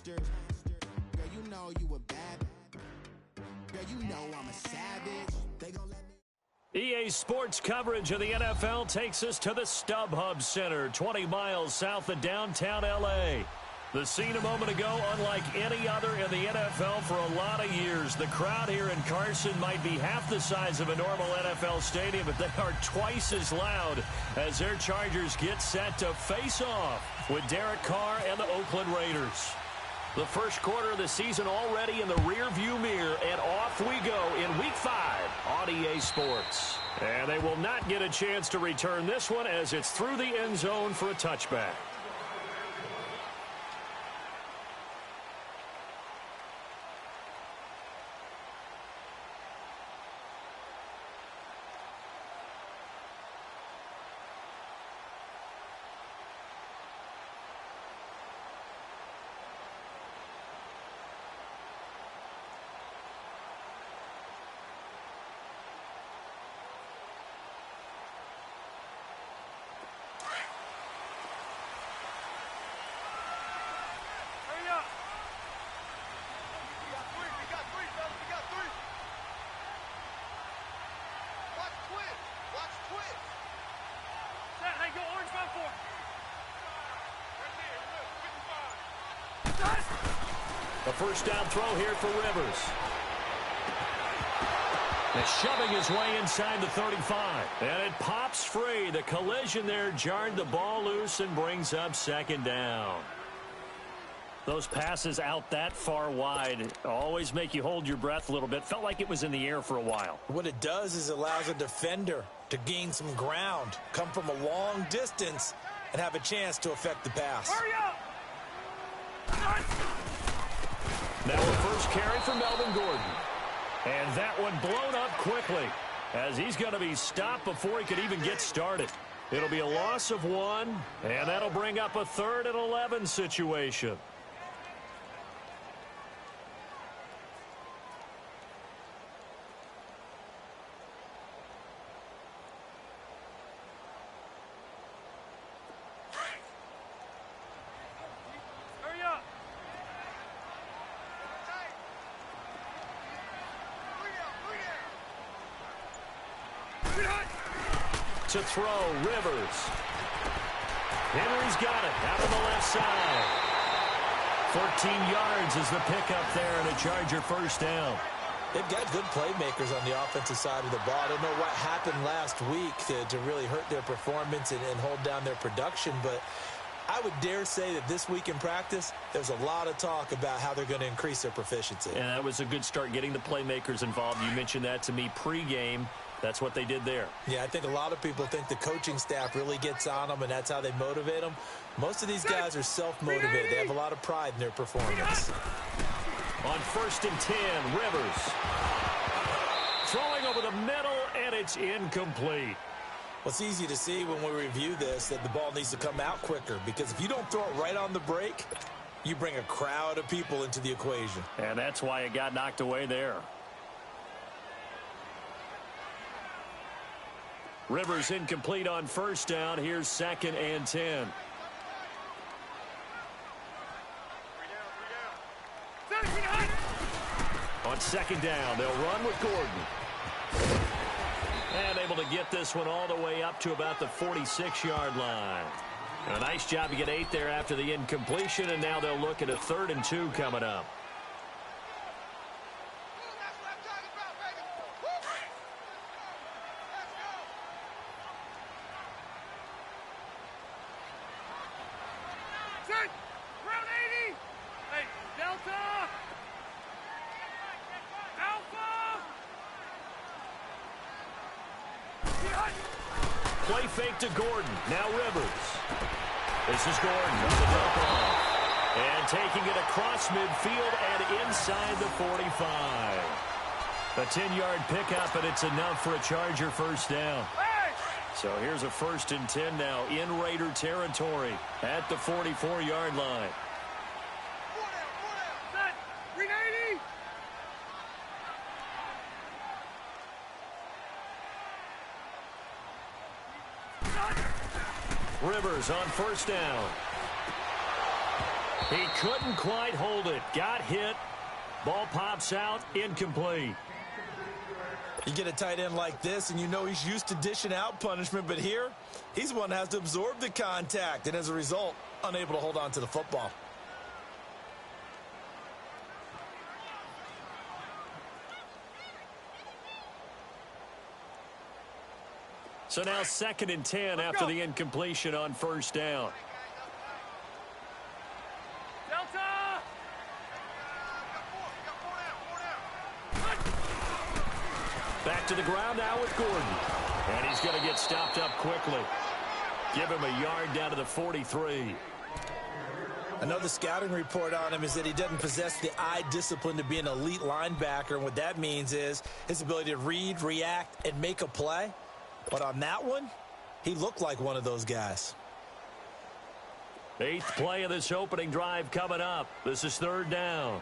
Girl, you know you a bad. Girl, you know I'm a savage. They gon' let me. EA Sports coverage of the NFL takes us to the StubHub Center, 20 miles south of downtown L.A. The scene a moment ago, unlike any other in the NFL for a lot of years. The crowd here in Carson might be half the size of a normal NFL stadium, but they are twice as loud as their Chargers get set to face off with Derek Carr and the Oakland Raiders. The first quarter of the season already in the rearview mirror, and off we go in Week 5 on EA Sports. And they will not get a chance to return this one as it's through the end zone for a touchback. A first down throw here for Rivers. And shoving his way inside the 35. And it pops free. The collision there jarred the ball loose and brings up second down. Those passes out that far wide always make you hold your breath a little bit. Felt like it was in the air for a while. What it does is it allows a defender to gain some ground, come from a long distance, and have a chance to affect the pass. Hurry up! Now a first carry for Melvin Gordon. And that one blown up quickly as he's going to be stopped before he could even get started. It'll be a loss of 1, and that'll bring up a 3rd and 11 situation. To throw, Rivers. Henry's got it out on the left side. 14 yards is the pickup there and a Charger first down. They've got good playmakers on the offensive side of the ball. I don't know what happened last week to really hurt their performance and hold down their production, but I would dare say that this week in practice, there's a lot of talk about how they're going to increase their proficiency. And that was a good start, getting the playmakers involved. You mentioned that to me pregame. That's what they did there. Yeah, I think a lot of people think the coaching staff really gets on them, and that's how they motivate them. Most of these guys are self-motivated. They have a lot of pride in their performance. On 1st and 10, Rivers. Throwing over the middle, and it's incomplete. Well, it's easy to see when we review this that the ball needs to come out quicker, because if you don't throw it right on the break, you bring a crowd of people into the equation. And that's why it got knocked away there. Rivers incomplete on first down. Here's 2nd and 10. On 2nd down, they'll run with Gordon. And able to get this one all the way up to about the 46-yard line. A nice job to get 8 there after the incompletion, and now they'll look at a 3rd and 2 coming up. Play fake to Gordon. Now Rivers. This is Gordon on the dump off. And taking it across midfield and inside the 45. A 10-yard pickup, and it's enough for a Charger first down. So here's a 1st and 10 now in Raider territory at the 44-yard line. Rivers on 1st down. He couldn't quite hold it. Got hit. Ball pops out. Incomplete. You get a tight end like this, and you know he's used to dishing out punishment, but here, he's the one that has to absorb the contact, and as a result, unable to hold on to the football. So now 2nd and 10 after the incompletion on first down. Delta! Back to the ground now with Gordon. And he's going to get stopped up quickly. Give him a yard down to the 43. Another scouting report on him is that he doesn't possess the eye discipline to be an elite linebacker. And what that means is his ability to read, react, and make a play. But on that one, he looked like one of those guys. 8th play of this opening drive coming up. This is 3rd down.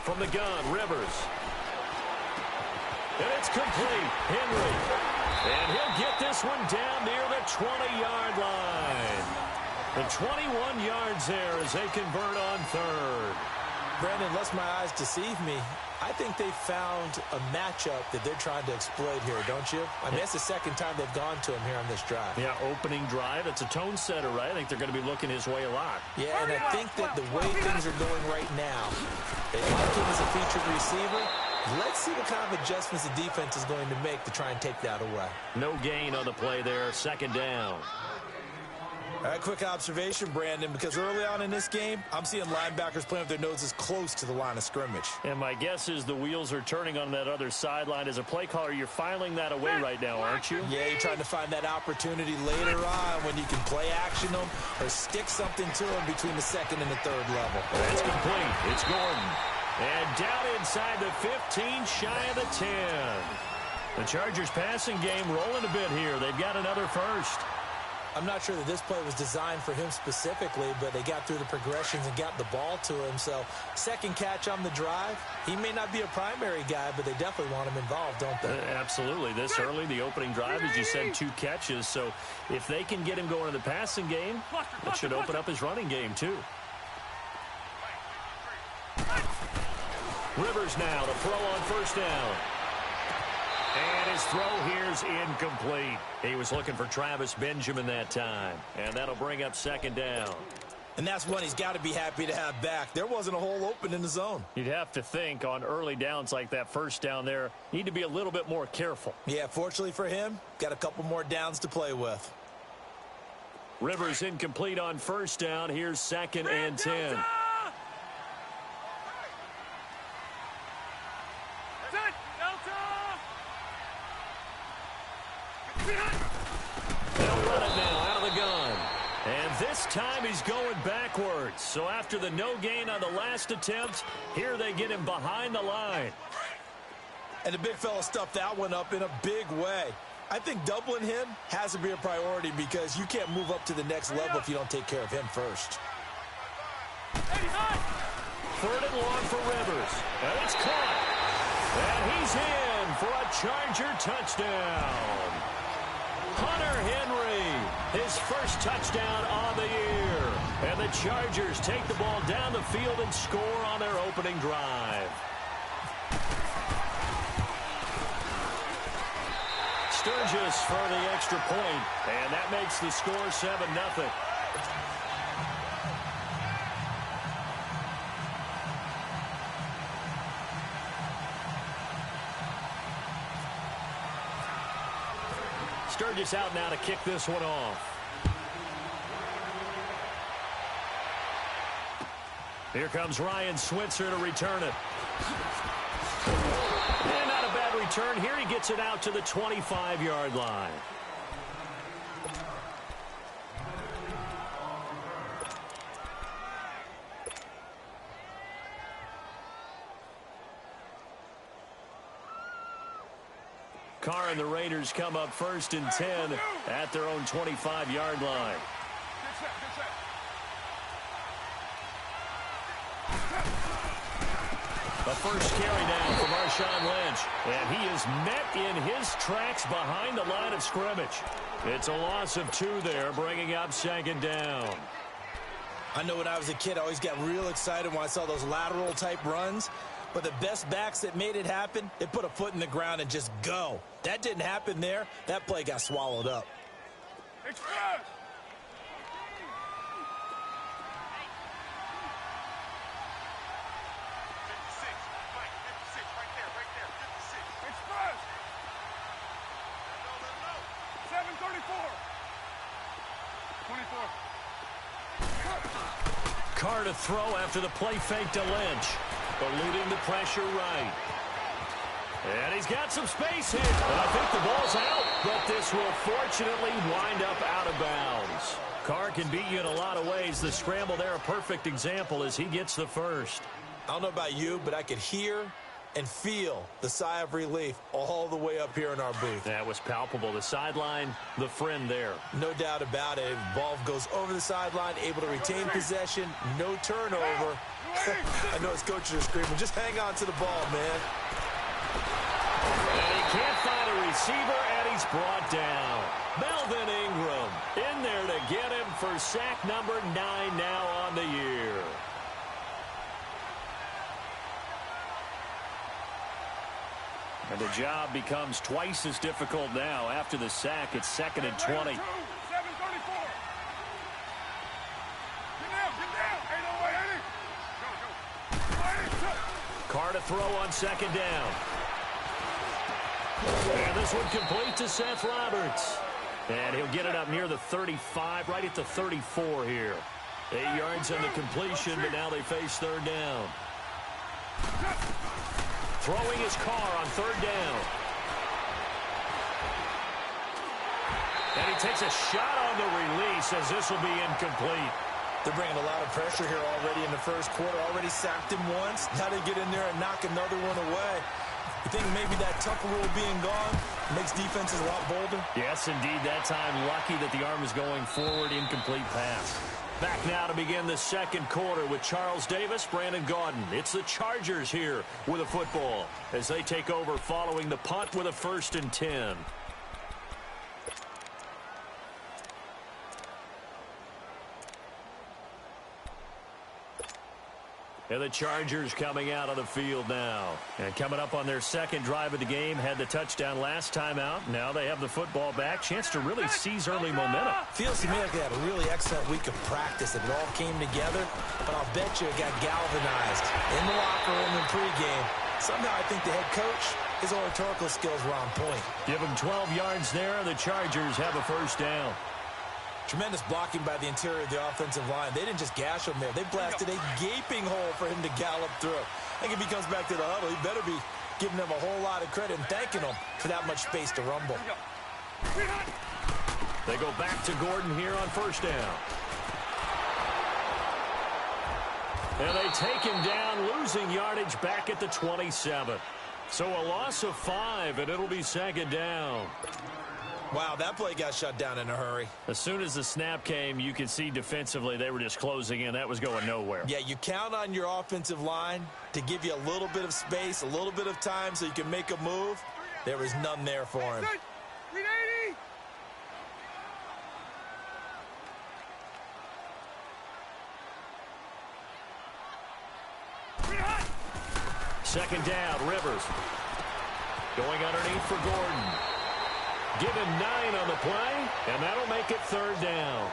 From the gun, Rivers. And it's complete. Henry. And he'll get this one down near the 20-yard line. The 21 yards there as they convert on 3rd. Brandon, lest my eyes deceive me, I think they found a matchup that they're trying to exploit here, don't you? I mean, it's the 2nd time they've gone to him here on this drive. Yeah, opening drive. It's a tone setter, right? I think they're going to be looking his way a lot. Yeah, and I think that the way things are going right now, they like him as a featured receiver. Let's see what kind of adjustments the defense is going to make to try and take that away. No gain on the play there. 2nd down. All right, quick observation, Brandon, because early on in this game, I'm seeing linebackers playing with their noses close to the line of scrimmage. And my guess is the wheels are turning on that other sideline. As a play caller, you're filing that away right now, aren't you? Yeah, you're trying to find that opportunity later on when you can play action them or stick something to them between the 2nd and the 3rd level. That's complete. It's Gordon. And down inside the 15, shy of the 10. The Chargers passing game rolling a bit here. They've got another first. I'm not sure that this play was designed for him specifically, but they got through the progressions and got the ball to him. So 2nd catch on the drive. He may not be a primary guy, but they definitely want him involved, don't they? Absolutely. This early, the opening drive, as you said, 2 catches. So if they can get him going in the passing game, it should open up his running game too. Rivers now to throw on first down. And his throw here's incomplete. He was looking for Travis Benjamin that time. And that'll bring up 2nd down. And that's one he's got to be happy to have back. There wasn't a hole open in the zone. You'd have to think on early downs like that first down there, need to be a little bit more careful. Yeah, fortunately for him, got a couple more downs to play with. Rivers incomplete on first down. Here's 2nd and 10. They'll run it now out of the gun. And this time he's going backwards. So after the no gain on the last attempt, here they get him behind the line. And the big fella stuffed that one up in a big way. I think doubling him has to be a priority because you can't move up to the next level if you don't take care of him first. 3rd and long for Rivers. And it's caught. And he's in for a Charger touchdown. Hunter Henry, his first touchdown on the year. And the Chargers take the ball down the field and score on their opening drive. Sturgis for the extra point, and that makes the score 7-0. Sturgis out now to kick this one off. Here comes Ryan Switzer to return it. And not a bad return. Here he gets it out to the 25-yard line. Carr and the Raiders come up 1st and 10 at their own 25-yard line. A first carry down for Marshawn Lynch. And he is met in his tracks behind the line of scrimmage. It's a loss of 2 there, bringing up second down. I know when I was a kid, I always got real excited when I saw those lateral-type runs. But the best backs that made it happen, they put a foot in the ground and just go. That didn't happen there. That play got swallowed up. Express! Carr to throw after the play fake to Lynch. Eluding the pressure right. And he's got some space here. And I think the ball's out. But this will fortunately wind up out of bounds. Carr can beat you in a lot of ways. The scramble there, a perfect example as he gets the first. I don't know about you, but I could hear and feel the sigh of relief all the way up here in our booth. That was palpable. The sideline, the friend there. No doubt about it. Ball goes over the sideline, able to retain possession, no turnover. I know his coaches are screaming, just hang on to the ball, man. And he can't find a receiver, and he's brought down. Melvin Ingram in there to get him for sack number 9 now on the year. And the job becomes twice as difficult now. After the sack, it's 2nd and 20. 7:34. Get down. Ain't no way, Go. Carr to throw on 2nd down. And this one complete to Seth Roberts. And he'll get it up near the 35, right at the 34 here. 8 yards on the completion, but now they face 3rd down. Throwing his Carr on 3rd down. And he takes a shot on the release as this will be incomplete. They're bringing a lot of pressure here already in the first quarter. Already sacked him once. Now they get in there and knock another one away. You think maybe that Tucker rule being gone makes defenses a lot bolder? Yes, indeed. That time, lucky that the arm is going forward. Incomplete pass. Back now to begin the second quarter with Charles Davis, Brandon Gaudin. It's the Chargers here with a football as they take over following the punt with a 1st and 10. And the Chargers coming out of the field now. And coming up on their second drive of the game, had the touchdown last time out. Now they have the football back. Chance to really seize early momentum. Feels to me like they had a really excellent week of practice. It all came together, but I'll bet you it got galvanized in the locker room and pregame. Somehow I think the head coach, his oratorical skills were on point. Give him 12 yards there. The Chargers have a 1st down. Tremendous blocking by the interior of the offensive line. They didn't just gash him there. They blasted a gaping hole for him to gallop through. I think if he comes back to the huddle, he better be giving them a whole lot of credit and thanking them for that much space to rumble. They go back to Gordon here on 1st down. And they take him down, losing yardage back at the 27. So a loss of 5, and it'll be 2nd down. Wow, that play got shut down in a hurry. As soon as the snap came, you could see defensively they were just closing in. That was going nowhere. Yeah, you count on your offensive line to give you a little bit of space, a little bit of time so you can make a move. There was none there for him. 380. Second down, Rivers. Going underneath for Gordon. Give him 9 on the play, and that'll make it 3rd down.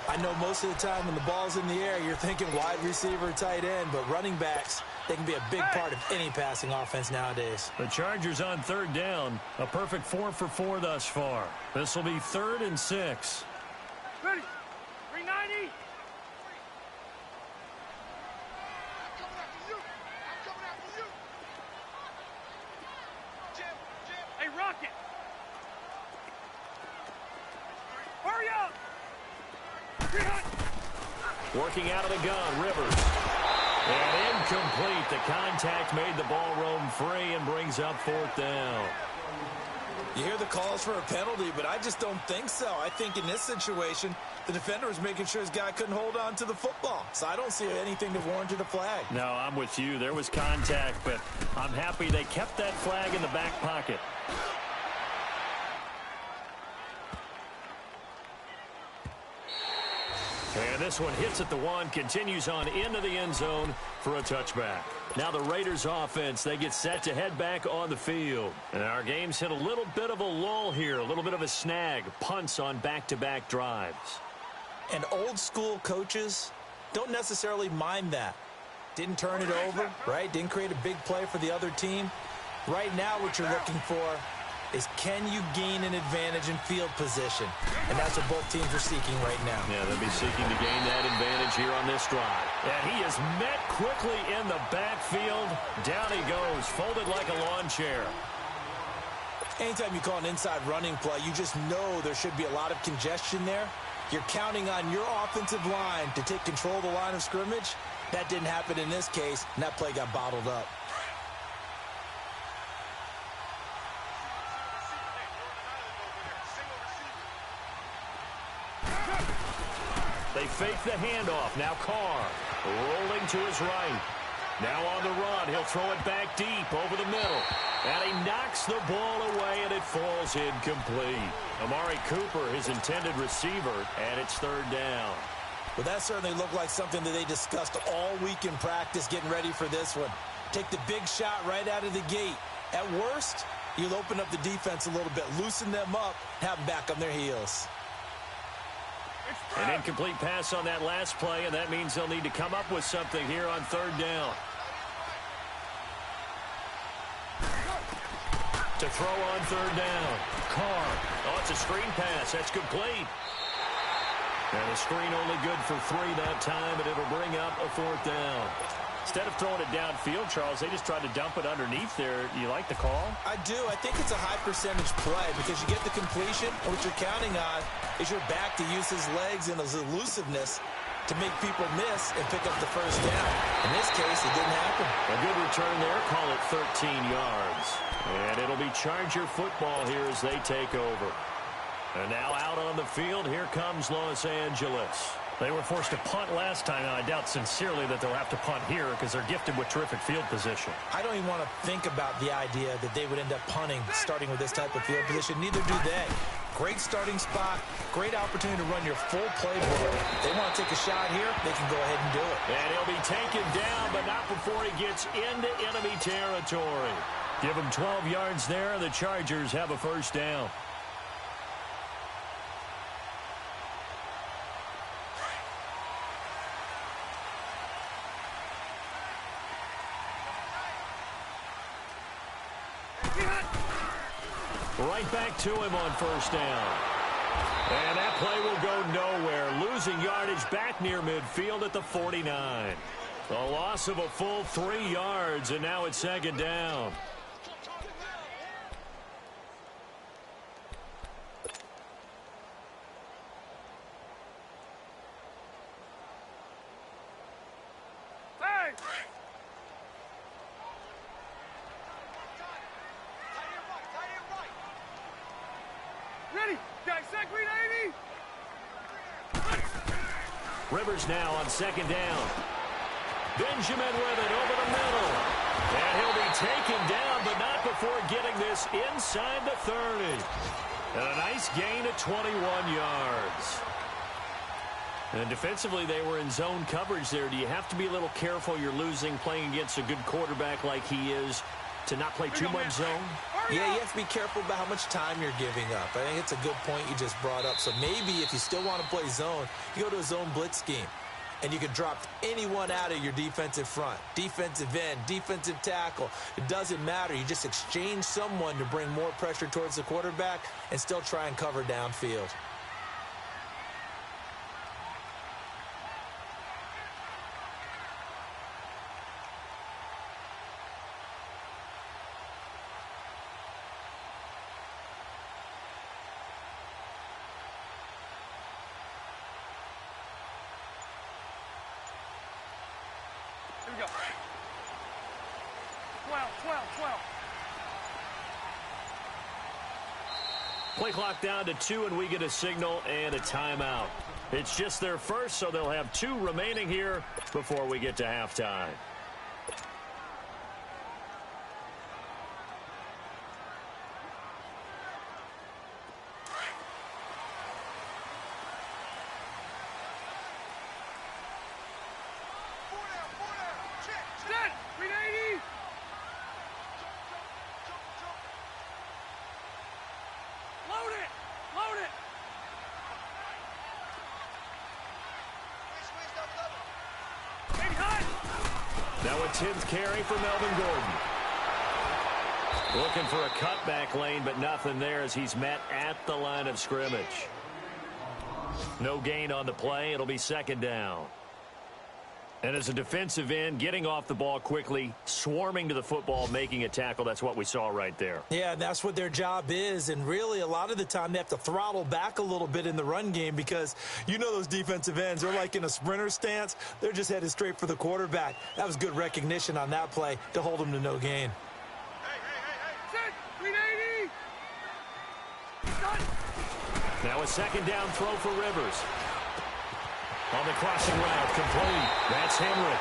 I know most of the time when the ball's in the air, you're thinking wide receiver, tight end, but running backs, they can be a big part of any passing offense nowadays. The Chargers on 3rd down, a perfect 4 for 4 thus far. This will be 3rd and 6. Ready. 390. Hey, Rocket. Hurry up. Working out of the gun, Rivers. And incomplete. The contact made the ball roam free and brings up 4th down. You hear the calls for a penalty, but I just don't think so. I think in this situation, the defender was making sure his guy couldn't hold on to the football. So I don't see anything that warranted a flag. No, I'm with you. There was contact, but I'm happy they kept that flag in the back pocket. And this one hits at the one, continues on into the end zone for a touchback. Now the Raiders offense, they get set to head back on the field. And our game's hit a little bit of a lull here, a little bit of a snag. Punts on back-to-back drives. And old school coaches don't necessarily mind that. Didn't turn it over, right? Didn't create a big play for the other team. Right now what you're looking for is can you gain an advantage in field position? And that's what both teams are seeking right now. Yeah, they'll be seeking to gain that advantage here on this drive. And he is met quickly in the backfield. Down he goes, folded like a lawn chair. Anytime you call an inside running play, you just know there should be a lot of congestion there. You're counting on your offensive line to take control of the line of scrimmage. That didn't happen in this case, and that play got bottled up. They fake the handoff. Now Carr rolling to his right. Now on the run. He'll throw it back deep over the middle. And he knocks the ball away, and it falls incomplete. Amari Cooper, his intended receiver, and it's third down. Well, that certainly looked like something that they discussed all week in practice getting ready for this one. Take the big shot right out of the gate. At worst, you'll open up the defense a little bit, loosen them up, have them back on their heels. An incomplete pass on that last play, and that means they'll need to come up with something here on third down. To throw on third down. Carr. Oh, it's a screen pass. That's complete. And the screen only good for 3 that time, and it'll bring up a fourth down. Instead of throwing it downfield, Charles, they just tried to dump it underneath there. You like the call? I do. I think it's a high percentage play because you get the completion, and what you're counting on is your back to use his legs and his elusiveness to make people miss and pick up the first down. In this case, it didn't happen. A good return there. Call it 13 yards. And it'll be Charger football here as they take over. And now out on the field, here comes Los Angeles. They were forced to punt last time, and I doubt sincerely that they'll have to punt here because they're gifted with terrific field position. I don't even want to think about the idea that they would end up punting starting with this type of field position. Neither do they. Great starting spot, great opportunity to run your full playbook. If they want to take a shot here, they can go ahead and do it. And he'll be taken down, but not before he gets into enemy territory. Give him 12 yards there, and the Chargers have a first down. Right back to him on first down. And that play will go nowhere. Losing yardage back near midfield at the 49. A loss of a full 3 yards, and now it's second down. Rivers now on second down. Benjamin with it over the middle. And he'll be taken down, but not before getting this inside the 30. And a nice gain of 21 yards. And defensively, they were in zone coverage there. Do you have to be a little careful? You're losing playing against a good quarterback like he is to not play too much zone? Yeah, you have to be careful about how much time you're giving up. I think it's a good point you just brought up. So maybe if you still want to play zone, you go to a zone blitz scheme. And you can drop anyone out of your defensive front. Defensive end, defensive tackle. It doesn't matter. You just exchange someone to bring more pressure towards the quarterback and still try and cover downfield. Here we go. 12, 12, 12. Play clock down to 2, and we get a signal and a timeout. It's just their first, so they'll have 2 remaining here before we get to halftime. Now a 10th carry for Melvin Gordon. Looking for a cutback lane, but nothing there as he's met at the line of scrimmage. No gain on the play. It'll be second down. And as a defensive end, getting off the ball quickly, swarming to the football, making a tackle, that's what we saw right there. Yeah, that's what their job is. And really, a lot of the time, they have to throttle back a little bit in the run game because you know those defensive ends, they're like in a sprinter stance. They're just headed straight for the quarterback. That was good recognition on that play to hold them to no gain. Now a second down throw for Rivers. On the crossing route, complete. That's Henry.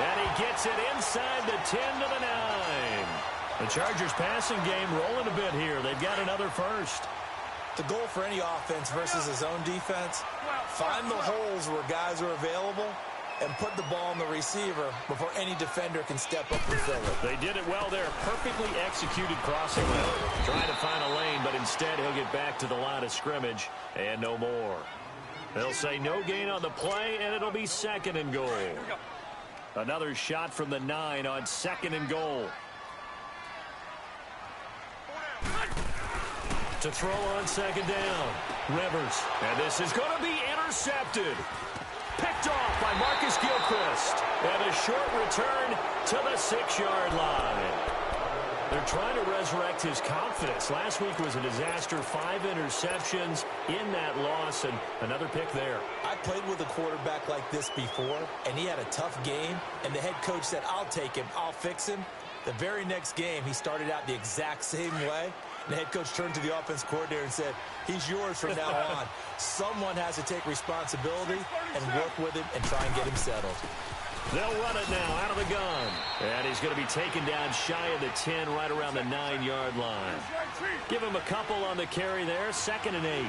And he gets it inside the 10 to the 9. The Chargers passing game rolling a bit here. They've got another first. The goal for any offense versus his own defense, find the holes where guys are available and put the ball on the receiver before any defender can step up and fill it. They did it well there. Perfectly executed crossing route. Trying to find a lane, but instead he'll get back to the line of scrimmage and no more. They'll say no gain on the play, and it'll be second and goal. Another shot from the 9 on second and goal. To throw on second down. Rivers. And this is going to be intercepted. Picked off by Marcus Gilchrist. And a short return to the 6-yard line. They're trying to resurrect his confidence. Last week was a disaster. 5 interceptions in that loss, and another pick there. I played with a quarterback like this before, and he had a tough game, and the head coach said, I'll take him, I'll fix him. The very next game, he started out the exact same way. And the head coach turned to the offense coordinator and said, he's yours from now on. Someone has to take responsibility and work with him and try and get him settled. They'll run it now out of the gun. And he's going to be taken down shy of the 10, right around the 9-yard line. Give him a couple on the carry there. 2nd and 8.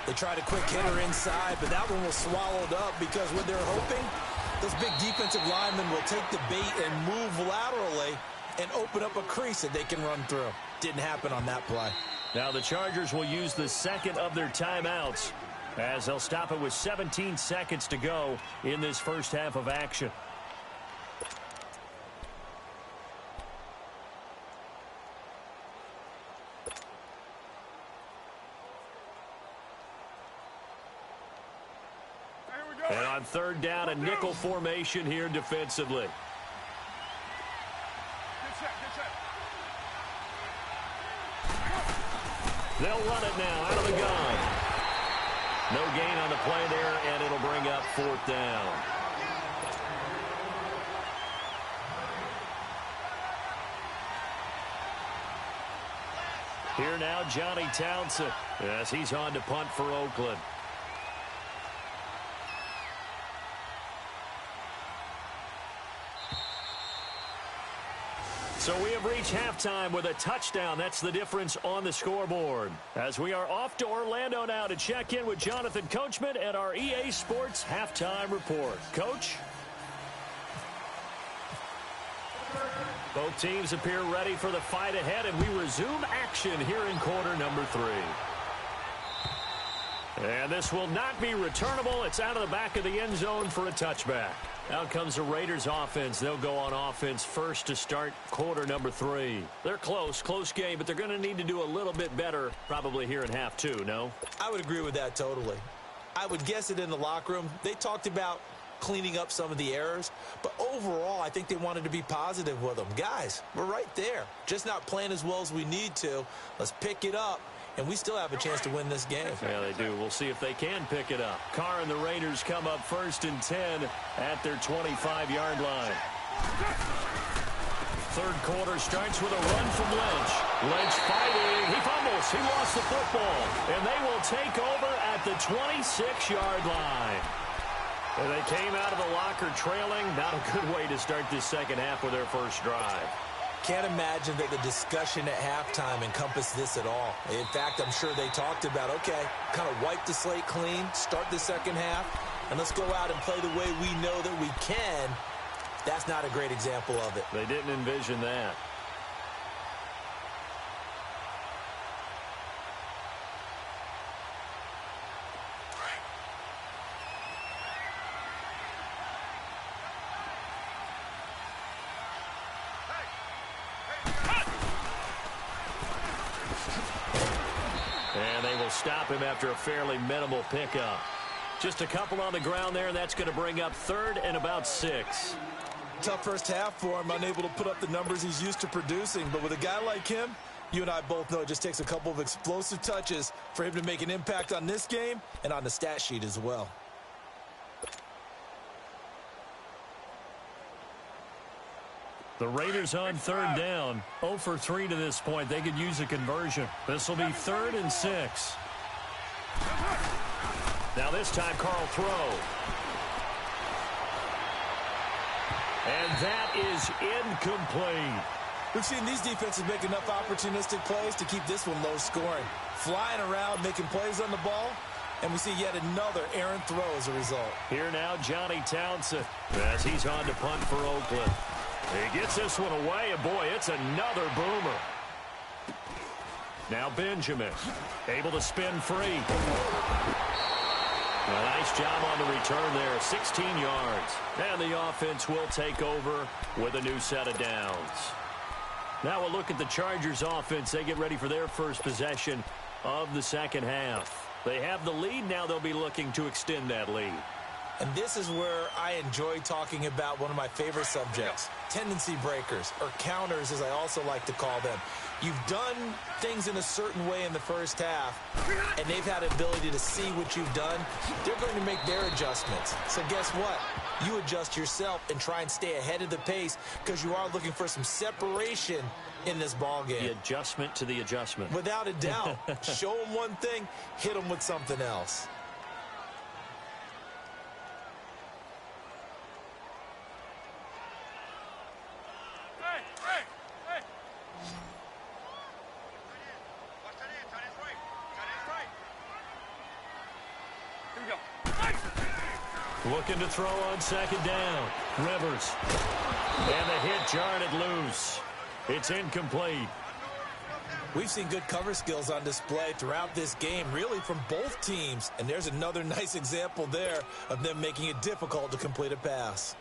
They tried a quick hitter inside, but that one was swallowed up because when they're hoping, those big defensive linemen will take the bait and move laterally and open up a crease that they can run through. Didn't happen on that play. Now the Chargers will use the second of their timeouts, as they'll stop it with 17 seconds to go in this first half of action. And on third down, a nickel formation here defensively. They'll run it now out of the gun. No gain on the play there, and it'll bring up 4th down. Here now, Johnny Townsend, as he's on to punt for Oakland. So we have reached halftime with a touchdown. That's the difference on the scoreboard. As we are off to Orlando now to check in with Jonathan Coachman and our EA Sports Halftime Report. Coach? Both teams appear ready for the fight ahead, and we resume action here in quarter number 3. And this will not be returnable. It's out of the back of the end zone for a touchback. Out comes the Raiders offense. They'll go on offense first to start quarter number 3. They're close game, but they're going to need to do a little bit better probably here in half 2, no? I would agree with that totally. I would guess it in the locker room. They talked about cleaning up some of the errors, but overall, I think they wanted to be positive with them. Guys, we're right there. Just not playing as well as we need to. Let's pick it up. And we still have a chance to win this game. Yeah, they do. We'll see if they can pick it up. Carr and the Raiders come up 1st and 10 at their 25-yard line. Third quarter starts with a run from Lynch. Lynch fighting. He fumbles. He lost the football. And they will take over at the 26-yard line. And they came out of the locker trailing. Not a good way to start this second half with their first drive. Can't imagine that the discussion at halftime encompassed this at all. In fact, I'm sure they talked about, okay, kind of wipe the slate clean, start the second half, and let's go out and play the way we know that we can. That's not a great example of it. They didn't envision that. And they will stop him after a fairly minimal pickup. Just a couple on the ground there. That's going to bring up third and about 6. Tough first half for him, unable to put up the numbers he's used to producing. But with a guy like him, you and I both know it just takes a couple of explosive touches for him to make an impact on this game and on the stat sheet as well. The Raiders on third down. 0 for 3 to this point. They could use a conversion. This will be 3rd and 6. Now this time, Carl throw. And that is incomplete. We've seen these defenses make enough opportunistic plays to keep this one low scoring. Flying around, making plays on the ball, and we see yet another errant throw as a result. Here now, Johnny Townsend, as he's on to punt for Oakland. He gets this one away, and boy, it's another boomer. Now Benjamin, able to spin free. A nice job on the return there, 16 yards. And the offense will take over with a new set of downs. Now we'll look at the Chargers offense. They get ready for their first possession of the second half. They have the lead. Now they'll be looking to extend that lead. And this is where I enjoy talking about one of my favorite subjects, tendency breakers, or counters as I also like to call them. You've done things in a certain way in the first half, and they've had the ability to see what you've done. They're going to make their adjustments. So guess what? You adjust yourself and try and stay ahead of the pace because you are looking for some separation in this ball game. The adjustment to the adjustment. Without a doubt. Show them one thing, hit them with something else. Looking to throw on second down. Rivers. And the hit jarred it loose. It's incomplete. We've seen good cover skills on display throughout this game, really from both teams. And there's another nice example there of them making it difficult to complete a pass.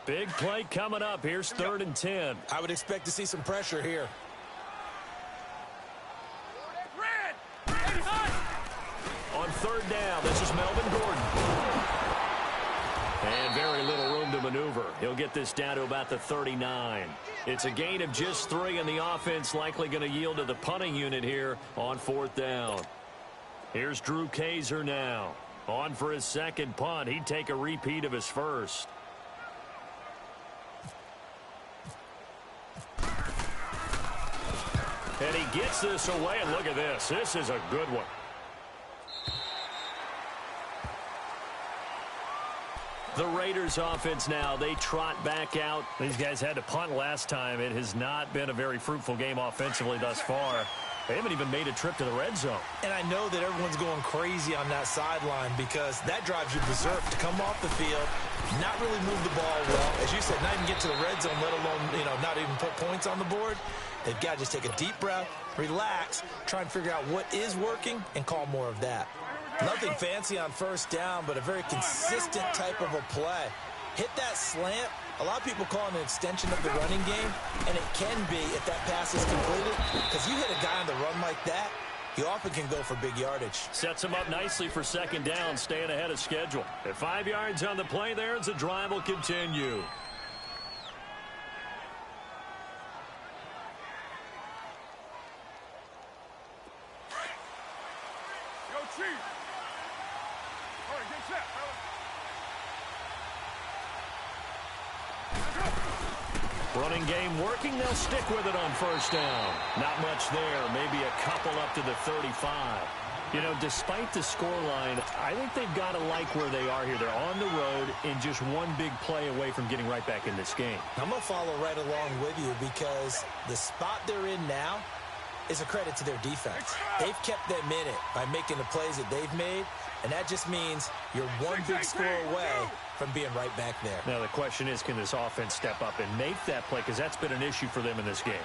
Big play coming up. Here's 3rd and 10. I would expect to see some pressure here. On 3rd down, this is Melvin Gordon. And very little room to maneuver. He'll get this down to about the 39. It's a gain of just 3, and the offense likely going to yield to the punting unit here on 4th down. Here's Drew Kaiser now. On for his second punt. He'd take a repeat of his first. And he gets this away, and look at this. This is a good one. The Raiders offense now, they trot back out. These guys had to punt last time. It has not been a very fruitful game offensively thus far. They haven't even made a trip to the red zone. And I know that everyone's going crazy on that sideline because that drives you berserk to come off the field, not really move the ball well. As you said, not even get to the red zone, let alone, not even put points on the board. They've got to just take a deep breath, relax, try and figure out what is working, and call more of that. Nothing fancy on 1st down, but a very consistent type of a play. Hit that slant. A lot of people call it an extension of the running game, and it can be if that pass is completed, because you hit a guy on the run like that, he often can go for big yardage. Sets him up nicely for 2nd down, staying ahead of schedule. At 5 yards on the play there, as the drive will continue. Running game working. They'll stick with it on first down. Not much there. Maybe a couple up to the 35. You know, despite the scoreline, I think they've got to like where they are here. They're on the road and just one big play away from getting right back in this game. I'm going to follow right along with you because the spot they're in now is a credit to their defense. They've kept them in it by making the plays that they've made, and that just means you're one big score away from being right back there. Now, the question is, can this offense step up and make that play? Because that's been an issue for them in this game.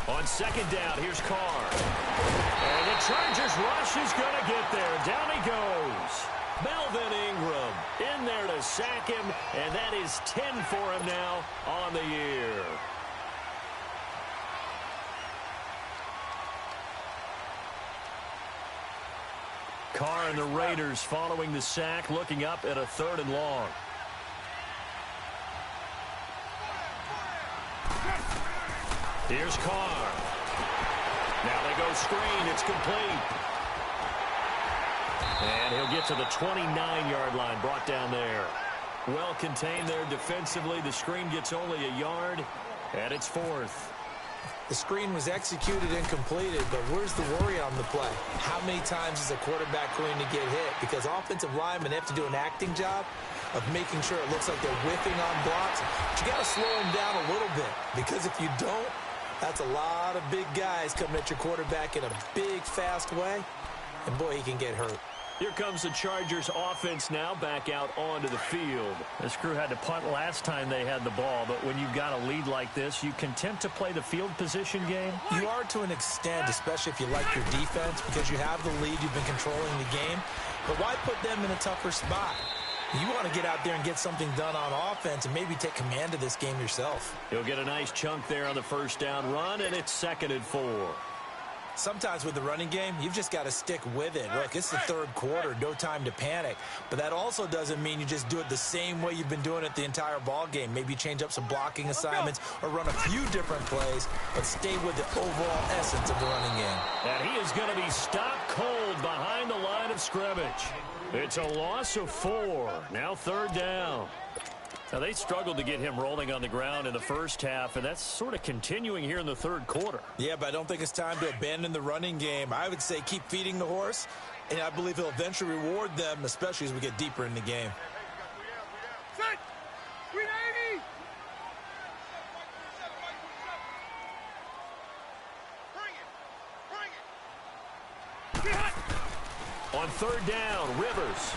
On second down, here's Carr. And the Chargers rush is going to get there. Down he goes. Melvin Ingram in there to sack him, and that is 10 for him now on the year. Carr and the Raiders following the sack, looking up at a 3rd and long. Here's Carr. Now they go screen. It's complete. And he'll get to the 29-yard line, brought down there. Well contained there defensively. The screen gets only a yard, and it's 4th. The screen was executed and completed, but where's the worry on the play? How many times is a quarterback going to get hit? Because offensive linemen have to do an acting job of making sure it looks like they're whiffing on blocks. But you got to slow them down a little bit, because if you don't, that's a lot of big guys coming at your quarterback in a big, fast way, and boy, he can get hurt. Here comes the Chargers offense now back out onto the field. This crew had to punt last time they had the ball, but when you've got a lead like this, you content to play the field position game? You are to an extent, especially if you like your defense, because you have the lead, you've been controlling the game. But why put them in a tougher spot? You want to get out there and get something done on offense and maybe take command of this game yourself. He'll get a nice chunk there on the first down run, and it's 2nd and 4. Sometimes with the running game, you've just got to stick with it. Look, it's the 3rd quarter, no time to panic. But that also doesn't mean you just do it the same way you've been doing it the entire ball game. Maybe change up some blocking assignments or run a few different plays, but stay with the overall essence of the running game. And he is going to be stopped cold behind the line of scrimmage. It's a loss of 4. Now 3rd down. Now, they struggled to get him rolling on the ground in the first half, and that's sort of continuing here in the 3rd quarter. Yeah, but I don't think it's time to abandon the running game. I would say keep feeding the horse, and I believe he'll eventually reward them, especially as we get deeper in the game. On 3rd down, Rivers.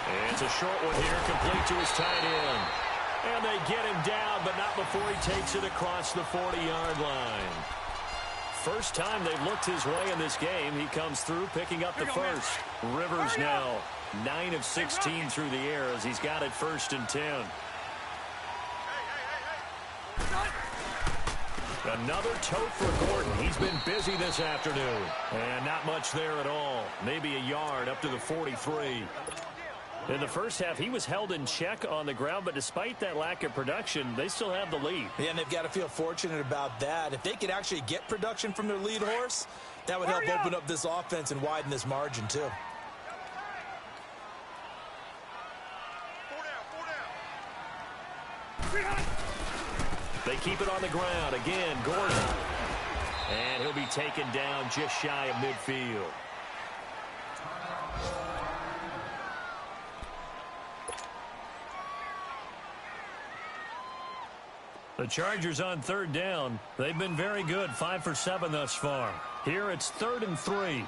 And it's a short one here, complete to his tight end. And they get him down, but not before he takes it across the 40-yard line. First time they've looked his way in this game. He comes through, picking up the first. Rivers now 9 of 16 through the air as he's got it 1st and 10. Another tote for Gordon. He's been busy this afternoon. And not much there at all. Maybe a yard up to the 43. In the first half, he was held in check on the ground, but despite that lack of production, they still have the lead. Yeah, and they've got to feel fortunate about that. If they could actually get production from their lead horse, that would help open up this offense and widen this margin, too. They keep it on the ground. Again, Gordon. And he'll be taken down just shy of midfield. The Chargers on 3rd down. They've been very good, 5 for 7 thus far. Here it's 3rd and 3.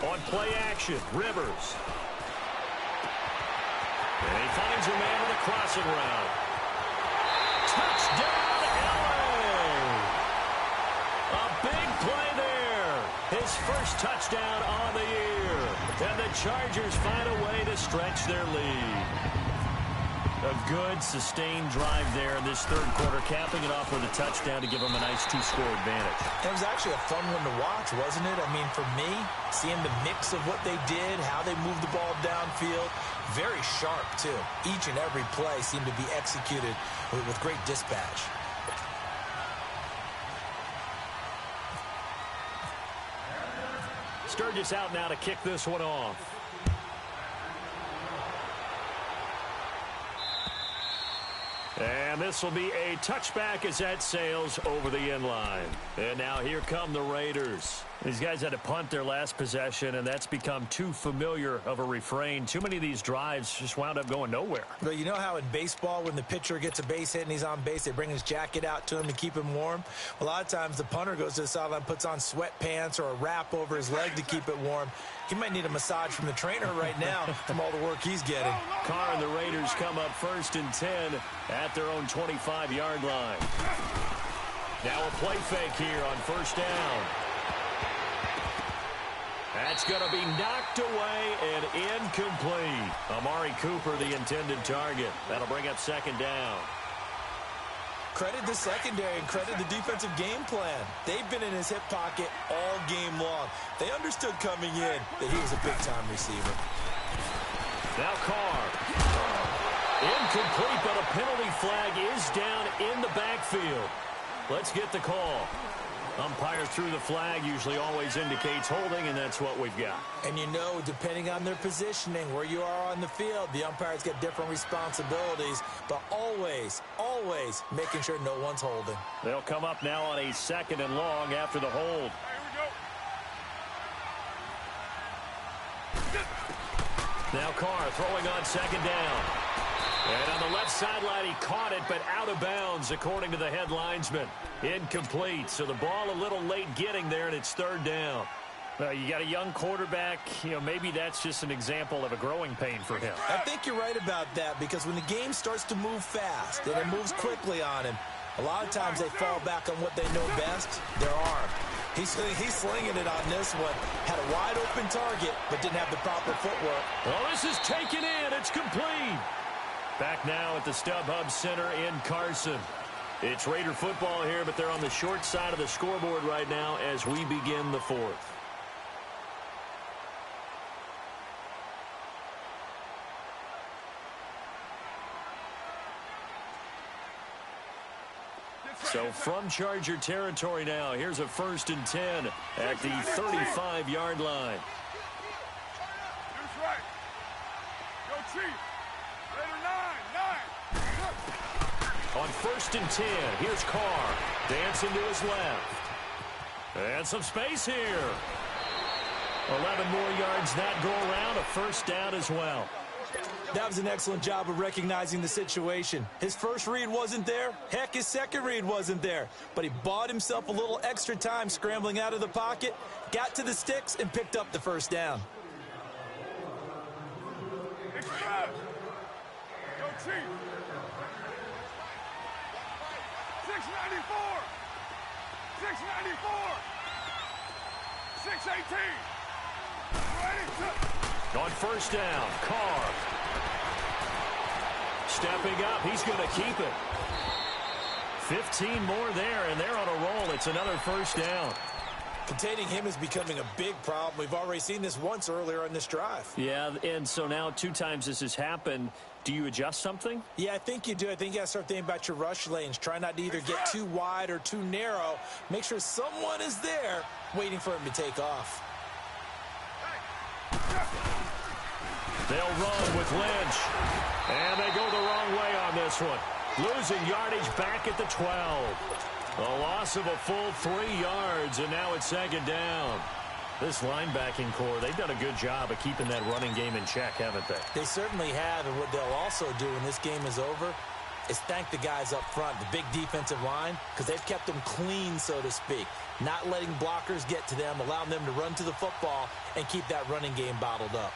On play action, Rivers. And he finds a man with a crossing route. Touchdown, LA! A big play there. His first touchdown on the year. And the Chargers find a way to stretch their lead. A good, sustained drive there in this 3rd quarter, capping it off with a touchdown to give them a nice 2-score advantage. It was actually a fun one to watch, wasn't it? I mean, for me, seeing the mix of what they did, how they moved the ball downfield, very sharp, too. Each and every play seemed to be executed with great dispatch. Sturgis out now to kick this one off. And this will be a touchback as that sails over the end line. And now here come the Raiders. These guys had to punt their last possession, and that's become too familiar of a refrain. Too many of these drives just wound up going nowhere. But you know how in baseball, when the pitcher gets a base hit and he's on base, they bring his jacket out to him to keep him warm? A lot of times the punter goes to the sideline, puts on sweatpants or a wrap over his leg to keep it warm. He might need a massage from the trainer right now from all the work he's getting. Carr and the Raiders come up 1st and 10 at their own 25-yard line. Now a play fake here on 1st down. That's going to be knocked away and incomplete. Amari Cooper, the intended target. That'll bring up 2nd down. Credit the secondary and credit the defensive game plan. They've been in his hip pocket all game long. They understood coming in that he was a big-time receiver. Now Carr. Incomplete, but a penalty flag is down in the backfield. Let's get the call. Umpire threw the flag, usually always indicates holding, and that's what we've got. And you know, depending on their positioning, where you are on the field, the umpires get different responsibilities, but always, always making sure no one's holding. They'll come up now on a 2nd and long after the hold. Now Carr throwing on 2nd down. And on the left sideline, he caught it, but out of bounds, according to the head linesman. Incomplete, so the ball a little late getting there, and it's 3rd down. You got a young quarterback. Maybe that's just an example of a growing pain for him. I think you're right about that, because when the game starts to move fast and it moves quickly on him, a lot of times they fall back on what they know best, their arm. He's slinging it on this one. Had a wide-open target, but didn't have the proper footwork. Well, this is taken in. It's complete. Back now at the StubHub Center in Carson. It's Raider football here, but they're on the short side of the scoreboard right now as we begin the 4th. So from Charger territory now, here's a 1st and 10 at the 35-yard line. That's right. Go Chief. Raider 9. On 1st and 10, here's Carr. Dancing to his left. And some space here. 11 more yards that go around. A 1st down as well. That was an excellent job of recognizing the situation. His first read wasn't there. Heck, his second read wasn't there. But he bought himself a little extra time scrambling out of the pocket, got to the sticks, and picked up the 1st down. Express. Go Chief. 694. 694. 618. Ready. On 1st down, Carr. Stepping up, he's going to keep it. 15 more there, and they're on a roll. It's another 1st down. Containing him is becoming a big problem. We've already seen this once earlier in this drive. Yeah, and so now 2 times this has happened. Do you adjust something? Yeah, I think you do. I think you got to start thinking about your rush lanes. Try not to either get too wide or too narrow. Make sure someone is there waiting for him to take off. They'll run with Lynch. And they go the wrong way on this one. Losing yardage back at the 12. A loss of a full 3 yards, and now it's 2nd down. This linebacking core, they've done a good job of keeping that running game in check, haven't they? They certainly have, and what they'll also do when this game is over is thank the guys up front, the big defensive line, because they've kept them clean, so to speak. Not letting blockers get to them, allowing them to run to the football and keep that running game bottled up.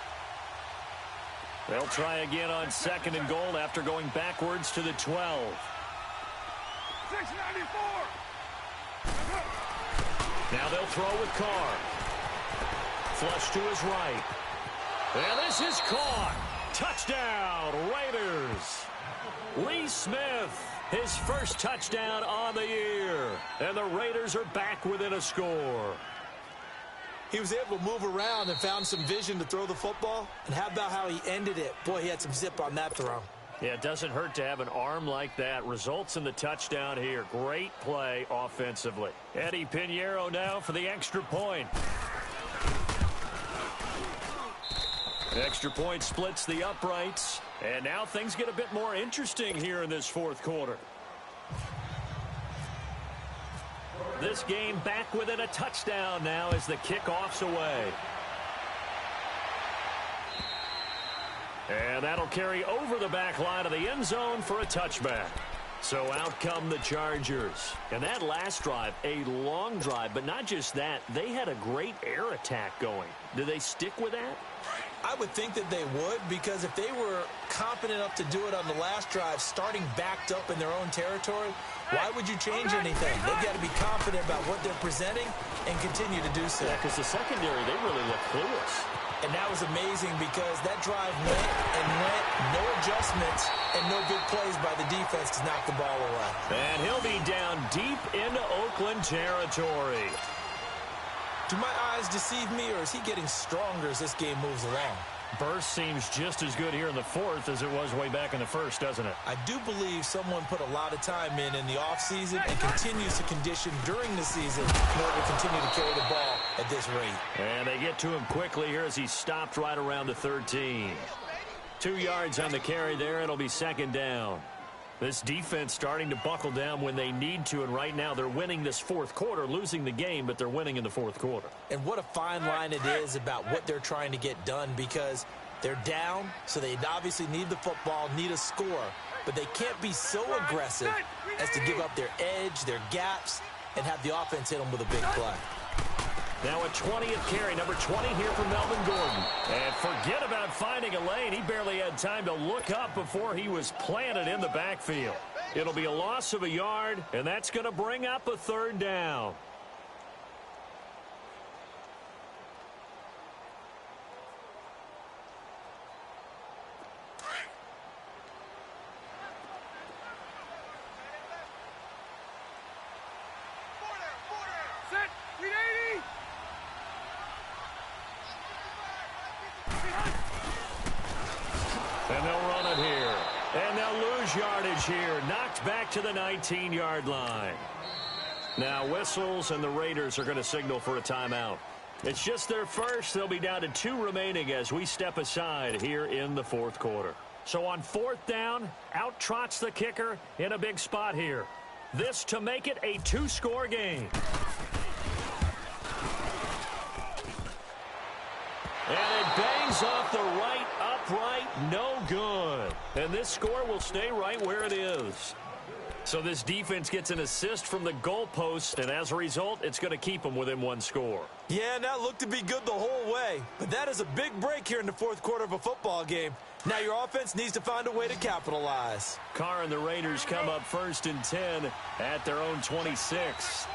They'll try again on 2nd and goal after going backwards to the 12. 694. Now they'll throw with Carr. Flush to his right. And this is caught. Touchdown, Raiders. Lee Smith, his first touchdown on the year. And the Raiders are back within a score. He was able to move around and found some vision to throw the football. And how about how he ended it? Boy, he had some zip on that throw. Yeah, it doesn't hurt to have an arm like that. Results in the touchdown here. Great play offensively. Eddie Pinheiro now for the extra point. Extra point splits the uprights. And now things get a bit more interesting here in this fourth quarter. This game back within a touchdown now as the kickoff's away. And that'll carry over the back line of the end zone for a touchback. So out come the Chargers. And that last drive, a long drive, but not just that. They had a great air attack going. Do they stick with that? I would think that they would, because if they were confident enough to do it on the last drive, starting backed up in their own territory, why would you change anything? They've got to be confident about what they're presenting and continue to do so. Yeah, because the secondary, they really look clueless. And that was amazing because that drive went and went, no adjustments, and no big plays by the defense to knock the ball away. And he'll be down deep into Oakland territory. Do my eyes deceive me, or is he getting stronger as this game moves along? Burst seems just as good here in the fourth as it was way back in the first, doesn't it? I do believe someone put a lot of time in the offseason and continues to condition during the season in order to continue to carry the ball at this rate. And they get to him quickly here as he stopped right around the 13. 2 yards on the carry there. It'll be second down. This defense starting to buckle down when they need to, and right now they're winning this fourth quarter, losing the game, but they're winning in the fourth quarter. And what a fine line it is about what they're trying to get done, because they're down, so they obviously need the football, need a score, but they can't be so aggressive as to give up their edge, their gaps, and have the offense hit them with a big play. Now a 20th carry, number 20 here for Melvin Gordon. And forget about finding a lane. He barely had time to look up before he was planted in the backfield. It'll be a loss of a yard, and that's going to bring up a third down. Set. Read 80. And they'll run it here. And they'll lose yardage here. Knocked back to the 19-yard line. Now whistles, and the Raiders are going to signal for a timeout. It's just their first. They'll be down to 2 remaining as we step aside here in the fourth quarter. So on fourth down, out trots the kicker in a big spot here. This to make it a 2-score game. And it bangs off the right upright, no good. And this score will stay right where it is. So this defense gets an assist from the goalpost, and as a result, it's going to keep them within 1 score. Yeah, and that looked to be good the whole way. But that is a big break here in the fourth quarter of a football game. Now your offense needs to find a way to capitalize. Carr and the Raiders come up 1st and 10 at their own 26.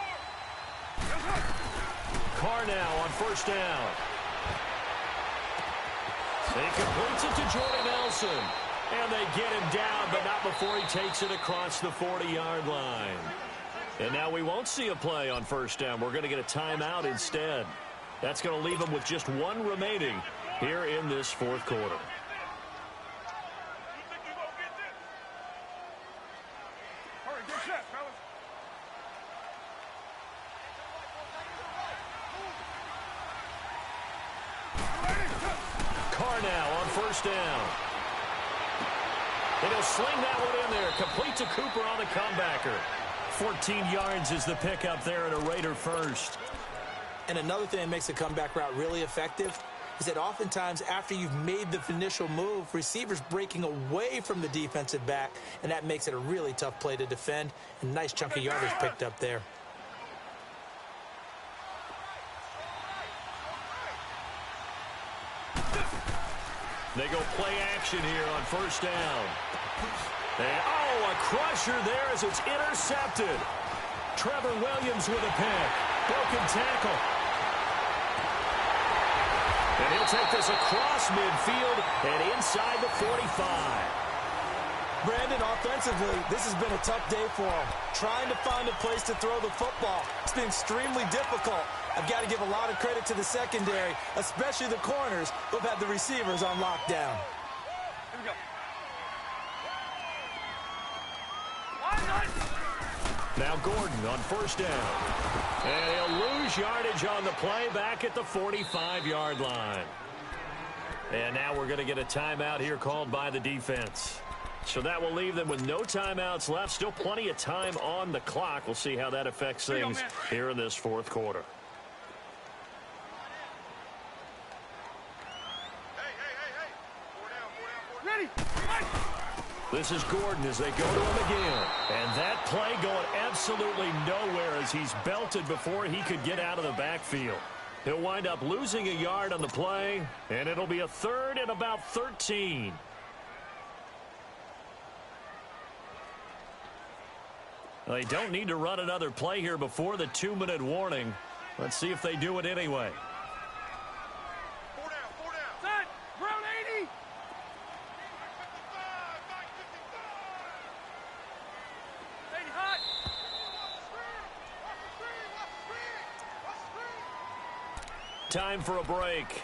Carr now on 1st down. He completes it to Jordan Nelson. And they get him down, but not before he takes it across the 40-yard line. And now we won't see a play on 1st down. We're going to get a timeout instead. That's going to leave them with just 1 remaining here in this fourth quarter. Carr now on 1st down. And he'll sling that one in there. Complete to Cooper on the comebacker. 14 yards is the pickup there at a Raider first. And another thing that makes the comeback route really effective is that oftentimes after you've made the initial move, receivers breaking away from the defensive back, and that makes it a really tough play to defend. And nice chunk of yardage picked up there. They go play action here on 1st down. And, oh, a crusher there as it's intercepted. Trevor Williams with a pick. Broken tackle. And he'll take this across midfield and inside the 45. Brandon, offensively, this has been a tough day for him. Trying to find a place to throw the football. It's been extremely difficult. I've got to give a lot of credit to the secondary, especially the corners who've had the receivers on lockdown. Here we go. Now Gordon on 1st down. And he'll lose yardage on the play back at the 45-yard line. And now we're going to get a timeout here called by the defense. So that will leave them with no timeouts left. Still plenty of time on the clock. We'll see how that affects things here in this fourth quarter. Ready. This is Gordon as they go to him again. And that play going absolutely nowhere as he's belted before he could get out of the backfield. He'll wind up losing a yard on the play, and it'll be a third and about 13. They don't need to run another play here before the 2-minute warning. Let's see if they do it anyway. 4 down. Set. Ground 80. 85. Lady hot. Time for a break.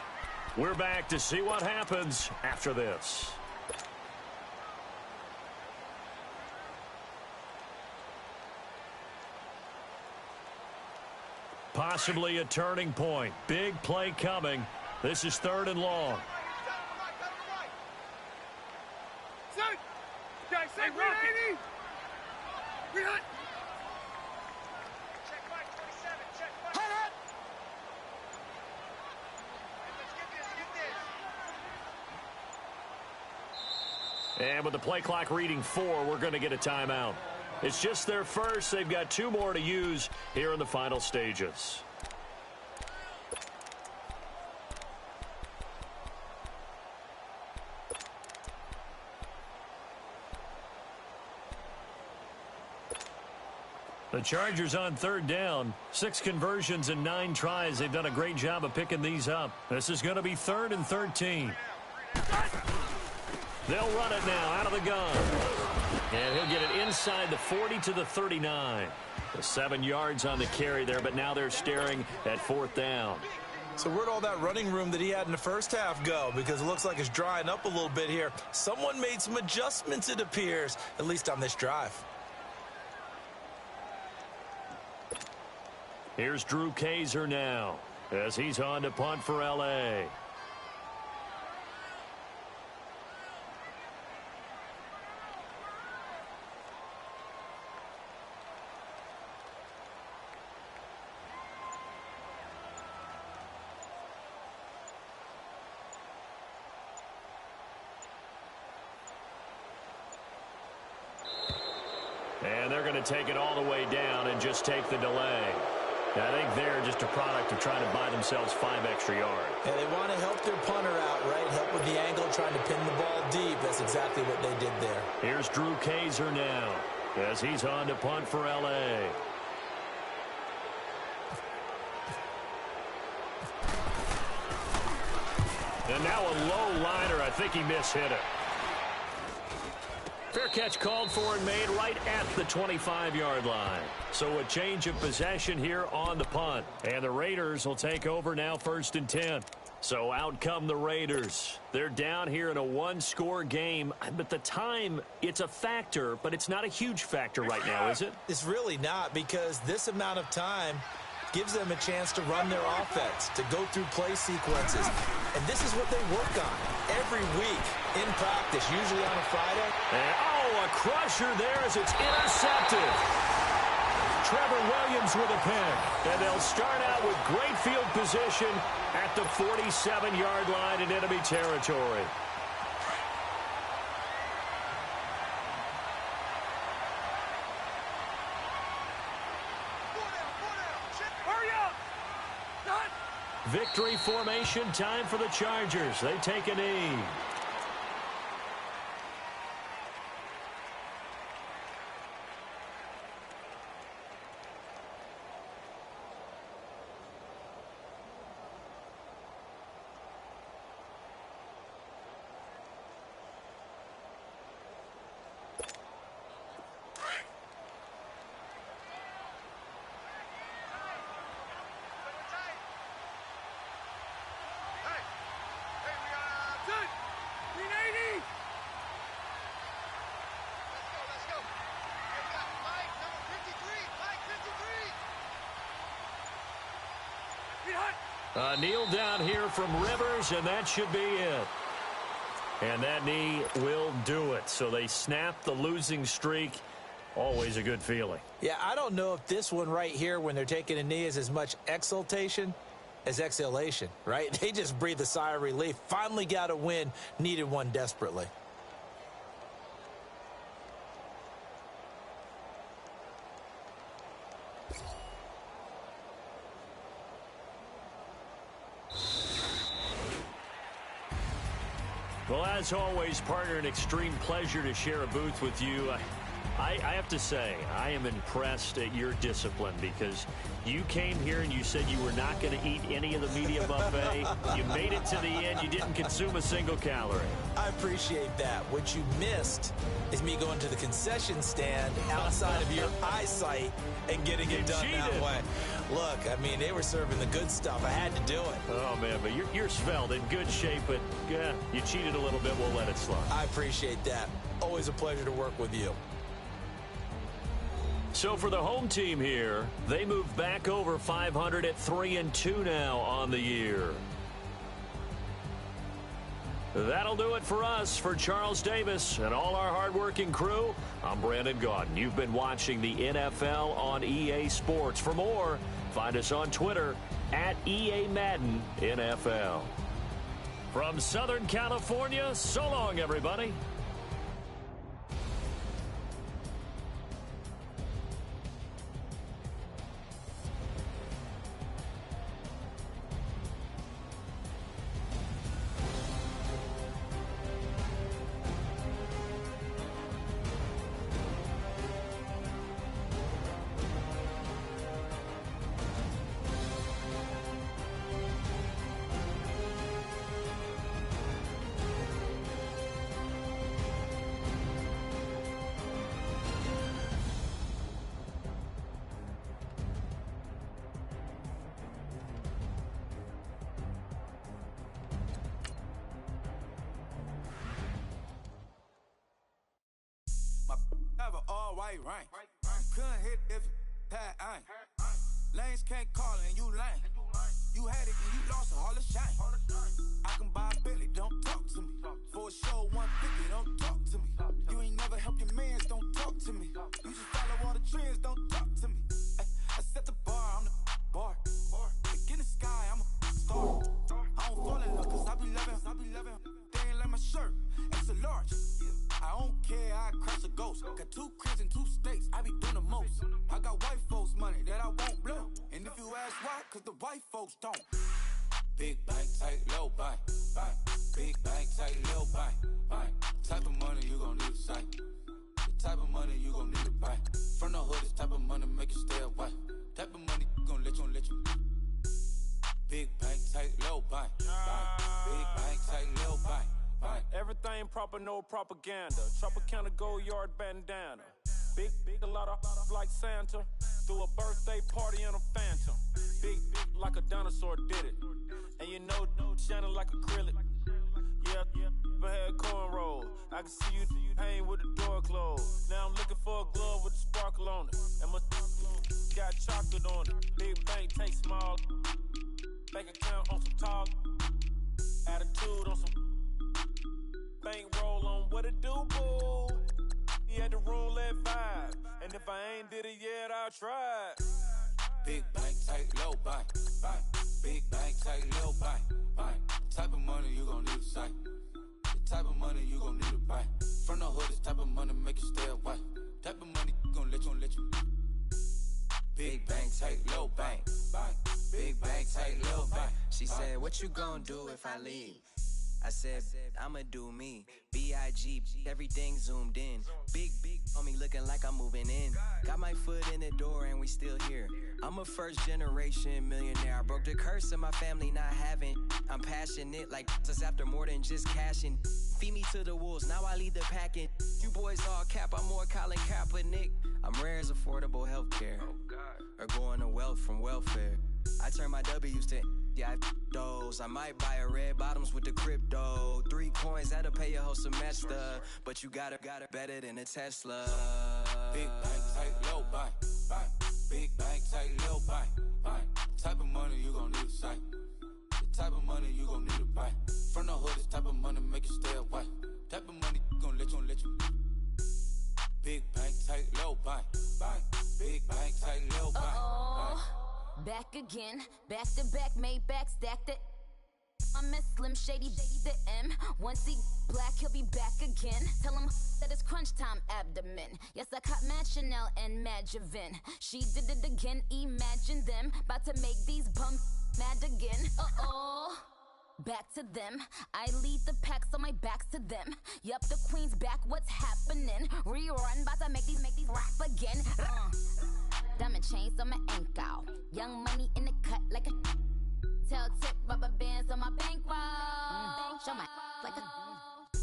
We're back to see what happens after this. Possibly a turning point. Big play coming. This is 3rd and long. Set. Guys, say ground 80. We hot. Check Mike 27. Check Mike. Hot. Let's get this. And with the play clock reading 4, we're going to get a timeout. It's just their first. They've got 2 more to use here in the final stages. The Chargers on 3rd down. 6 conversions and 9 tries. They've done a great job of picking these up. This is going to be 3rd and 13. They'll run it now out of the gun. And he'll get it inside the 40 to the 39. 7 yards on the carry there, but now they're staring at 4th down. So where'd all that running room that he had in the first half go? Because it looks like it's drying up a little bit here. Someone made some adjustments, it appears, at least on this drive. Here's Drew Kaiser now as he's on to punt for L.A. And they're going to take it all the way down and just take the delay. I think they're just a product of trying to buy themselves 5 extra yards. Yeah, they want to help their punter out, right? Help with the angle, trying to pin the ball deep. That's exactly what they did there. Here's Drew Kaiser now as he's on to punt for L.A. And now a low liner. I think he mishit it. Fair catch called for and made right at the 25-yard line. So a change of possession here on the punt. And the Raiders will take over now 1st and 10. So out come the Raiders. They're down here in a 1-score game. But the time, it's a factor, but it's not a huge factor right now, is it? It's really not, because this amount of time gives them a chance to run their offense, to go through play sequences. And this is what they work on every week in practice, usually on a Friday. And, a crusher there as it's intercepted. Trevor Williams with a pick. And they'll start out with great field position at the 47-yard line in enemy territory. Hurry up. Done. Victory formation time for the Chargers. They take a knee. Kneel down here from Rivers, and that should be it. And that knee will do it. So they snap the losing streak. Always a good feeling. Yeah, I don't know if this one right here when they're taking a knee is as much exultation as exhalation, right? They just breathe a sigh of relief. Finally got a win, needed one desperately. Well, as always, partner, an extreme pleasure to share a booth with you. I have to say, I am impressed at your discipline because you came here and you said you were not going to eat any of the media buffet. You made it to the end. You didn't consume a single calorie. I appreciate that. What you missed is me going to the concession stand outside of your eyesight and getting it done that way. Look, I mean, they were serving the good stuff. I had to do it. Oh, man, but you're svelte, in good shape, but you cheated a little bit. We'll let it slide. I appreciate that. Always a pleasure to work with you. So for the home team here, they move back over 500 at 3-2 now on the year. That'll do it for us. For Charles Davis and all our hardworking crew, I'm Brandon Gaudin. You've been watching the NFL on EA Sports. For more, find us on Twitter at EA Madden NFL. From Southern California, so long, everybody. White rank. Couldn't hit if it had ain't. Lanes can't call and you lame. You had it and you lost all the shine. I can buy a Billy, don't talk to me. For a show 150, don't talk to me. You ain't never help your mans, don't talk to me. You just follow all the trends, don't talk to me. I set the bar, I'm the bar. Like in the sky, I'm a star. I don't fall in love cause I be loving. They ain't like my shirt, it's a large. I don't care, I crash a ghost. Got 2 cribs and 2 states, I be doing the most. I got white folks money that I won't blow. And if you ask why, cause the white folks don't. Big bank, tight, low bank, bank. Big bank, tight, low bank, bank. Type of money you gon' need to sight. The type of money you gon' need to buy. From the hood, this type of money make you stay away. Type of money gon' let you. Big bank, tight, low bank, bank. Big bank, tight, low bank. Everything proper, no propaganda. Tropicana gold yard bandana. Big, a lot of like Santa. Threw a birthday party in a phantom. Big, like a dinosaur did it. And you know, shining like acrylic. Yeah, I had cornrows. I can see you hang with the door closed. Now I'm looking for a glove with a sparkle on it. And my got chocolate on it. Big bank, take small. Bank account on some talk. Attitude on some. Bankroll on what it do, boo. He had the roulette vibe. And if I ain't did it yet, I'll try. Big bank, tight, low bank, bank. Big bank, tight, low bank, bank. Type of money you gon' need to sight. The type of money you gon' need to buy. From the hood, this type of money make you stay away. Type of money gon' let you. Big bank, tight, low bank, bank. Big bank, tight, low bank. She said, what you gon' do if I leave? I said, I'ma do me. B.I.G. Everything zoomed in. Big on me looking like I'm moving in. Got my foot in the door and we still here. I'm a first generation millionaire. I broke the curse of my family not having. I'm passionate like just after more than just cashing. Feed me to the wolves, now I lead the packing. You boys all cap, I'm more Colin Kaepernick. I'm rare as affordable healthcare. Or going to wealth from welfare. I turn my W's to those. I might buy a red bottoms with the crypto. 3 coins, that'll pay your whole semester. But you gotta better than a Tesla. Big bank, tight, low bank, bank. Big bank, tight, low bank, bank. Type of money you gon' need to sight. again. Back to back, made back, stacked it. I miss Slim Shady, the M. Once he black, he'll be back again. Tell him that it's crunch time abdomen. Yes, I caught Mad Chanel and Mad Javin. She did it again, imagine them. About to make these bums mad again. Uh-oh. Back to them. I lead the pack, so my back's to them. Yup, the queen's back, what's happening? Rerun, about to make these rap again. Diamond chains on my ankle. Young money in the cut like a... Tell tip, rubber bands on my bankroll. Show my like a...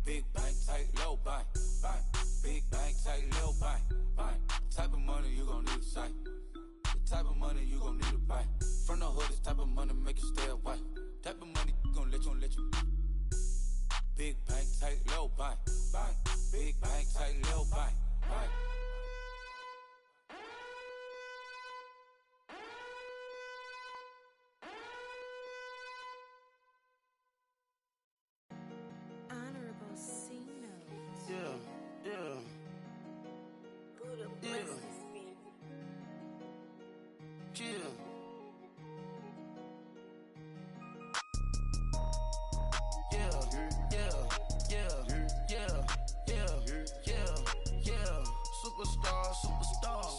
Big bank, tight, low bank, bank. Big bank, tight, low bank, bank. The type of money you gon' need to sight. The type of money you gon' need to buy. From the hood, this type of money make you stay away. Type of money gon' let you. Big bank, tight, low bank, bank. Big bank, tight, low bank, bank.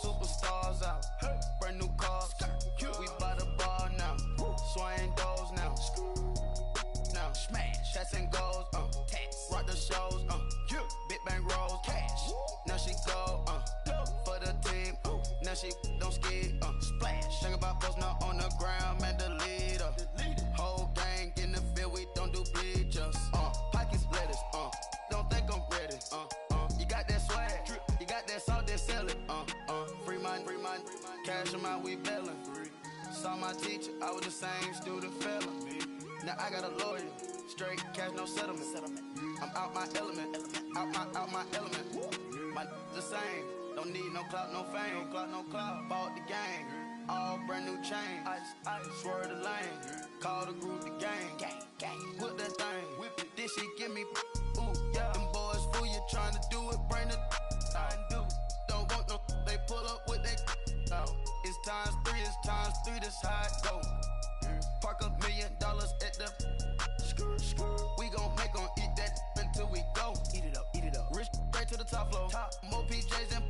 Superstars out. Brand new cars. We by the bar now. Swaying doors now. Now smash. Shots and goals. Tax. Rock the shows. Big bang rolls. Cash. Now she go. For the team. Now she don't skid. Splash. Think about post now on the ground. Man, the leader. Whole gang in the field. We don't do bleachers. Pockets lettuce. Don't think I'm ready. You got that swag. You got that salt, then sell it. Free mind. Cash amount, we bailin'. Saw my teacher, I was the same student fella. Now I got a lawyer. Straight cash, no settlement. I'm out my element. Out my element. My the same. Don't need no clout, no fame. No clout. Bought the game. All brand new chain. Ice. Swerve the lane. Call the group the gang. Whip that thing. Whip it. This shit give me. Ooh, yeah. Them boys fool you trying to do it. Bring the. Don't want no. They pull up with that. It's times three. This how it go. Park $1 million at the. We gon' eat that until we go. Eat it up. Rich straight to the top floor. More PJs and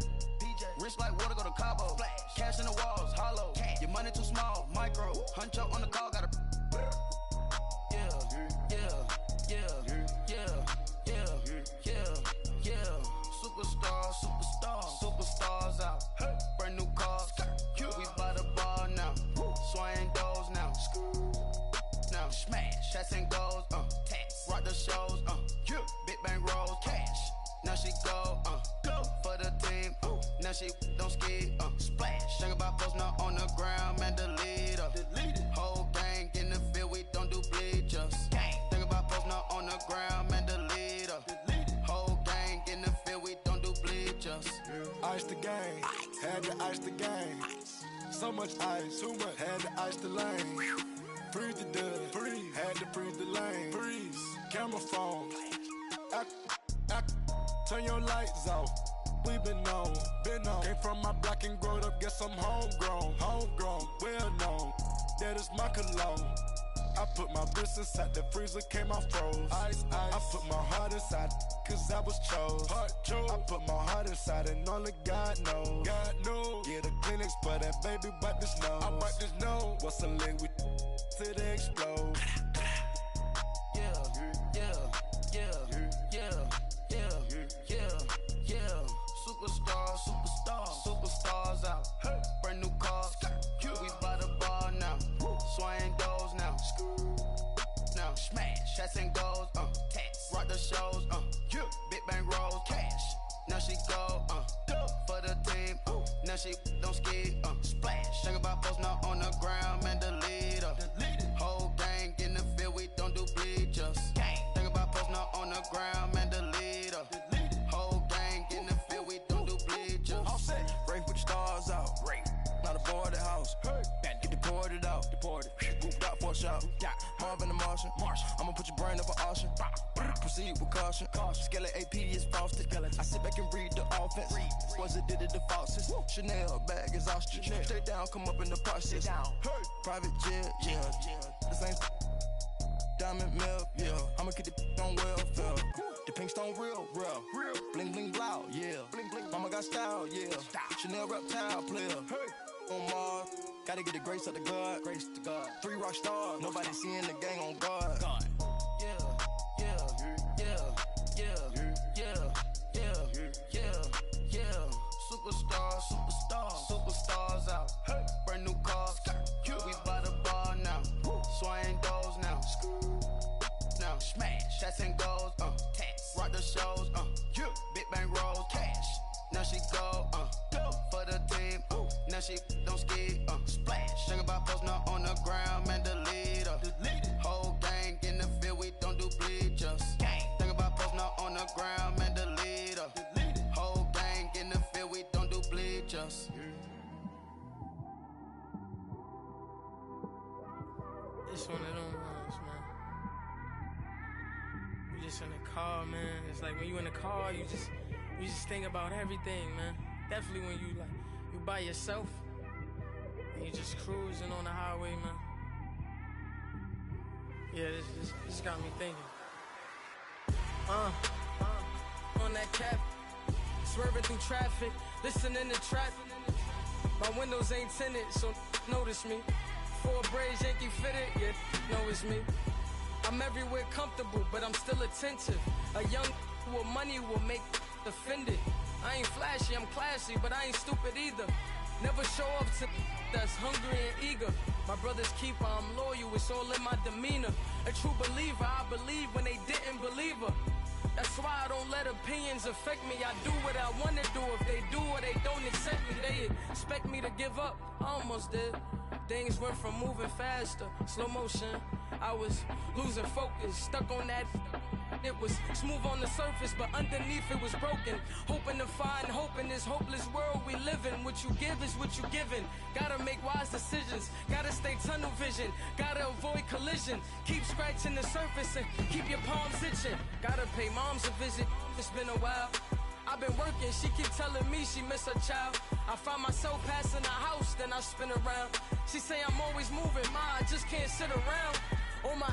rich like water go to Cabo. Splash. Cash in the walls, hollow. Cash. Your money too small, micro. Huncho on the call, gotta. Superstars out. Brand new cars. We by the bar now. Swaying doors now. Now smash. Shots and goals. Tax. Rock the shows. Big bang rolls. Cash. Now she go. For the team. Now she don't skid. Splash. Think about post now on the ground. Man, the leader. Whole gang in the field. We don't do bleachers. Think about post now on the ground. Man, the leader. Whole gang in the field. We don't do bleachers. Ice the game, had to ice the game. So much ice, too much, had to ice the lane. Freeze the dud, freeze, had to freeze the lane. Freeze, camera phone. Turn your lights off. We been on. Came from my block and growed up, guess I'm homegrown, well known. That is my cologne. I put my wrist inside the freezer, came out froze. Ice. I put my heart inside, cause I was chose. I put my heart inside and only God knows. Yeah, the clinics, but that baby wipe this nose. I wipe this nose. What's a link with till they explode? Superstars out. Brand new cars. We by the bar now. Swaying doors now. Now smash. Shots and goals. Tax. Rock the shows. Big bang rolls. Cash. Now she go. For the team. Now she don't skid. Splash. Think about post now on the ground. Man, the leader. Whole gang in the field. We don't do bleachers. Think about post now on the ground. Man, the leader. Whole gang in the field. We don't do bleachers. All set. Race with the stars out. Not a boarded house. Get deported out. Moved out for a shot. Marvin the Martian. I'ma put your brain up for auction. proceed with caution. Skeleton AP is frosted. I sit back and read the offense. Was it did it the faucets? Chanel bag is ostrich. Stay down, come up in the process. Private jet, yeah. The same diamond milk, yeah. I'ma keep the on welfare. The pink stone real. Bling bling loud, yeah. Mama got style, yeah. Chanel reptile player. On Mars, gotta get the grace of the God. 3 rock stars, nobody seeing the gang on guard. Superstars out. Brand new cars. We by the bar now. Swaying doors now. Now smash. Shots and goals. Tax. Rock the shows. Big bang rolls. Cash. Now she go. For the team. Now she don't ski. Splash. Think about posting up on the ground. Man, the leader. Whole gang in the field. We don't do bleachers. Think about posting up on the ground. Man, the leader. Whole gang in the field. We don't do bleachers. It's one of them ones, man. You just in the car, man. It's like when you in the car, you just think about everything, man. Definitely when you by yourself and you just cruising on the highway, man. Yeah, this got me thinking. On that cap, swerving through traffic, listening to trap. My windows ain't tinted, so notice me. 4 braids, Yankee fitted, yeah, know it's me. I'm everywhere comfortable, but I'm still attentive. A young with money will make offended. I ain't flashy, I'm classy, but I ain't stupid either. Never show up to that's hungry and eager. My brother's keeper, I'm loyal, it's all in my demeanor. A true believer, I believe when they didn't believe her. That's why I don't let opinions affect me. I do what I want to do. If they do or they don't accept me, they expect me to give up. I almost did. Things went from moving faster, slow motion. I was losing focus, stuck on that. It was smooth on the surface, but underneath it was broken. Hoping to find hope in this hopeless world we live in. What you give is what you given. Gotta make wise decisions. Gotta stay tunnel vision. Gotta avoid collision. Keep scratching the surface and keep your palms itching. Gotta pay moms a visit. It's been a while. I've been working, she keep telling me she miss her child. I find myself passing the house, then I spin around. She say I'm always moving, ma, I just can't sit around. Oh my,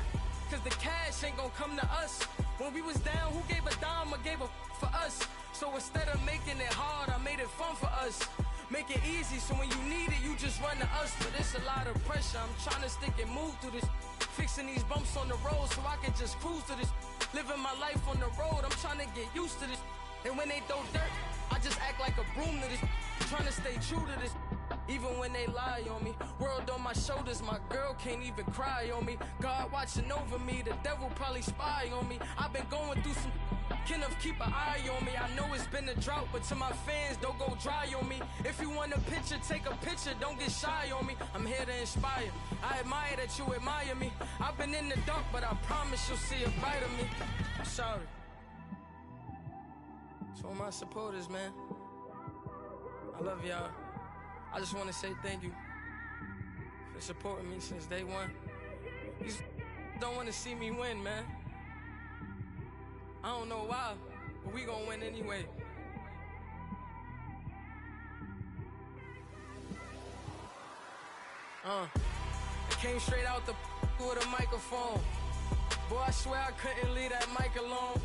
cause the cash ain't gon' come to us. When we was down, who gave a dime or gave a for us? So instead of making it hard, I made it fun for us. Make it easy, so when you need it, you just run to us. But it's a lot of pressure, I'm trying to stick and move through this. Fixing these bumps on the road so I can just cruise to this. Living my life on the road, I'm trying to get used to this. And when they throw dirt, I just act like a broom to this. Trying to stay true to this. Even when they lie on me. World on my shoulders, my girl can't even cry on me. God watching over me, the devil probably spy on me. I've been going through some. Kenneth, keep an eye on me. I know it's been a drought, but to my fans, don't go dry on me. If you want a picture, take a picture, don't get shy on me. I'm here to inspire. I admire that you admire me. I've been in the dark, but I promise you'll see a brighter me. I'm sorry. To all my supporters, man, I love y'all. I just want to say thank you for supporting me since day one. You don't want to see me win, man. I don't know why, but we gonna win anyway. I came straight out the with a microphone. Boy, I swear I couldn't leave that mic alone.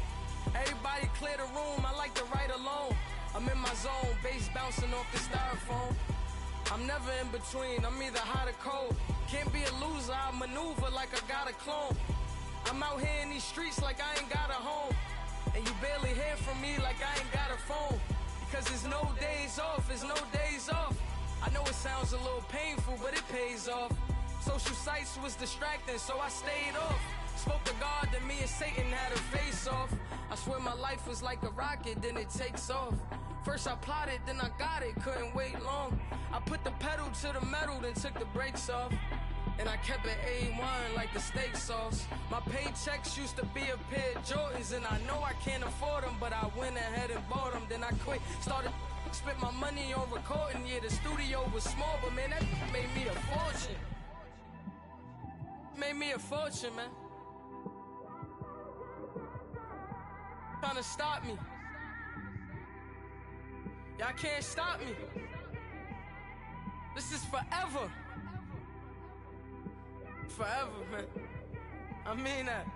Everybody clear the room, I like to write alone. I'm in my zone, bass bouncing off the styrofoam. I'm never in between, I'm either hot or cold. Can't be a loser, I maneuver like I got a clone. I'm out here in these streets like I ain't got a home. And you barely hear from me like I ain't got a phone. Because there's no days off, there's no days off. I know it sounds a little painful, but it pays off. Social sites was distracting, so I stayed off. Spoke to God, then me and Satan had a face off. I swear my life was like a rocket, then it takes off. First I plotted, then I got it, couldn't wait long. I put the pedal to the metal, then took the brakes off. And I kept it A1 like the steak sauce. My paychecks used to be a pair of Jordans, and I know I can't afford them, but I went ahead and bought them. Then I quit, started spent my money on recording. Yeah, the studio was small, but man, that made me a fortune. Made me a fortune, man. trying to stop me. Y'all can't stop me. This is forever. Forever, man. I mean that.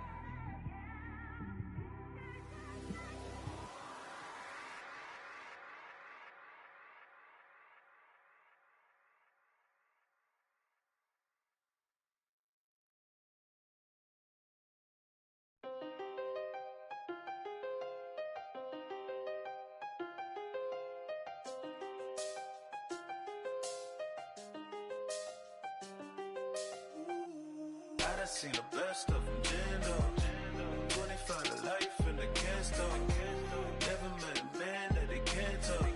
I done seen the best of them, Jando. 25 to life in the can't stop. Never met a man that they can't talk.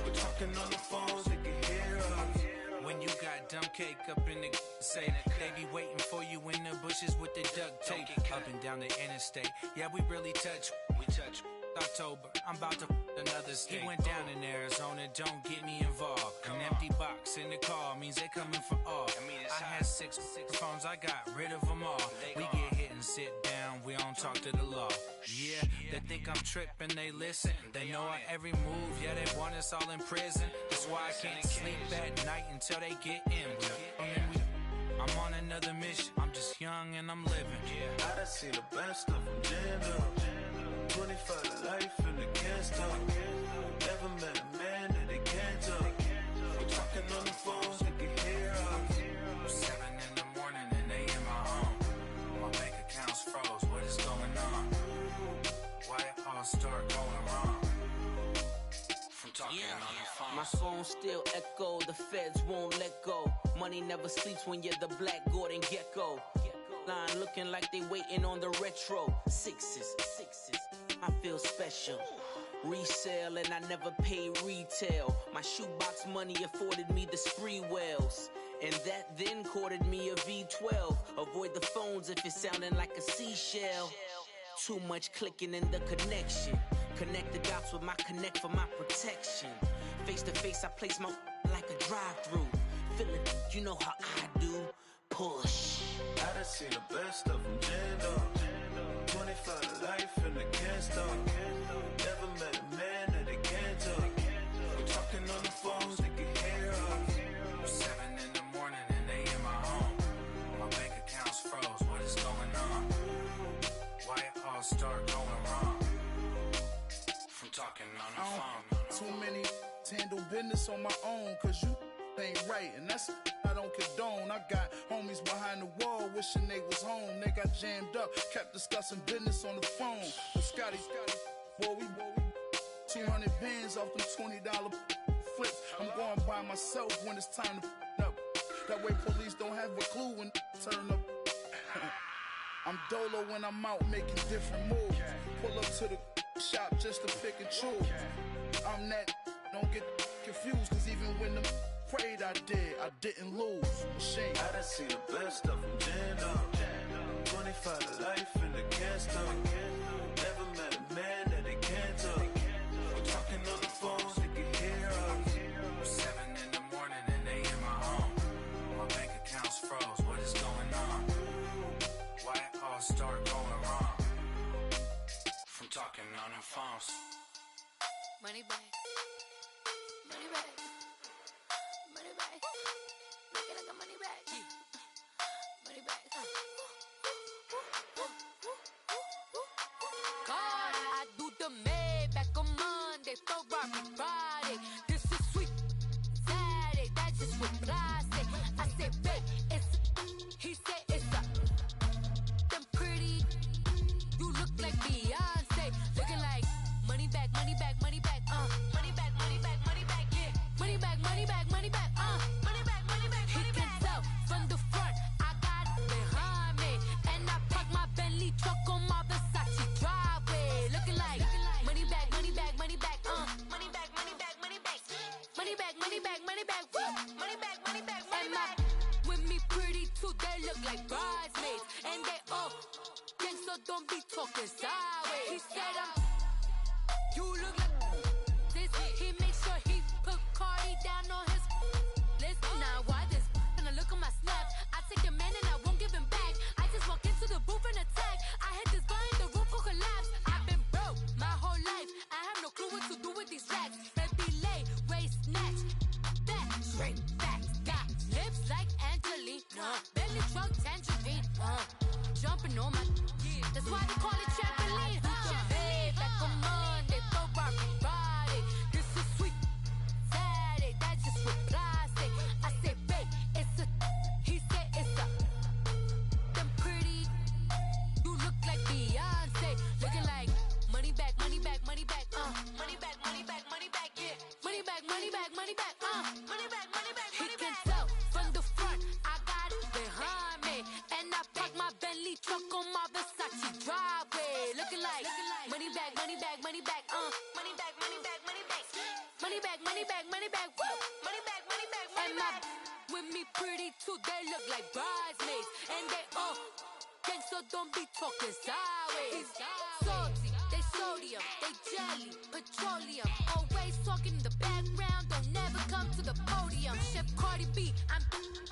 We're talking on the phones, they can hear us. When you got dumb cake up in the say, they be waiting for you in the bushes with the duct tape. Up and down the interstate, yeah, we really touch. We touch. October, I'm about to another state. He went down in Arizona, don't get me involved. An empty box in the car means they coming for all. I had six phones, I got rid of them all. We get hit and sit down, we don't talk to the law. Yeah, they think I'm tripping, they listen. They know our every move, yeah, they want us all in prison. That's why I can't sleep at night until they get in. I'm on another mission, I'm just young and I'm living. I done seen the best of them, Jando. 25 to life in the can't stop. Never met a man that they can't talk. We're talking on the phones, they can hear us. 7 in the morning and they in my home. My bank account's froze, what is going on? Why it all start going wrong? From talking on the phone. My phone still echo, the feds won't let go. Money never sleeps when you're the Black Gordon Gecko. Line looking like they waiting on the retro. Sixes, I feel special. Resale and I never pay retail. My shoebox money afforded me the spree wells. And that then courted me a V12. Avoid the phones if it's sounding like a seashell. Too much clicking in the connection. Connect the dots with my connect for my protection. Face to face I place my like a drive-through. Feel it, you know how I do. Push. I done seen the best of them, Jando. 25 to life in the can't stop. Never met a man that they can't talk. We're talking on the phones, they can hear us. 7 in the morning and they in my home. My bank account's froze, what is going on? Why it all start going wrong? From talking on the phone. Too many to handle business on my own, cause you ain't right, and that's I don't condone. I got homies behind the wall wishing they was home. They got jammed up, kept discussing business on the phone. But Scotty, boy, we 200 bands off them $20 flips. I'm going by myself when it's time to up. That way police don't have a clue when turn up. I'm dolo when I'm out making different moves. Pull up to the shop just to pick and choose. I'm that, don't get confused, cause even when them prayed I didn't lose. Machine. I done seen the best of them, Jando. 25 to life in the can't stop. Never met a man that they can't talk. We're talking on the phones, they can hear us. 7 in the morning and they in my home. My bank account's froze, what is going on? Why it all start going wrong? From talking on the phones. Money back. Money back. Money back. Make it like a money back. Money back. God, I do the Maybach on Monday, Ferrari Friday. This is sweet Saturday, that's just what I say. I say, babe, it's he said it's a them pretty. You look like Beyonce, looking like money back, money back, money back, money back, money back, money back, yeah, money back, money back, money back, money back, money back. He can tell from the front, I got it behind me, and I park my Bentley truck on my Versace driveway, looking like money back, money back, money back, money back, money back, money back, money back, money back, money back, money back, money back, money back. With me pretty too, they look like bridesmaids, and they all gang, so don't be talking sideways. He said you look like this. He makes sure he put Cardi down on his list. Now why this? Gonna look at my snap. I take your man and I won't give him back. I just walk into the booth and attack. I hit this guy in the roof will collapse. I've been broke my tangerine, jumping on my, that's why they call it trampoline, Trampoline, back on Monday, Friday, this is sweet Saturday, that's just what plastic. I say, babe, it's a, he said it's a, them pretty, you look like Beyonce, looking like money back, money back, money back, money back, money back, money back, yeah, money back, money back, money back, money back, money back, money back. He can tell from the front, I got it behind me, and I park my Bentley truck on my Versace driveway, looking like money back, money back, money back, money back, money back, money back, money back, money back, money back, woo, money back, money back, money back. With me pretty too, they look like bridesmaids, and they all gang, so don't be talking sideways. Salty, they sodium, they jelly, petroleum. Always talking in the background, don't never come to the podium. Chef Cardi B, I'm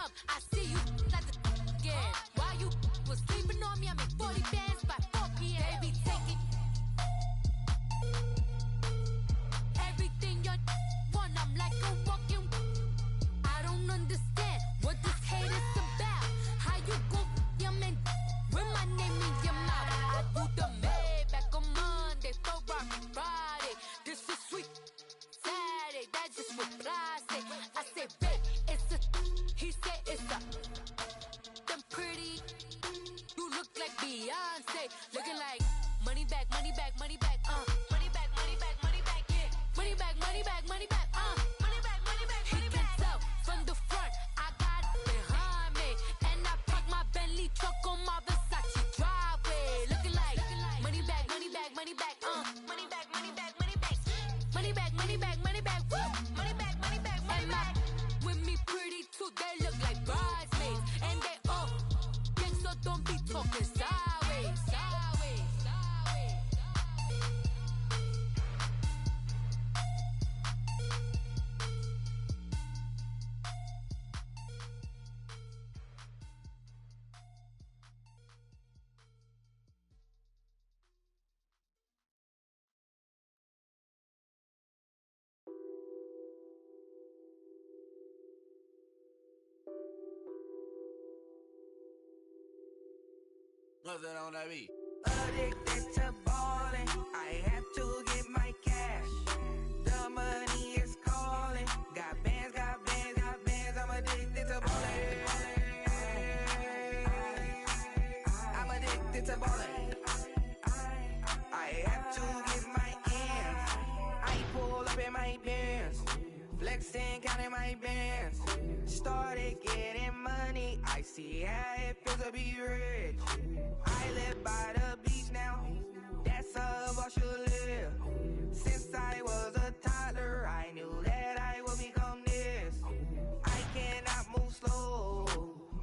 up. I see you like the again. Why you was sleeping on me? I make 40 bands by 4 p.m. They be taking everything you want. I'm like a walking. I don't understand what this hate is about. How you go your man with my name in your mouth? I do the Maybach on Monday, Friday. This is sweet Saturday, that's just what plastic. I say, babe, it's a, he said it's a, them pretty, you look like Beyonce, looking like money back, money back, money back, money back, money back, money back, yeah, money back, money back, money back, money back, money back, money back. He can tell from the front, I got it behind me, and I park my Bentley truck on my Versace driveway, looking like money back, money back, money back, money back, money back, money back, money back, money back, money back, woo, money back, money back, money back. With me pretty too, they look like bridesmaids, and they all gang, so don't be talking sideways, sideways, sideways. Nothing on that beat. Addicted to ballin', I have to get my cash. The money is calling. Got bands, got bands, got bands. I'm addicted to ballin'. I'm addicted to ballin'. I have to get my ends. I pull up in my Benz, flexing, counting my bands. Started getting money. I see how it feels to be rich. I live by the beach now, that's how I should live. Since I was a toddler, I knew that I would become this. I cannot move slow,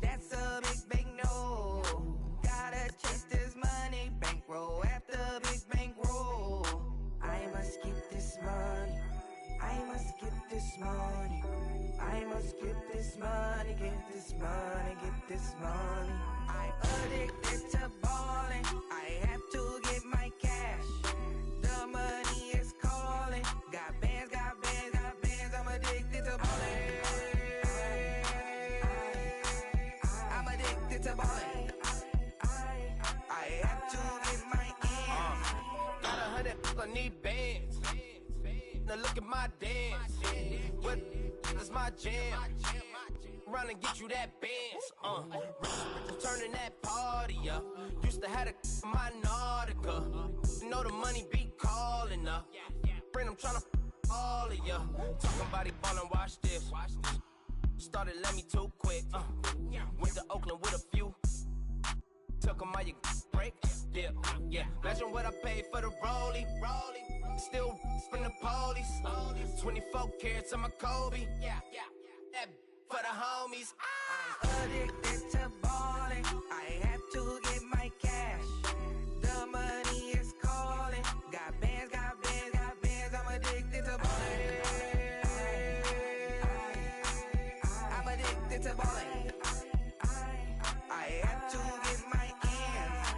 that's a big no. Gotta chase this money, bankroll after big bankroll. I must get this money, I must get this money, I must get this money, get this money, get this money. I'm addicted to ballin', I have to get my cash. The money is calling. Got bands, got bands, got bands. I'm addicted to ballin'. I'm addicted to ballin'. I have to get my ends. Got 100, I need bands. Now look at my dance. What is my jam? Run and get you that bands. Turning that party up. Used to have a my Nautica. You know the money be calling up. Friend, I'm tryna all of ya. Talking about he ballin', watch this. Started let me too quick. Went to Oakland with a few. Took 'em all you break. Yeah. Imagine what I paid for the rollie. Still from the police. 24 carats on my Kobe. That for the homies. I'm addicted to ballin'. I have to get my cash. The money is calling. Got bands, got bands, got bands. I'm addicted to ballin'. I'm addicted to ballin'. I have to get my ends.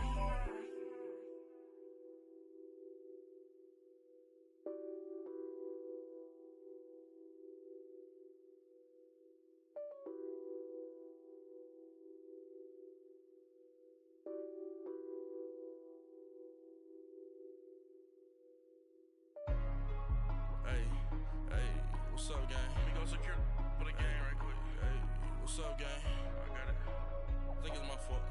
What's up, gang? I got it. I think it's my fault.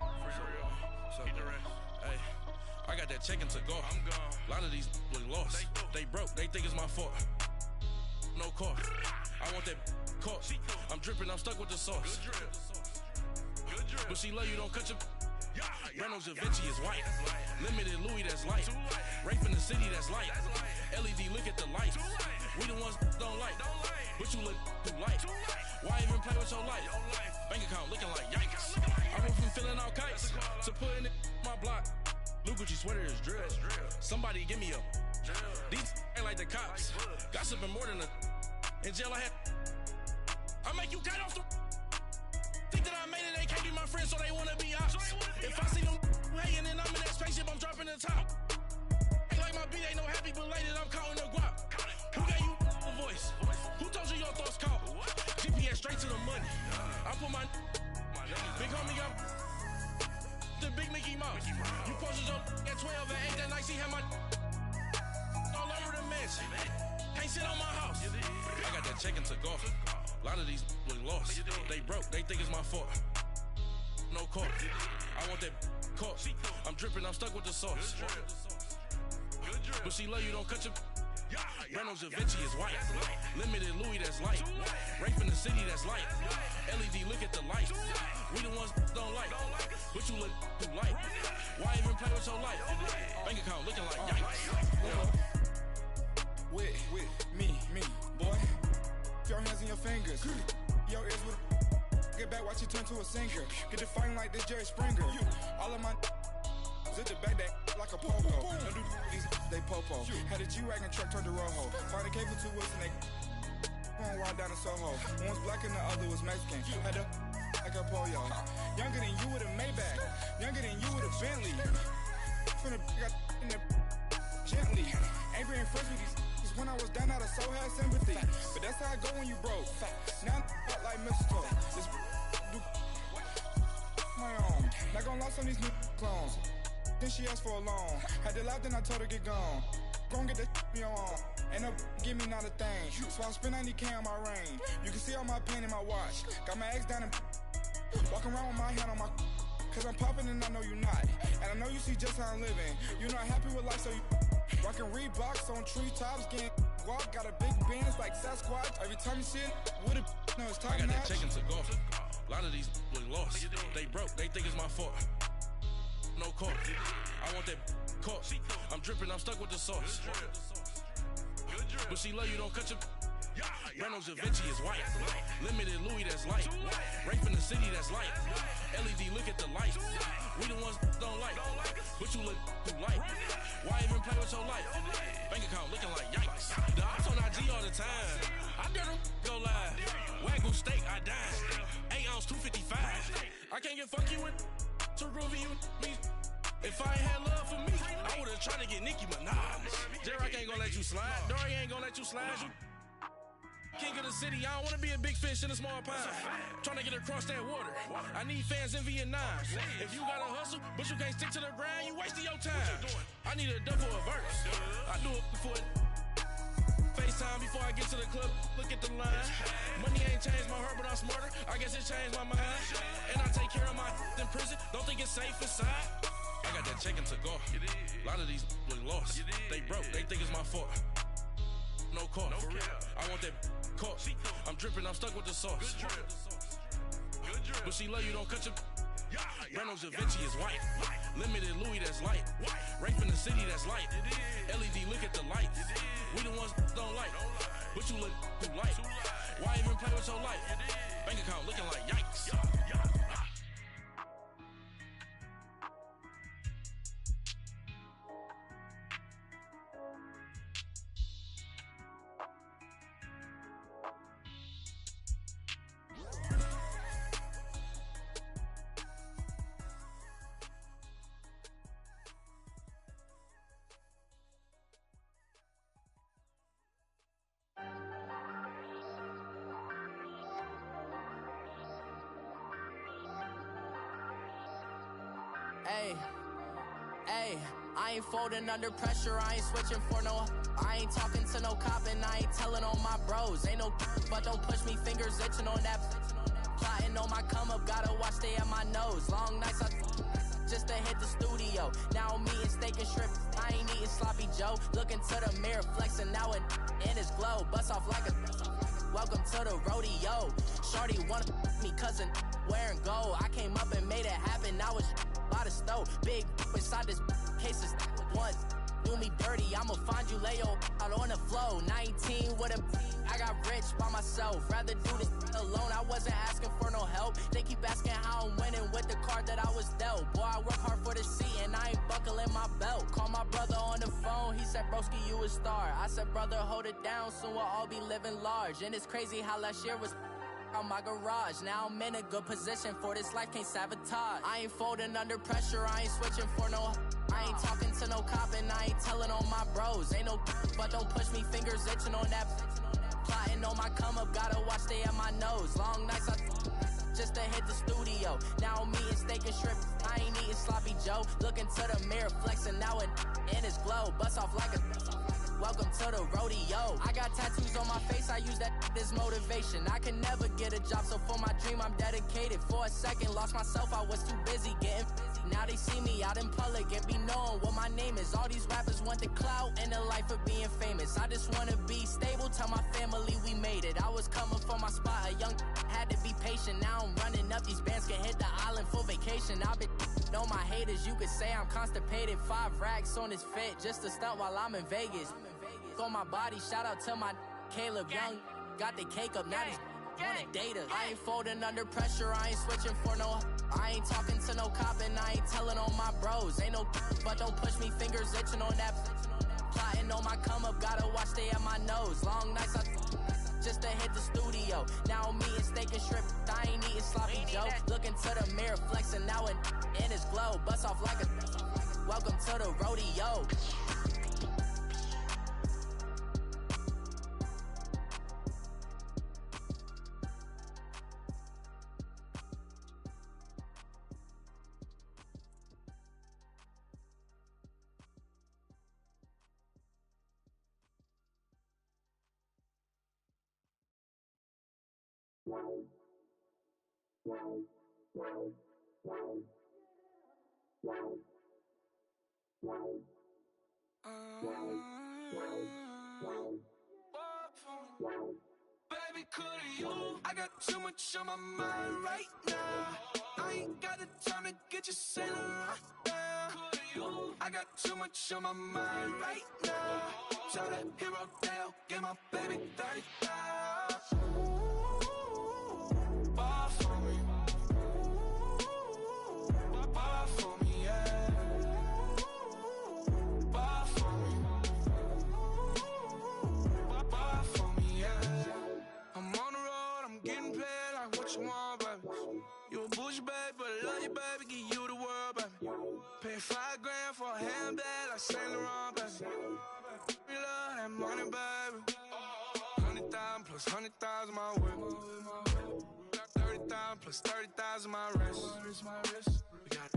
For real. What's up, get the rest. Hey, I got that check to go. I'm gone. A lot of these was lost. They broke. They think it's my fault. No cost. I want that caught. I'm dripping. I'm stuck with the sauce. Good drip. Good drip. But she love you. Don't cut your. Reynolds Da Vinci is white. Limited Louis, that's light. Rape in the city, that's light. LED, look at the lights. We the ones don't like. But you look too light. Why even play with your life? Bank account looking like yikes. I went from filling out kites to putting it in my block. Blue Gucci sweater is drill. Somebody give me a. These ain't like the cops. Gossiping more than a. In jail I had. I make you cut off the. Think that I made it, they can't be my friends, so they wanna be ops. If I see them hanging and I'm in that spaceship, I'm dropping the top. Ain't like my beat ain't no happy, but later I'm counting the guap. Who gave you a voice? Who told you your thoughts count? GPS straight to the money. I put my big homie up the big Mickey Mouse. You posted up at 12 and 8 that night, she had my all over the mansion. Can't sit on my house. I got that check to go. A lot of these was lost. They broke. They think it's my fault. No cost. I want that caught. I'm dripping. I'm stuck with the sauce. But she love you. Don't cut your. Reynolds Da Vinci is white. Limited Louis, that's light. Rape in the city, that's light. LED, look at the lights. We the ones don't like. But you look too light. Why even play with your life? Bank account looking like yikes. With me, boy. Your hands in your fingers. Your ears with get back, watch you turn to a singer. Get defined like this Jerry Springer. All of my zip the back that like a popo. Don't do these they popo. Had a G-Wagon truck turned to Rojo. Find a cable 2 wheels and they on ride down to Soho. One was black and the other was Mexican. Had a like a pollo. Younger than you with a Maybach. Younger than you with a Bentley. From the got in the gently. Ain't being friends with these. When I was down, I so had sympathy. But that's how I go when you broke. Now I'm like mistletoe. This do my own. Not gonna lie, some of these new clones. Then she asked for a loan. Had to laugh, then I told her get gone. Gon' get that me on. Ain't no give me not a thing. So I spend 90K on my range. You can see all my pain in my watch. Got my ex down and walking around with my hand on my. Cause I'm popping and I know you not. And I know you see just how I'm living. You're not happy with life, so you. Rockin' Reeboks on treetops, getting guap, got a big Benz like Sasquatch. Every time you see it, with a no, it's time. I got that check to go. A lot of these was lost. They broke. They think it's my fault. No cost. I want that caught. I'm dripping. I'm stuck with the sauce. But she love you. Don't cut your. Reynolds Da Vinci is white. Limited Louis, that's light. Rape in the city, that's light. LED, look at the lights. We the ones don't like. But you look too light. Why even play with your life? Bank account looking like yikes. The ops on IG all the time. I dare them go live. Wagyu steak, I died. 8 ounce, 255. I can't get funky with to groovy you me. If I ain't had love for me, I would've tried to get Nicki Minaj. J-Rock ain't gonna let you slide. Dory ain't gonna let you slide. You king of the city, I don't wanna be a big fish in a small pond. Trying to get across that water. I need fans in Vietnam. If you gotta hustle, but you can't stick to the grind, you wasting your time. I need a double a verse. I do it for FaceTime before I get to the club. Look at the line. Money ain't changed my heart, but I'm smarter. I guess it changed my mind. And I take care of my in prison. Don't think it's safe inside. I got that check to go. A lot of these was lost. They broke. They think it's my fault. No cost. For real. I want that caught. I'm dripping. I'm stuck with the sauce. But she love you. Don't cut your. Reynolds Da Vinci is white. Limited Louis, that's light. Rape in the city, that's light. LED, look at the lights. We the ones don't like. But you look too light. Why even play with your life? Bank account looking like yikes. Hey, Hey, I ain't folding under pressure, I ain't switching for no. I ain't talking to no cop and I ain't telling on my bros. Ain't no but don't push me, fingers itching on that. Plotting on my come up, gotta watch stay at my nose. Long nights I just to hit the studio. Now I'm eating steak and shrimp, I ain't eating sloppy Joe. Looking to the mirror, flexing now and in his glow. Bust off like a welcome to the rodeo. Shorty wanna me cousin wearing gold. I came up and made it happen, now it's by the stove. Big inside this cases once do me dirty, I'ma find you lay out on the floor. 19 with a I got rich by myself, rather do this alone. I wasn't asking for no help, they keep asking how I'm winning with the card that I was dealt. Boy, I work hard for the seat and I ain't buckling my belt. Call my brother on the phone, he said, broski, you a star. I said, brother, hold it down, soon we'll all be living large. And it's crazy how last year was on my garage. Now I'm in a good position for this life, can't sabotage. I ain't folding under pressure, I ain't switching for no. I ain't talking to no cop and I ain't telling on my bros. Ain't no but don't push me, fingers itching on that. Plotting on my come up, gotta watch stay at my nose. Long nights I just to hit the studio. Now I'm eating steak and shrimp, I ain't eating sloppy Joe. Looking to the mirror, flexing now and in his glow. Bust off like a welcome to the rodeo. I got tattoos on my face, I use that as motivation. I can never get a job, so for my dream I'm dedicated. For a second, lost myself, I was too busy getting busy. Now they see me out in public and be knowing what my name is. All these rappers want the clout and the life of being famous. I just wanna be stable, tell my family we made it. I was coming for my spot, a young had to be patient. Now I'm running up, these bands can hit the island for vacation. I've been know my haters, you could say I'm constipated. 5 racks on his fit, just to stunt while I'm in Vegas. On my body, shout out to my Caleb Young. Got the cake up, now these wanna date us. I ain't folding under pressure, I ain't switching for no. I ain't talking to no cop and I ain't telling on my bros. Ain't no but don't push me, fingers itching on that. Plotting on my come up, gotta watch stay at my nose. Long nights I just to hit the studio. Now I'm eating steak and shrimp, I ain't eating sloppy Joe. Looking to the mirror, flexing now and in his glow. Bust off like a welcome to the rodeo. Baby, couldn't you? I got too much on my mind right now. I ain't got the time to get you sailing right now. Couldn't you? I got too much on my mind right now. Tell that hero Dale, get my baby 30,000. Ball for me. Ball for me, yeah. Ball for me. Ball for me, yeah. I'm on the road, I'm getting paid like what you want, baby. You a bougie, baby, but I love you, baby. Give you the world, baby. Pay $5 grand for a handbag like Saint Laurent, baby. We love that money, baby. 100,000 plus 100,000 my whip. 30,000 plus 30,000 my wrist. We got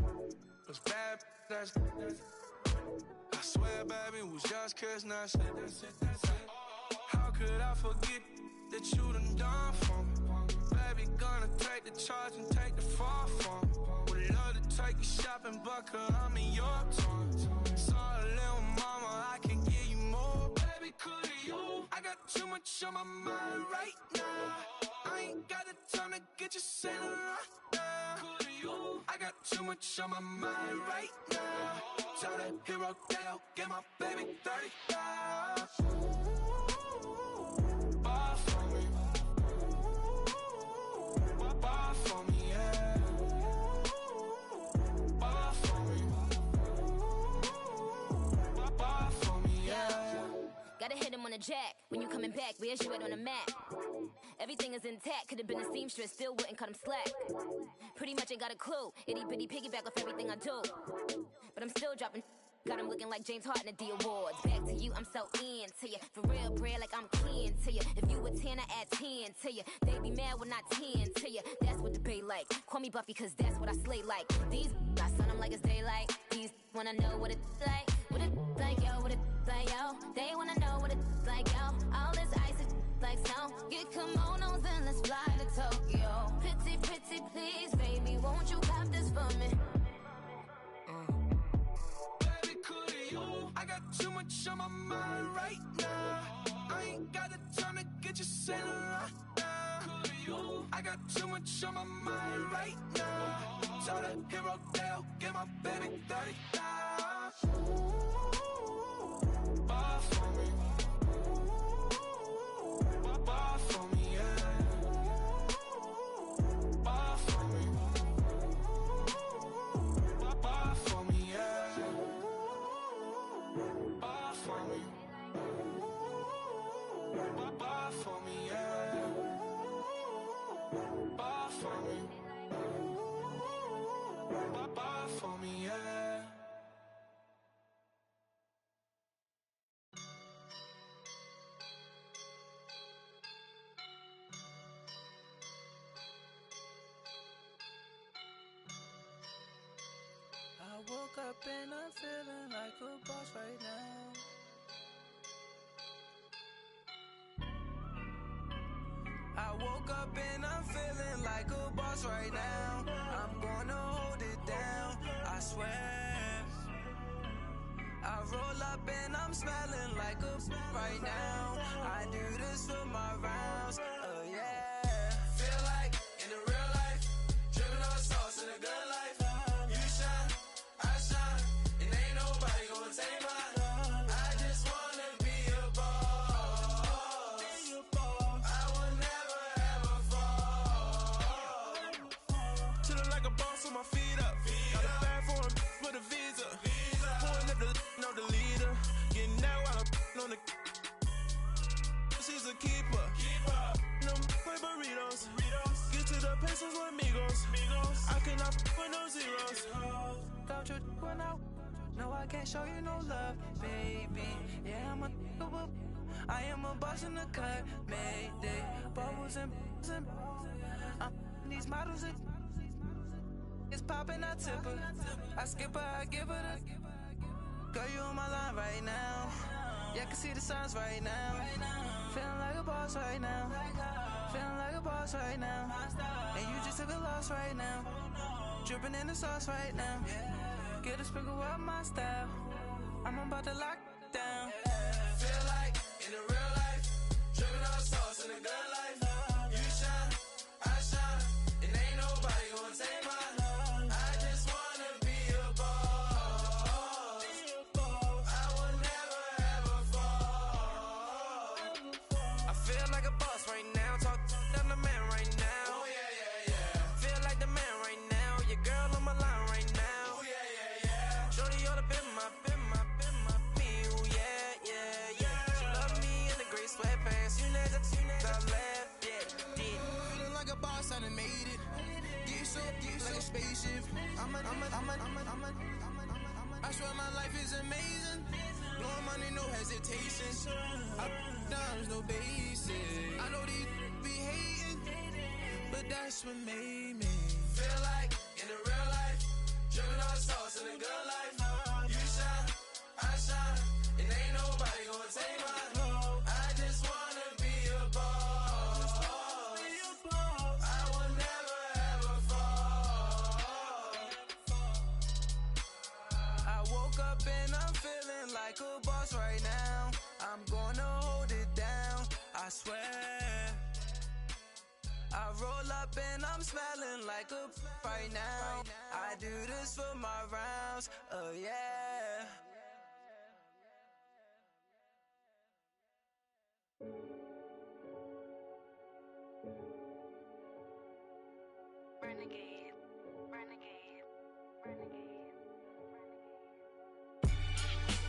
those bad, that's I swear, baby, it was just kiss, that's it. How could I forget that you done for me? Baby, gonna take the charge and take the fall for me. Would love to take you shopping, but I'm in your town. Sorry, little mama, I can give you more. Baby, could you? I got too much on my mind right now. I ain't got the time to get you sailing right now. Could you? I got too much on my mind right now. Tell that hero Dale, get my baby 30,000. Ball for me. Ball for me, yeah. Ball for me. Ball for me, yeah. Gotta hit him on the jack. When you coming back, where's you at on the map? Everything is intact. Could've been a seamstress, still wouldn't cut him slack. Pretty much ain't got a clue. Itty bitty piggyback off everything I do. But I'm still dropping Got him looking like James Harden at the awards. Back to you, I'm so into you. For real, bread, like I'm kin to you. If you a 10, I add 10 to you. They be mad when I 10 to you. That's what the bay like. Call me Buffy, cause that's what I slay like. These, I sun them like it's daylight. These wanna know what it's like. What it like, yo, what it like, yo. They wanna know what it's like, yo. All this ice is like snow. Get kimonos and let's fly to Tokyo. Pretty, pretty, please, baby, won't you cop this for me? I got too much on my mind right now. I ain't got the time to get you sailing right now. I got too much on my mind right now. Tell the hero Dale, get my baby 30,000. Buy for me. Buy for me, yeah. Buy for me. Buy for me, yeah. Buy for me. Buy for me, yeah. Buy for me. Buy for me, yeah. I woke up and I'm feeling like a boss right now. I woke up and I'm feeling like a boss right now. I'm gonna hold it down, I swear. I roll up and I'm smelling like a right now. I do this for my rounds, oh yeah. Feel like in the real life, dripping on sauce in a good life. You shine, I shine, and ain't nobody gonna take mine. I just wanna be a boss. I will never ever fall. Chillin' like a boss with my feet up. Got a bag for him with a visa. Pulling up the know the leader. Getting that while I'm on the. She's a keeper. No play burritos. Get to the pesos with amigos. I cannot with no zeros. Got your one out. No, I can't show you no love, baby. Yeah, I am a boss in the cut, mayday. Bubbles and I'm these models. It's popping, I tip her. I skip her, I give her the. Girl, you on my line right now. Yeah, I can see the signs right now. Feeling like a boss right now. Feeling like a boss right now. And you just took a loss right now. Dripping in the sauce right now. Get a sprinkle up my style. I'm about to lock down. Feel like in the real life, dripping on sauce in a good life. You shine, I shine, and ain't nobody gonna take mine. I just wanna be a boss. I will never ever fall. I feel like a boss right now. Talk to the man right now. Oh yeah, yeah, yeah. Feel like the man right now. Your girl on my line right now. Oh yeah, yeah, yeah. Shorty oughta been my me. Ooh yeah, yeah, yeah. She love me in the gray sweatpants. You never left, yeah, did. Feeling like a boss, I done made it. Get so like a spaceship. I swear my life is amazing. Blowing money, no hesitation. Up, downs, no basic. I know these be hating, but that's what made me. Feel like in the real life, dripping on sauce in a good life. You shine, I shine, and ain't nobody gonna take mine. I just wanna be a boss. I will never ever fall. I woke up and I'm feeling like a boss right now. I'm gonna hold it down, I swear. I roll up and I'm smelling like a right now. I do this for my rounds, oh yeah. Renegade.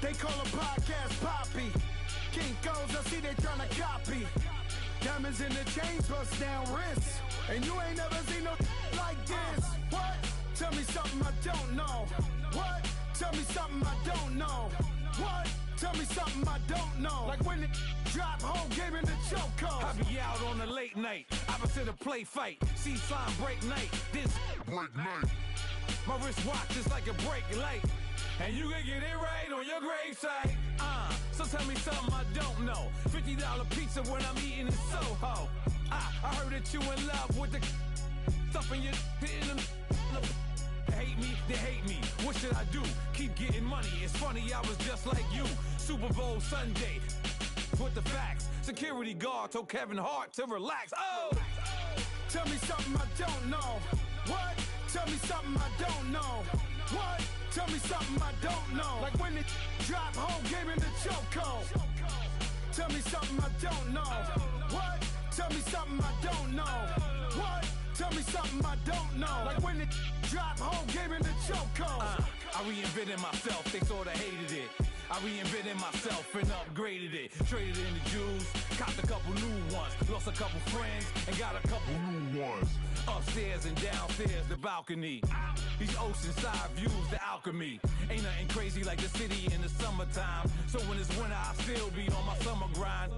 They call a podcast Poppy. Kinkos, I see they tryna copy. Diamonds in the chains, bust down wrists. And you ain't never seen no like this. What? Tell me something I don't know. What? Tell me something I don't know. What? Tell me something I don't know. Like when it drop whole game in the chokehold. I be out on a late night, opposite a play fight. See slime break night, this break night. My wristwatch is like a brake light, and you can get it right on your gravesite. So tell me something I don't know. $50 pizza when I'm eating in Soho. I heard that you in love with the stuff in your hitting them. Hate me, they hate me. What should I do? Keep getting money. It's funny, I was just like you. Super Bowl Sunday. With the facts. Security guard told Kevin Hart to relax. Oh! Tell me something I don't know. What? Tell me something I don't know. What? Tell me something I don't know. Like when it drop whole game in the chokehold. Tell me something I don't know. What? Tell me something I don't know. What? Tell me something I don't know. Like when it drop whole game in the chokehold. I reinvented myself, they sorta hated it. I reinvented myself and upgraded it. Traded in the Jews, copped a couple new ones. Lost a couple friends and got a couple new ones. Upstairs and downstairs, the balcony. These oceanside views, the alchemy. Ain't nothing crazy like the city in the summertime. So when it's winter, I still be on my summer grind.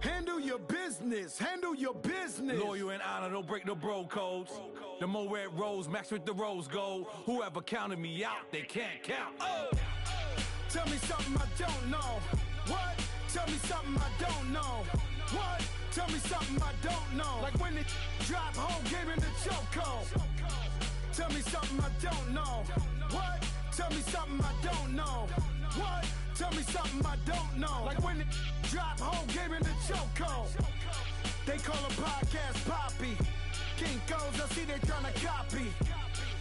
Handle your business, handle your business. Loyal and honor, don't break no bro codes. The more red rose, max with the rose gold. Whoever counted me out, they can't count. Oh! Tell me something I don't know. What? Tell me something I don't know. What? Tell me something I don't know. Like when it drop whole game in the chokehold. Tell me something I don't know. What? Tell me something I don't know. What? Tell me something I don't know. Like when it drop whole game in the chokehold. They call a podcast Poppy. Kinkos, I see they tryna copy.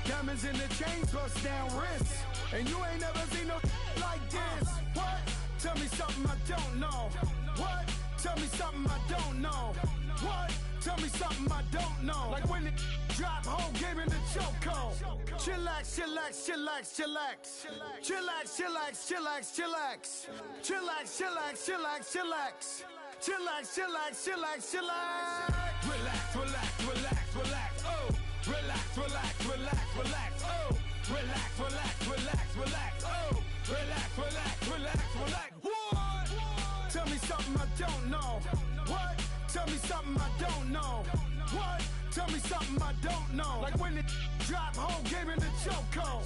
Diamonds in the chains, bust down wrists. And you ain't never seen no like this. What? Tell me something I don't know. What? Tell me something I don't know. What? Tell me something I don't know. Like when it drop whole game in the chokehold. Chillax, chillax, chillax, chillax. Chillax, chillax, chillax, chillax. Chillax, chillax, chillax, chillax. Chillax, chillax, chillax, chillax. Relax, relax, relax, relax. Oh! Relax, relax, relax, relax. Oh! Relax, relax, relax, relax. Oh! Relax, relax, relax, relax. What? Tell me something I don't know. What? Tell me something I don't know. What? Tell me something I don't know. Like when it drop whole game in the chokehold.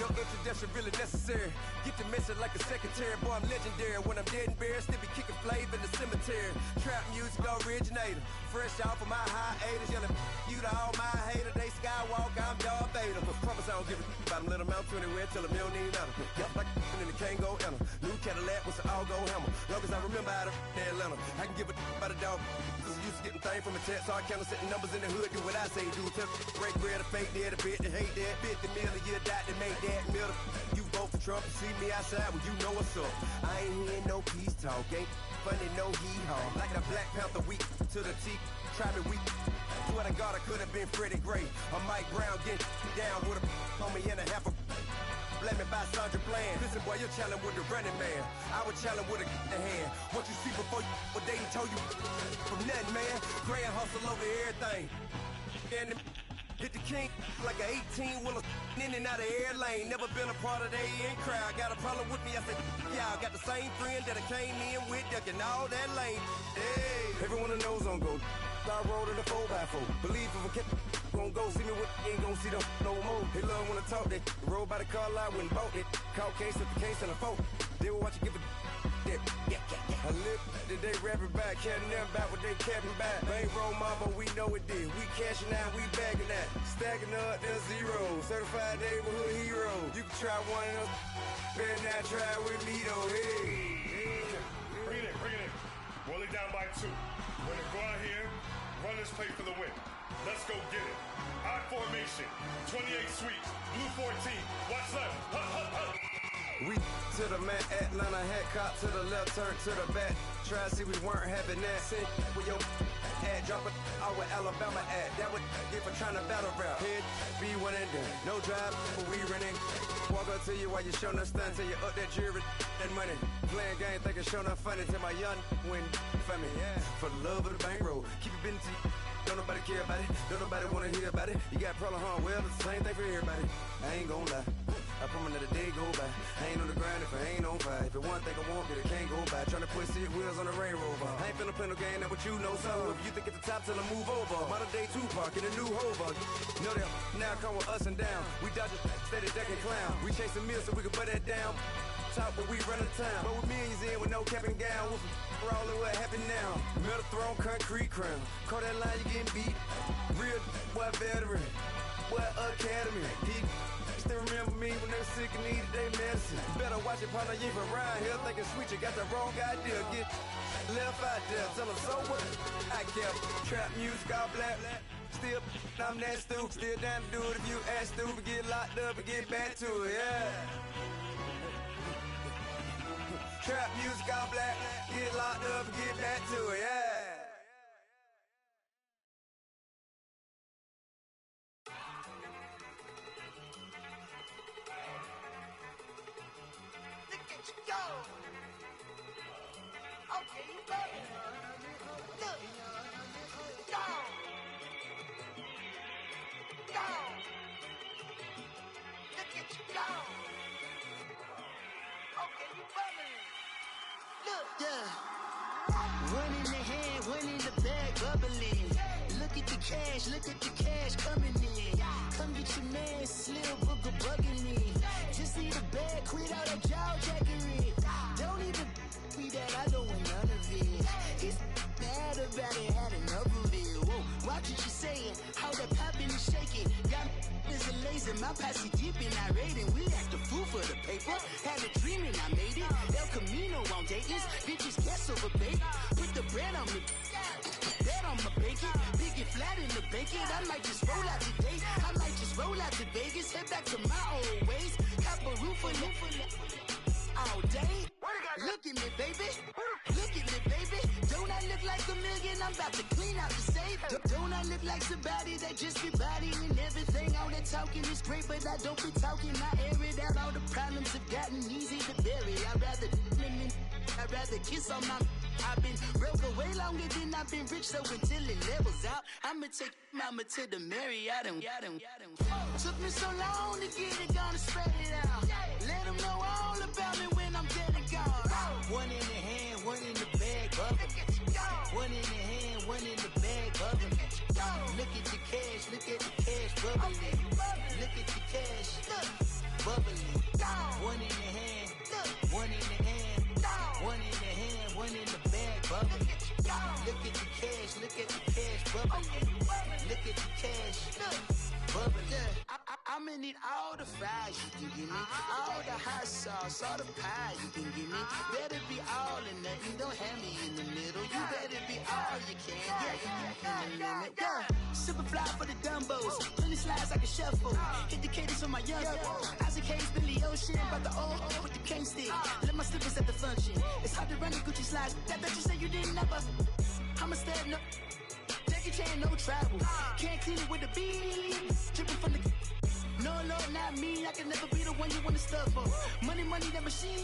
No introduction really necessary. Get the message like a secretary. Boy, I'm legendary. When I'm dead and buried, still be kicking flavor in the cemetery. Trap music originator. Fresh off of my hiatus. Yelling you to all my haters. They skywalk, I'm Darth Vader. But promise I don't give a about them. Let them out to anywhere. Tell them you don't need nothing. Got like and the can't go enter. New Cadillac with an all-go hammer. Long as I remember how to Atlanta. I can give a about a dog. Cause I'm used to getting things from a text. So I count setting numbers in the hood. Do what I say do. Tell break bread, a fake dead, a bit to hate that. 50 million, you die to make that middle. You vote for Trump, you see me outside, well you know what's up. I ain't hearing no peace talk, ain't funny no hee-haw. Like the Black Panther weak to the teeth, try me weak. Swear to God I could have been Freddie Gray or Mike Brown getting down with a homie and a half a blame me by Sandra Bland. Listen boy, you're challenging with the running man. I would challenge with a hand. What you see before you, what they told you from nothing, man. Grand hustle over everything. And hit the king like an 18-wheeler in and out of air lane. Never been a part of the in crowd. Got a problem with me, I said, y'all got the same friend that I came in with, ducking all that lane. Hey, everyone knows on go. I roll in the 4x4. Believe if I kept gon' go see me with ain't gon' see them no more. They love when I talk that. Roll by the car lot when bought it. Call case at the case and a phone. They will watch you give a that. I live that they rapping back, caring them about what they capping back. Bankroll mama, we know it did. We cashing out, we bagging that. Stacking up the zero. Certified neighborhood hero. You can try one of those. Better not try with me though. Hey. Bring it in. Roll it down by 2. We're gonna go out here. Run this play for the win. Let's go get it. I formation. 28 sweeps. Blue 14. Watch left. Hut, hut, hut. We to the mat, Atlanta hat cop to the left, turn to the back. Try to see we weren't having that. Sit with your ad, drop it out with Alabama at. That would get for trying to battle rap. Head, be one and done. No drive, but we running. Walk up to you while you showing us stun till you up that jury and money. Playing game, thinking showing up funny till my young win for me. Yeah, for the love of the bankroll. Keep it busy. Don't nobody care about it. Don't nobody wanna hear about it. You got problem, huh? Well, it's the same thing for everybody. I ain't gon' lie. I promise that a day go by. I ain't on the grind if I ain't on fire. If it one thing I want, then it can't go by. Tryna put seat wheels on the Range Rover. I ain't finna play no game, that what you know. So if you think at the top, tell them move over. Modern day Tupac in a new Hova. Know that now come with us and down. We dodge it, steady duck and clown. We chasing meals so we can put that down. Top but we run the town. But with millions in with no cap and gown. We're all in what happened now. Metal throne, concrete crown. Call that line, you getting beat. Real boy veteran. Boy academy. He still remember me when they were sick and needed their medicine. Better watch it, partner, you ain't from around here thinking sweet, you got the wrong idea. Get left out there, tell them so what? I kept trap music all black. Still, I'm that stupid. Still down to do it if you act stupid. Get locked up and get back to it, yeah. Trap music all black. Get locked up and get back to it, yeah. Okay, you got it. Look. Go. Go. Look at you go. Okay, you bubbling. Look. Yeah. One in the hand, one in the bag, bubbling. Look at the cash coming in. Come get your man, Slim Booger bugging me. Just need a bag, quit all that jaw jackery. Don't even me that I don't want none of it. He's mad about it, had enough of it. Whoa, watch what you saying, how that poppin' and shaking. Y'all is a lazy, my posse deep and I raiding. We act a fool for the paper, had a dream and I made it. El Camino on Dayton's, bitches guess over bait. Put the bread on me, that on my bacon. Big and flat in the bacon, I might just roll out today. I might just roll out to Vegas, head back to my old ways. Cop a roof for all day. Look at me, baby. Look at me, baby. Don't I look like $1 million? I'm about to clean out the safe. Don't I look like somebody that just be bodying everything? All that talking is great, but I don't be talking. I air it out. All the problems have gotten easy to bury. I'd rather kiss on my. I've been broke way longer than I've been rich, so until it levels out, I'ma take mama to the Marriott and took me so long to get it, gonna spread it out. Let them know all about me when I'm dead and gone. One in the hand, one in the bag, bubbling. One in the hand, one in the bag, bubbling. Look at the cash, bubbling. Look at the cash, bubbling. One in the hand, one in the hand, one in the hand, one in the bag, bubbling. Look at the cash, bubbling. Look at the cash, bubbling. I'ma need all the fries you can give me, all the hot sauce, all the pie you can give me. Better be all or nothing, don't have me in the middle. You better be all you can, yeah. Super fly for the dumbos, 20 slides like a shuffle. Hit the cadence for my young Isaac Hayes, Billy Ocean, but the old with the cane stick. Let my slippers at the function. It's hard to run the Gucci slides. That bet you say you didn't never. I'ma stand up. Jackie Chan, no travel. Can't clean it with the beat. Dripping from the. No, not me. I can never be the one you want to stuff for. Money, that machine.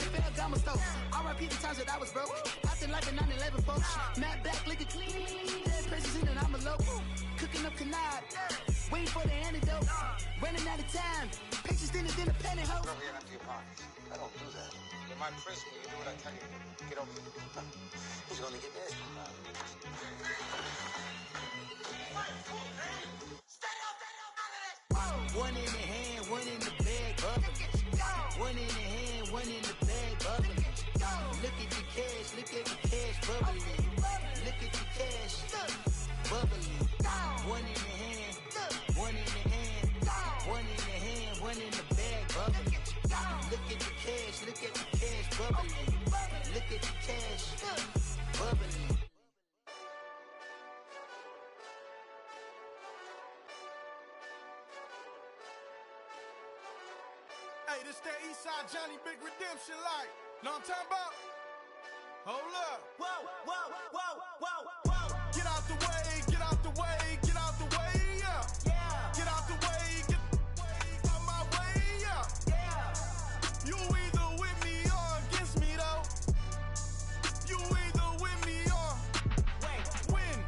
Ferragamo stove. R.I.P. the times that I was broke. Acting like a 9/11 folks. Matte back, liquor clean. Dead presents in and I'm a local. Cooking up canard. Waiting for the antidote. Running out of time. Pictures thinner than a pantyhose. Over here after your pockets. I don't do that. You're my prisoner. You do what I tell you. Get over here. Who's gonna get this? One in the hand, one in the bag, bubbling. One in the hand, one in the bag, bubbling. Look at the cash, bubbling. Look at the cash, bubbling. One in the hand, one in the hand, one in the hand, one in the bag, bubbling. Look at the cash, bubbling. Look at the cash, bubbling. that Eastside Johnny Big Redemption like. Know what I'm talking about? Hold up. Whoa, whoa, whoa, whoa, whoa. Get out the way, get out the way, get out the way, yeah. Yeah. Get out the way, get out my way, yeah. Yeah. You either with me or against me though. You either with me or win.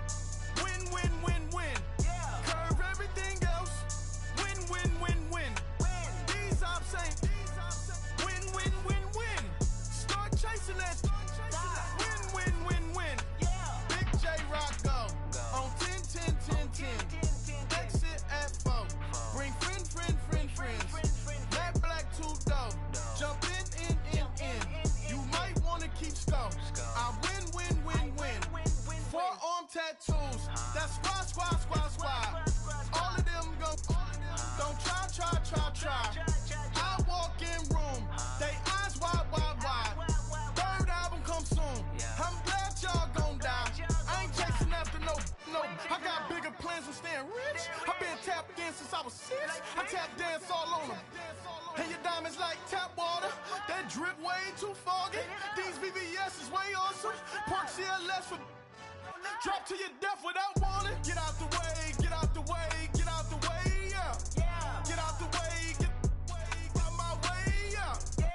Win, win, win, win. Yeah. Curve everything else. Win, win, win, win. Win. These ops ain't. Win, win, win, win. Start chasing that. Win, win, win, win. Yeah. Big J Rock go. On 10, 10, 10, 10. Exit at 4. Bring friend, friends. Black, black, two dough. Jump in. You might wanna keep score. I win, win, win, win. Forearm tattoos. That's squad. All of them go. Don't try. I walk in room. They eyes wide. Third album come soon. I'm glad y'all gon' die. I ain't chasing after no. I got bigger plans than staying rich. I been tapped in since I was 6. I tap dance all on them. And your diamonds like tap water. That drip way too foggy. These VVS is way awesome. Park CLS for drop to your death without warning. Get out the way, get out the way, get out the way, yeah. Yeah. Get out the way, get out my way, yeah. Yeah.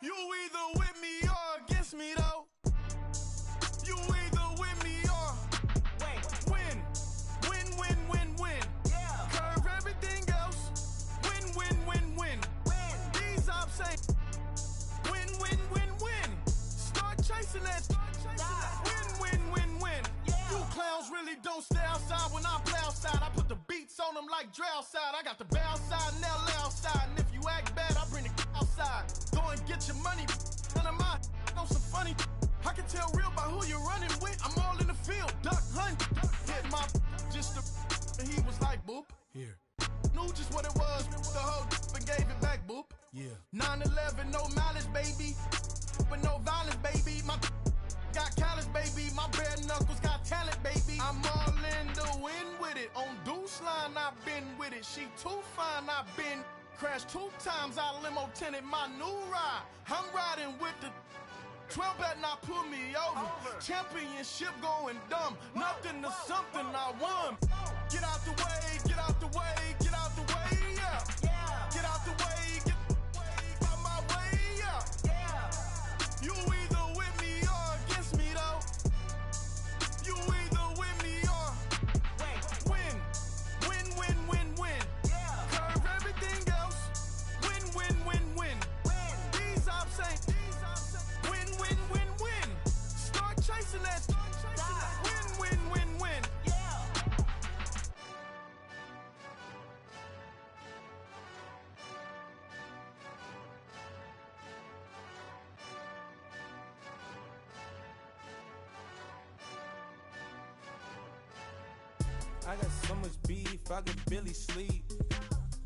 You either with me or against me though. You either with me or win. Win, win, win, win. Yeah. Curve everything else. Win, win, win, win. Win. These ops ain't. Win, win, win, win. Start chasing that. Win, win, win, win. Yeah. You clowns really don't stay outside when I play outside. I put the beats on them like Dre outside. I got the bow side and LA outside. And if you act bad, I bring the outside. Go and get your money. None of my know some funny. I can tell real by who you're running with. I'm all in the field. Duck hunt. Hit my just the and he was like boop. Here. Knew just what it was. The whole and gave it back boop. Yeah. 9/11, no malice, baby. But no violence, baby. My got callous, baby. My bare knuckles got talent, baby. I'm all in the wind with it. On Deuce line, I've been with it. She too fine, I've been crashed 2 times. I limo tinted my new ride. I'm riding with the 12 better not pull me over. Championship going dumb. Nothing to something I won. Get out the way, get out the way, get out the way, yeah. Yeah. Get out the way, get out my way, yeah. Yeah. You either with me or against me though. You either with me or win. Win, win, win, win. Yeah. Curve everything else. Win, win, win, win. These ops ain't. Win, win, win, win. Start chasing that. Win, win, win, win. Yeah. I got so much beef, I could barely sleep.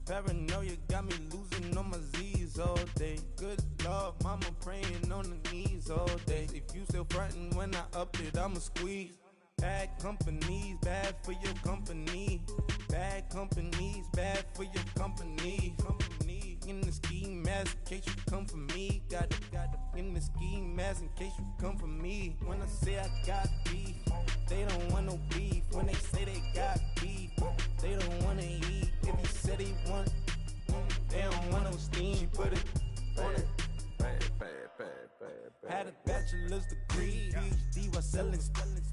Paranoia got me losing on my Z's all day. Good Lord, mama praying on the knees all day. If you still frontin' when I up it, I'ma squeeze. Bad companies, bad for your company. Bad companies, bad for your company. Company in the ski mask in case you come for me. Got it in the ski mask in case you come for me. When I say I got beef, they don't want no beef. When they say they got beef, they don't wanna eat. If you said they want, they don't want no steam. She put it on it. Had a bachelor's degree, PhD while selling.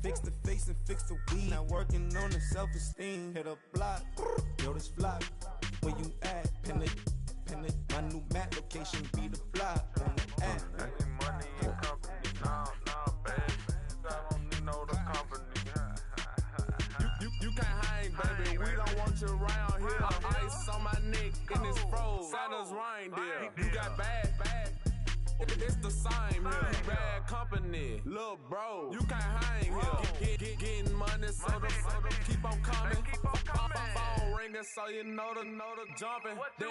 Fix the face and fix the weed. Now working on the self-esteem. Hit a block, yo this flock. Where you at? Pin it. My new map location be the block on the app. Money and company, nah, baby. I don't need no the company. You can't hang, baby. We don't want you around here. Ice on my neck in this froze. Santa's reindeer. You got bad. It's the same here. Bad company, little bro. You can't hang here. Getting money, so the keep on coming. Phone ringing, so you know the jumping. They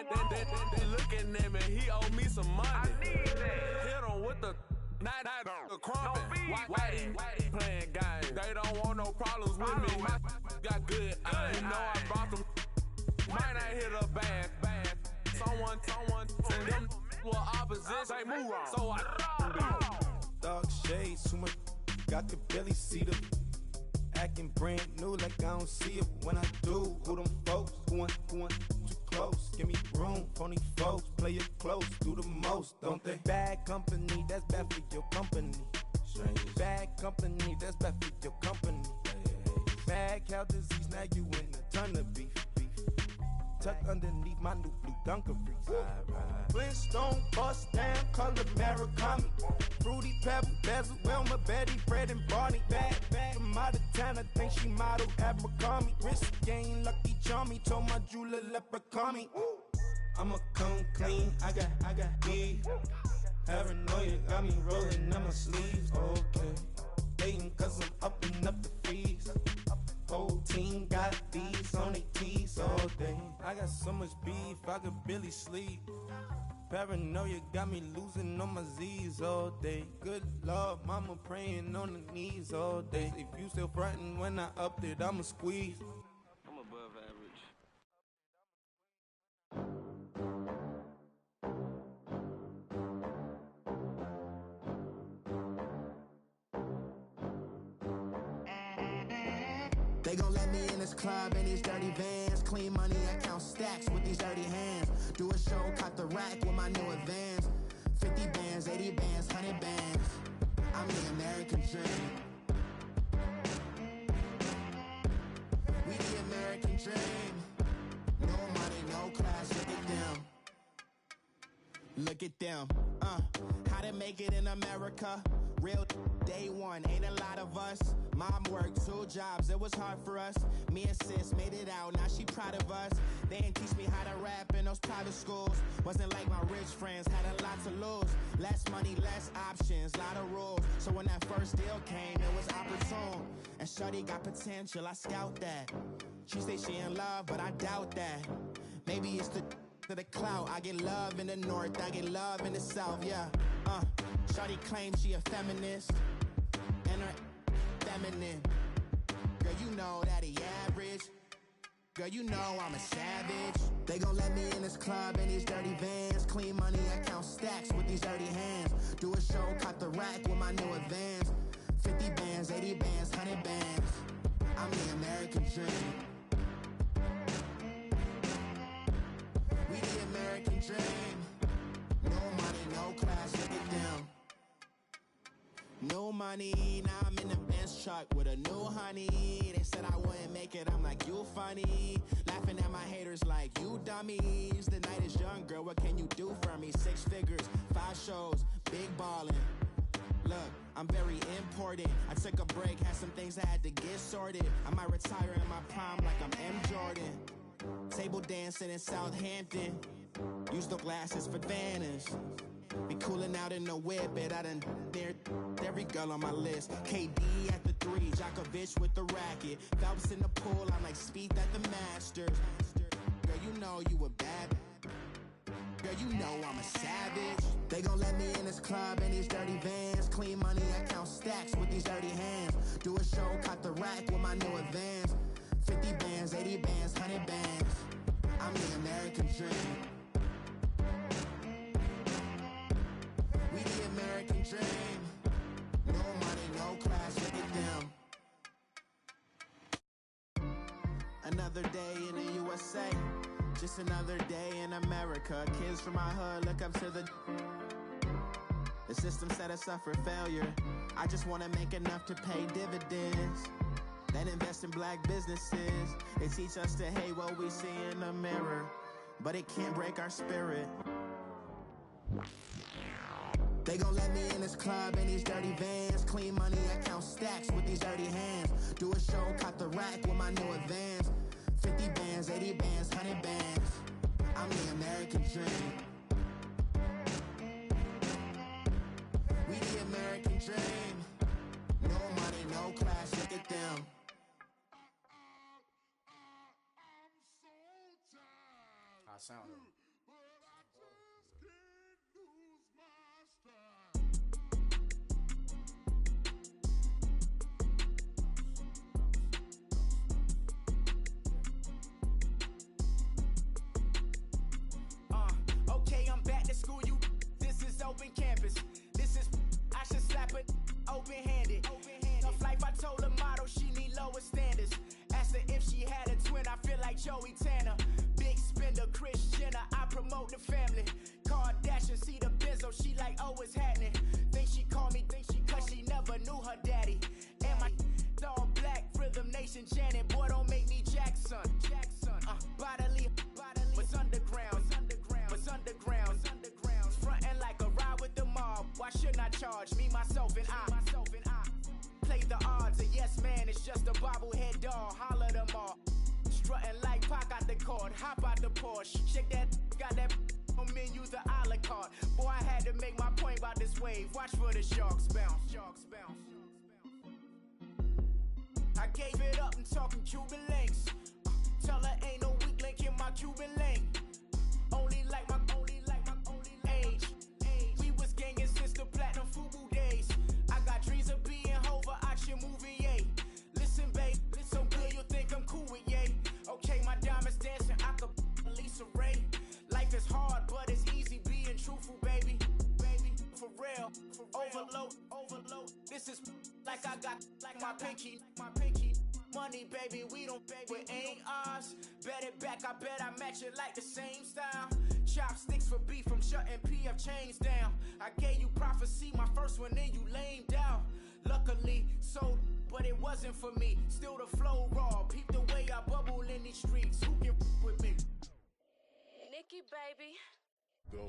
looking at me. He owe me some money. Hit him with the the crumping. Whitey playing games. They don't want no problems with me. My got good aim. You know I brought them. Might not hit a bad. Someone Them were opposites, they move wrong. So I Dark shades, too much, got the belly see them. Acting brand new like I don't see it when I do. Who them folks? Who want too close? Give me room, phony folks. Play it close, do the most, don't they? Bad company, that's bad for your company. Strangers. Bad company, that's bad for your company. Bad cow disease, now you in a ton of beef. Tuck underneath my new blue Dunkaroos. Flintstone, bust down, color Murakami. Fruity Pebble, Bezel, Wilma, Betty, Fred, and Barney. Bad from out of town, I think she modeled Abercrombie. Wrist game, Lucky Charmy, told my jeweler leprechaun me. I'ma come clean, I got beef. Paranoia got me rolling on my sleeves. Okay, hating cause I'm upping up the fees. Whole team got these on their tees all day. I got so much beef, I could barely sleep. Paranoia got me losing on my Z's all day. Good Lord, mama praying on the knees all day. If you still frontin' when I upped it, I'ma squeeze. I'm above average. They gon' let me in this club in these dirty vans. Clean money, I count stacks with these dirty hands. Do a show, cut the rack with my new advance. 50 bands, 80 bands, 100 bands. I'm the American dream. We the American dream. No money, no class, look at them. Look at them, how to make it in America. Real day one, ain't a lot of us. Mom worked 2 jobs, it was hard for us. Me and sis made it out, now she proud of us. They didn't teach me how to rap in those private schools. Wasn't like my rich friends, had a lot to lose. Less money, less options, lot of rules. So when that first deal came, it was opportune. And shorty got potential, I scout that. She say she in love, but I doubt that. Maybe it's to the clout. I get love in the north, I get love in the south, yeah. Shawty claims she a feminist, and her feminine. Girl, you know that he average. Girl, you know I'm a savage. They gon' let me in this club in these dirty vans. Clean money, I count stacks with these dirty hands. Do a show, cut the rack with my new advance. 50 bands, 80 bands, 100 bands. I'm the American dream. We the American dream. No money, no class, look at them. No money, now I'm in the Benz truck with a new honey. They said I wouldn't make it, I'm like, you funny. Laughing at my haters like, you dummies. The night is young, girl, what can you do for me? 6 figures, 5 shows, big ballin'. Look, I'm very important. I took a break, had some things I had to get sorted. I might retire in my prime like I'm M. Jordan. Table dancing in Southampton. Use the glasses for Vannas. Be coolin' out in the whip, but I done dared every girl on my list. KD at the 3, Djokovic with the racket. Phelps in the pool, I'm like Speed at the Masters. Girl, you know you a bad. Girl, you know I'm a savage. They gon' let me in this club in these dirty vans. Clean money, I count stacks with these dirty hands. Do a show, cut the rack with my new advance. 50 bands, 80 bands, 100 bands. I'm the American dream. We the American dream. No money, no class, look at them. Another day in the USA. Just another day in America. Kids from my hood look up to the system set us up for failure. I just wanna make enough to pay dividends. Then invest in black businesses. They teach us to hate what we see in the mirror, but it can't break our spirit. They gon' let me in this club in these dirty vans. Clean money, I count stacks with these dirty hands. Do a show, cut the rack with my new advance. 50 bands, 80 bands, 100 bands. I'm the American dream. We the American dream. No money, no class, look at them. I sound it. Joey Tanner. Big spender, Kris Jenner, I promote the family. Kardashian, see the Benzo, she like, oh, it's happening. Think she called me, cause she never knew her daddy. And my all black, Rhythm Nation, Janet, boy, don't make me Jackson. Bodily, was underground, was underground. Frontin' like a ride with the mob. Why shouldn't I charge me, myself, and I? Play the odds, a yes man, it's just a bobblehead doll. Holler them all. Strutting like Pac out the cord, hop out the Porsche. Shake that, got that on menu, the a la carte. Boy, I had to make my point about this wave. Watch for the sharks bounce. I gave it up and talking Cuban links. Tell her ain't no weak link in my Cuban link. Only like my age. We was gangin' since the platinum FUBU days. I got dreams of being Hova out your movie, yay. Listen, babe, so good you think I'm cool with yay. Okay, my diamonds dancing, I could Lisa Ray. Life is hard, but it's easy being truthful, baby. For real, overload. This is like I got like my pinky. Money, baby, we don't baby, it ain't ours. Bet it back, I bet I match it like the same style. Chopsticks for beef, I'm shutting PF chains down. I gave you prophecy, my first one, then you lamed out. Luckily, so, but it wasn't for me. Still the flow raw, peep the way I bubble in these streets. Who can with me? Nikki, baby. Go.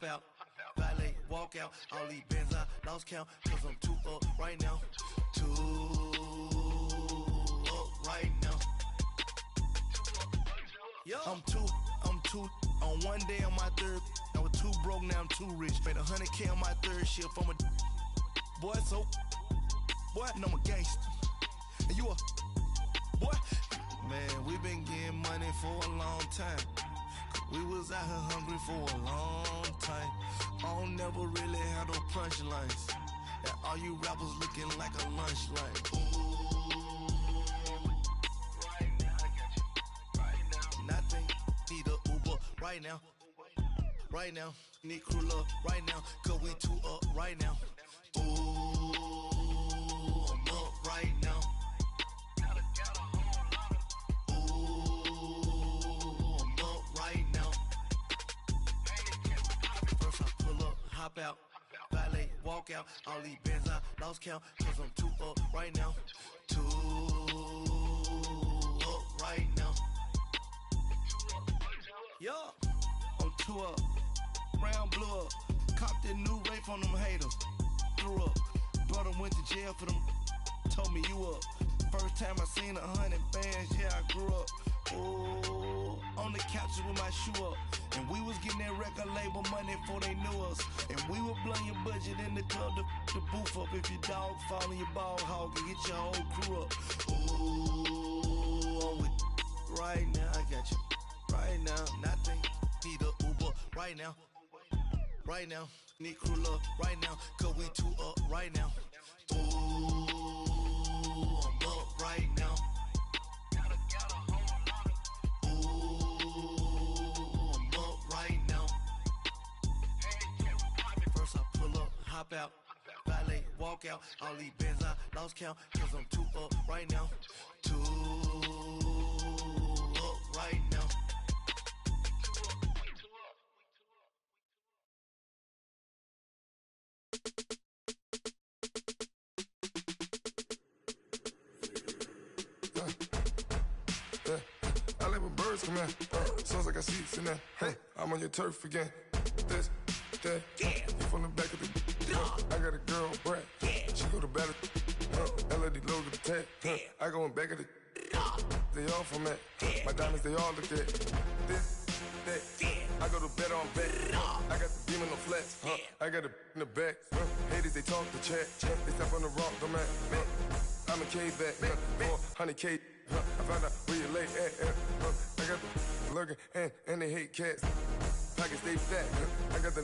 Out, valet, walk out, all these bands I lost count, cause I'm too up right now, right now. Yo. I'm too, on one day on my third, I was too broke, now I'm too rich, made 100K on my third shift, I'm a boy, so, boy, and I'm a gangster, and you a, boy, man, we been getting money for a long time. We was out here hungry for a long time. I don't never really have no punchlines. And all you rappers looking like a lunch line. Right now, I got you. Right now. Nothing, need a Uber right now. Right now, need crew love right now. Cause we too up right now. Ooh, I'm up right now. Hop out, valet, walk out, all these bands I lost count, cause I'm too up right now, right now. Yo, I'm too up, round blew up, copped that new rape on them haters, threw up, brother went to jail for them, told me you up, first time I seen 100 bands, yeah I grew up, ooh, on the couches with my shoe up. And we was getting that record label money before they knew us. And we were blowing your budget in the club to boof up. If your dog fall in your ball hog and get your whole crew up. Ooh, I'm with right now, I got you. Right now, nothing, need a Uber right now. Right now, need crew love right now. Cause we too up right now. Ooh, I'm up right now. Hop out, valet, walk out, all these bands I lost count, cause I'm too up right now, right now. I let my birds come in, sounds like I see seats in there, hey, I'm on your turf again, this, that, you from the back of the I got a girl, Brad. She go to battle. LED logo, the tag. I go in back of the. They all from that. My diamonds, they all look at this, that. I go to bed on bed. I got the beam in the flats. I got it in the back. Haters, they talk the chat. They step on the rock, don't man. I'm a K back. 400K. I found out where you lay at. I got the lurking and they hate cats. Pockets stay fat. I got the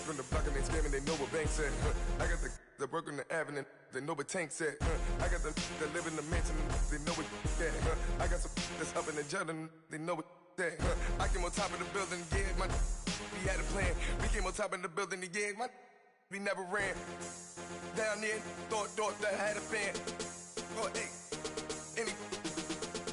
from the block and they scamming, they know what banks at. I got the work on the avenue, they know what tanks at. I got the live in the mansion, they know what that. I got some that's up in the jungle, they know what that. I came on top of the building, yeah, my we had a plan. We came on top of the building, yeah, my we never ran. Down there, thought that I had a fan. Oh, hey, any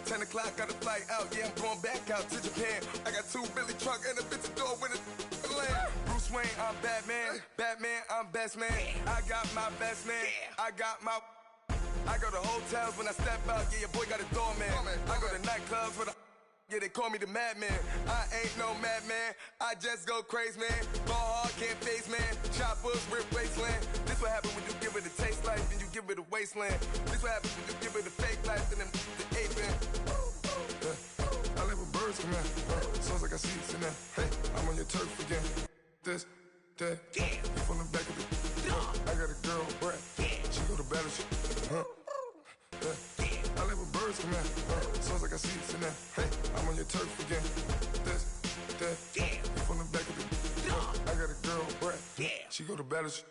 10 o'clock, got a flight out, yeah, I'm going back out to Japan. I got 2 Billy truck and a bitch door with a land. Bruce Wayne, I'm Batman. Batman, I'm best man. I got my best man. I got my. I go to hotels when I step out, yeah, your boy got a doorman. I go to nightclubs with a. Yeah, they call me the madman. I ain't no madman. I just go crazy, man. Ball hard, can't face, man. Choppers, rip wasteland. This what happen when you give it a taste life, then you give it a wasteland. This what happen when you give it a fake life, and then the ape man. I live with birds come in. Sounds like I see it in there. Hey, I'm on your turf again. This, that, you from the back of the. I got a girl, Brad. She go to battle shit. I live with birds come in. Sounds like I see it in there. Hey, I'm on your turf again. This, that, you from the back of the. I got a girl, Brad. She go to battle shit.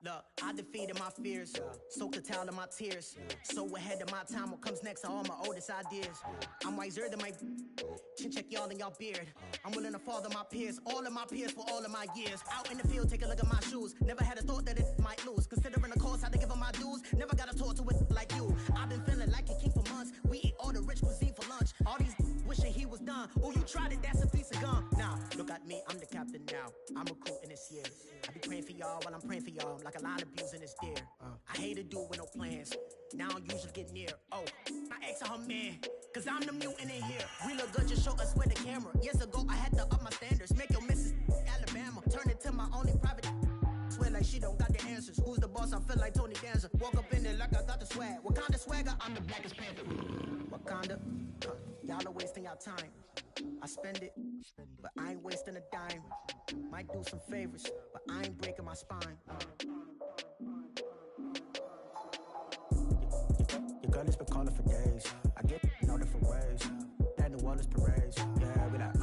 Look, I defeated my fears, soaked a towel in my tears. So ahead of my time, what comes next are all my oldest ideas. I'm wiser than my chin check y'all in y'all beard. I'm willing to father my peers, all of my peers for all of my years. Out in the field, take a look at my shoes. Never had a thought that it might lose. Considering the cost, I had to give them my dues. Never got a talk to it like you. I've been feeling like a king for months. We eat all the rich cuisine for lunch. All these wishing he was done. Oh, you tried it, that's a piece of gum. Now, look at me, I'm the captain now. I'm recruiting this year. I be praying for y'all while I'm praying for y'all. Like a line of abusing this deer. I hate to do it with no plans. Now I usually get near. Oh, I ask her man, cause I'm the mutant in here. We look good, just show us where the camera. Years ago, I had to up my standards. Make your Mrs. Alabama. Turn it to my only private. Swear like she don't got the answers. Who's the boss? I feel like Tony Danza. Walk up in there like I got the swag. What kind of swagger? I'm the blackest panther. What kind of? Y'all are wasting your time. I spend it, but I ain't wasting a dime. Might do some favors, but I ain't breaking my spine. Your girl has been calling for days. I get in all different ways. That New Orleans parades. Yeah, we like,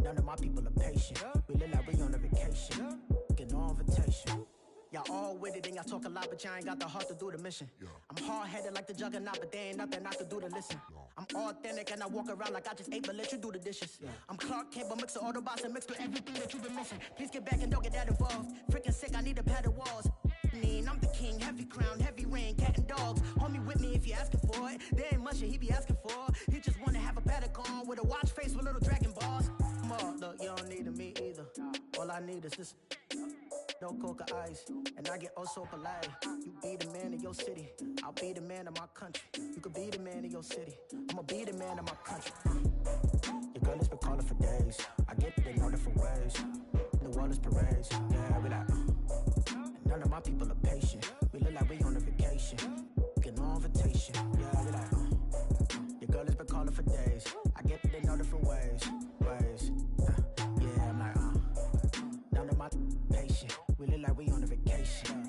none of my people are patient. We look like we on a vacation. Get no invitation. Y'all all with it and y'all talk a lot, but y'all ain't got the heart to do the mission. I'm hard-headed like the juggernaut, but there ain't nothing I can do to listen. I'm authentic and I walk around like I just ate, but let you do the dishes. I'm Clark Kent, but mix the Autobots and mix with everything that you've been missing. Please get back and don't get that involved. Freaking sick, I need a pad of walls. I'm the king, heavy crown, heavy rain, cat and dogs. Homie with me if you're asking for it. There ain't much that he be asking for. He just wanna have a paddock on with a watch face with little dragon balls. Look, you don't need me either. All I need is this. No coca ice, and I get oh so polite. You be the man of your city, I'll be the man of my country. You could be the man of your city, I'ma be the man of my country. Your girl has been calling for days. I get it in all different ways. New Orleans parades, yeah, we like. None of my people are patient. We look like we on a vacation. Get no invitation, yeah, we like. Your girl has been calling for days. I get it in all different ways. Yeah, I'm like, none of my patient. We look like we on a vacation.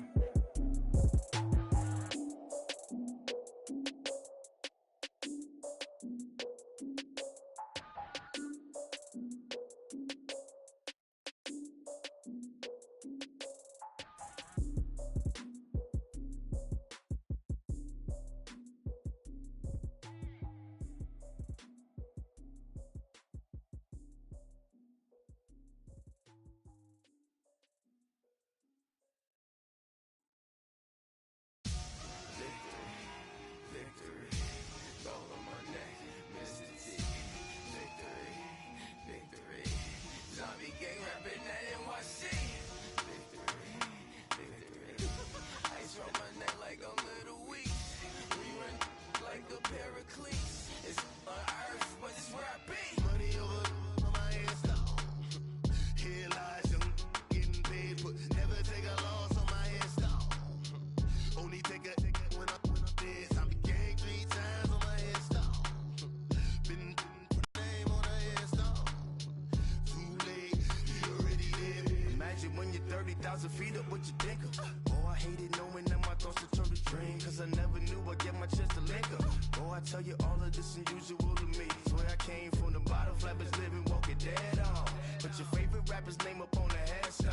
1,000 feet up with your dinker. Oh, I hated knowing that my thoughts would turn to dream, cause I never knew I'd get my chance to link up. Oh, I tell you all of this unusual to me. Swear I came from the bottom, flappers living, walking dead on. Put your favorite rapper's name up on the headstone.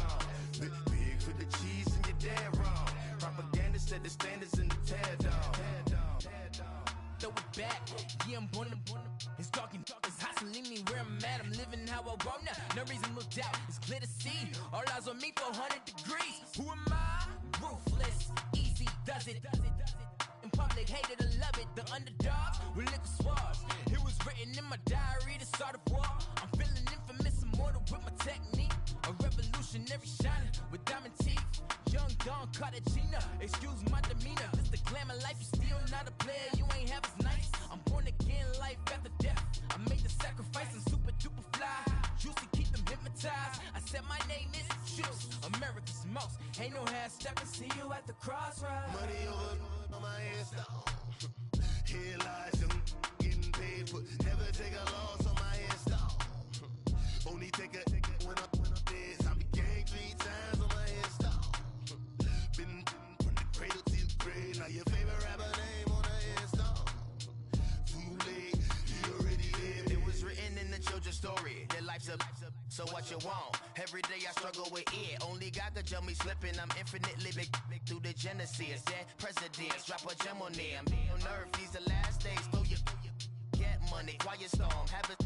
Big for the cheese and you're dead wrong. Propaganda set the standards in the tear down. Throw it back, yeah, I'm born to. It's talking, it's hustling me where I'm at. I'm living how I want now. No reason to look out, it's clear to see. All eyes on me for 100 degrees. Who am I? Ruthless, easy, does it. In public, hate it or love it. The underdogs with liquor swabs. It was written in my diary to start a war. I'm feeling infamous, immortal with my technique. A revolutionary shining with diamond teeth. Young Don Cartagena, excuse my demeanor. This the glamour life, you still not a player. You ain't half as nice. I'm born again, life after death. I made the sacrifice, I'm super duper fly. Used to keep them hypnotized. I said my name is Juice, America's most. Ain't no half stepping, see you at the crossroads. Money over on my headstone. Here lies young, getting paid, but never take a loss on my headstone. Only take a when I'm dead. I be gang 3 times on my headstone. Been from the cradle to the grave. Now your favorite rapper name on the headstone. Too late, you already lived. It was written in the children's story. Their life's up, so what you want? Every day I struggle with it. Only God could tell me slipping. I'm infinitely big through the genesis. Dead presidents, drop a gem on them. On earth, these the last days. Throw your get money, quiet storm. Have it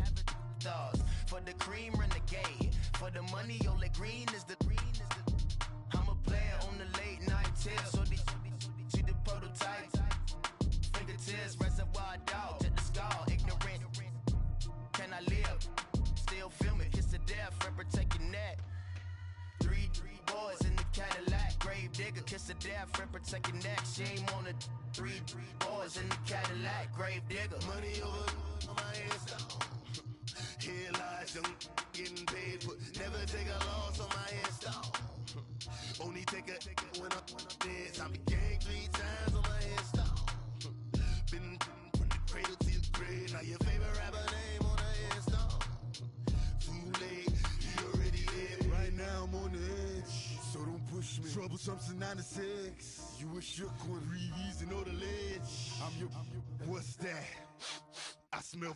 stars. For the cream, renegade. For the money, only green is the green is the. I'm a player on the late night tips. So they see the prototype. Fingertips, reservoir dog. Check the skull, ignorant. Can I live? Still film it, kiss to death, rep protecting that. Three boys in the Cadillac, grave digger, kiss to death, rep protecting that. Shame on the three boys in the Cadillac, grave digger. Money over on my headstone. Here lies young, getting paid, but never take a loss on my headstone. Only take a when I'm dead. I be gang 3 times on my headstone. Been from the cradle to the grave. Now your favorite rapper name on the headstone. Too late, you already lived. Right now I'm on the edge, so don't push me. Troublesome since 96. You a shook one, breathe easy, know the ledge. I'm your, what's that? I smell.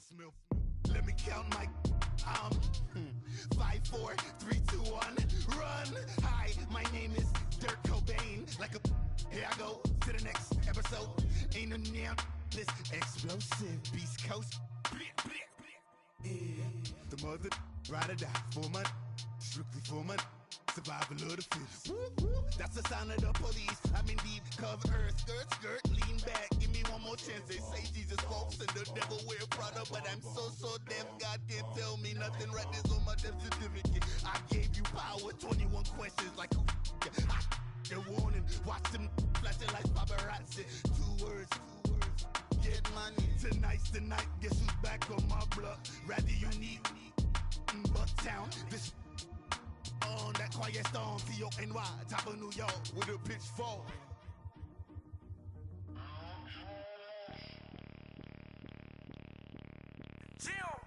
Let me count my 5, 4, 3, 2, 1, run. Hi, my name is Dirk Cobain. Like a here I go to the next episode. Ain't no damn this explosive Beast Coast. Yeah. The mother ride or die for my strictly for my survival of the fittest. That's the sound of the police. I'm indeed cover earth, skirt, lean back. Give me one more chance. They say Jesus walks and the devil wear Prada, but I'm so deaf. God can't tell me nothing. Right there's on my death certificate. I gave you power. 21 questions like a warning. Watch them flashing like paparazzi. 2 words. Get money. Tonight's the night. Guess who's back on my block? Rather you need Bucktown. This on that quiet storm, T-O-N-Y, top of New York, with a pitchfork.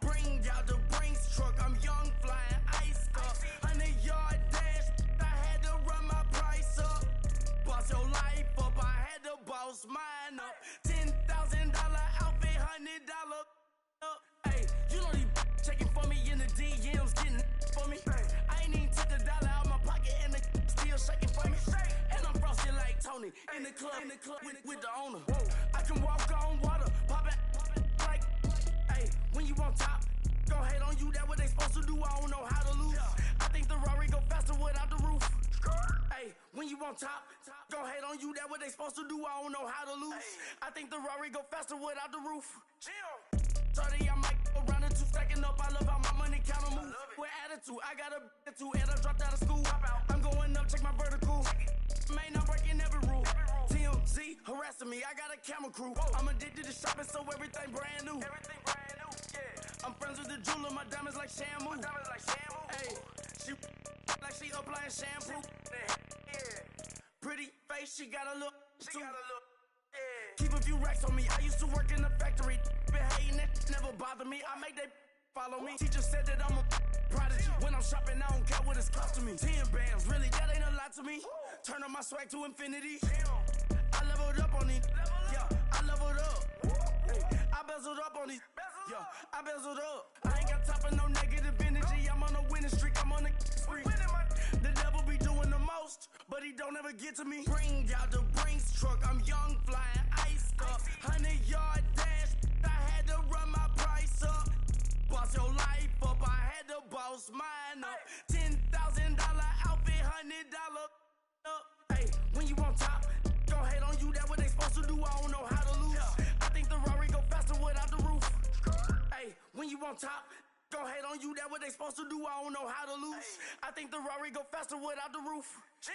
Bring out the Brinks truck, I'm young, flying ice up. 100-yard dash, I had to run my price up. Boss your life up, I had to boss mine up. $10,000 outfit, $100 up. Hey, you know these checking for me in the DMs, getting for me. I ain't even took $1 out my pocket and the still shaking for me. And I'm frosted like Tony in the club with the owner. I can walk on water, pop it like, hey, when you on top, gon' hate on you, that what they supposed to do, I don't know how to lose. I think the Rari go faster without the roof. Hey, when you on top, gon' hate on you, that what they supposed to do, I don't know how to lose. I think the Rari go faster without the roof. 30, I might go round the 2, stacking up. I love how my money count on move. With attitude, I got a attitude, and I dropped out of school. I'm going up, check my vertical. Man, I'm breaking every rule. TMZ harassing me, I got a camera crew. I'm addicted to shopping, so everything brand new. I'm friends with the jeweler, my diamonds like Shamu. Hey, she like she applying shampoo. Pretty face, she got a look. Keep a few racks on me. I used to work in the factory. Been hating it, never bother me. I make they follow me. Teacher said that I'm a prodigy. When I'm shopping, I don't care what it's costing me. 10 bands, really, that ain't a lot to me. Turn up my swag to infinity. I leveled up on these. Yeah, I leveled up. Hey, I bezeled up on these. Yeah, I bezeled up. I ain't got time for no negative energy. I'm on a winning streak. I'm on a spree. The devil be doing the most, but he don't ever get to me. Bring out the Brinks truck. I'm young, flying, iced up. 100-yard dash. I had to run my price up. Boss your life up. I had to boss mine up. $10,000 outfit, $100 up. Hey, when you on top, gon' hate on you. That what they supposed to do. I don't know how to lose. I think the Rari go faster without the roof. Hey, when you on top, gon' hate on you. That what they supposed to do. I don't know how to lose. I think the Rari go faster without the roof. Chill.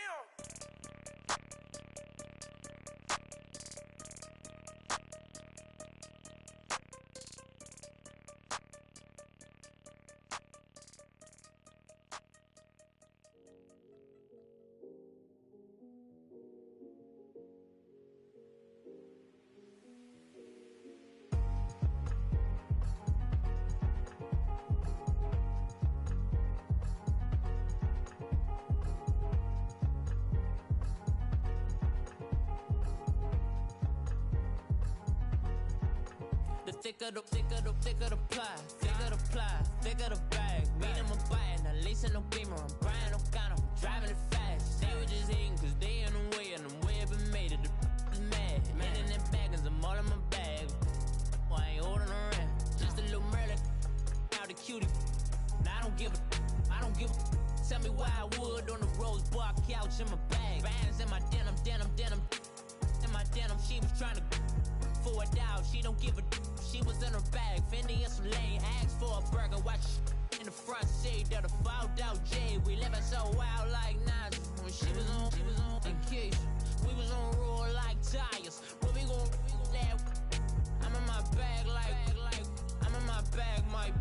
Thicker the bag. Meet them a buying, a lease and no beamer. I'm buying no counter, I'm driving it fast. They were just hating cause they in the way and the way I've been made it. The mad. And in them baggins, I'm all in my bag. Well, I ain't holding around. Just a little Merlin, out the cutie. I don't give a. Tell me why I would on the rose bar couch in my bag. Bands in my denim. In my denim, she was trying to for a doubt. She don't give a. She was in her bag, Fendi and some lane. Asked for a burger, watch in the front seat of the fouled out J. We living so wild like Nas. When she was on vacation, we was on roll like tires. What we gon' that? I'm in my bag like I'm in my bag, my.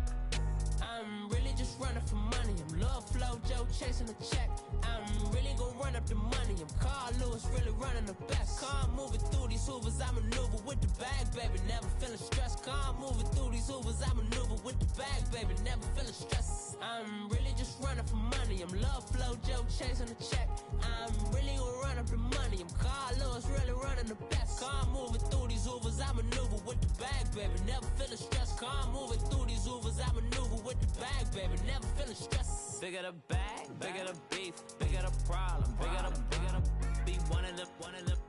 I'm really just running for money. I'm Love Flow Joe chasing a check. I'm really gon' run up the money. I'm Carl Lewis, really running the best. Car moving through these Hoovers, I maneuver with the bag, baby. Never feeling stressed. Car moving through these Hoovers, I maneuver with the bag, baby. Never feeling stressed. I'm really just running for money. I'm Love Flow Joe chasing a check. I'm really gon' run up the money. I'm Carl Lewis, really running the best. Car moving through these Hoovers, I maneuver with the bag, baby. Never feeling stressed. Car moving through these Hoovers, I maneuver with the bag, baby. Never feeling stressed. Bigger the bag, bigger the beef, bigger the problem, bigger the be one of the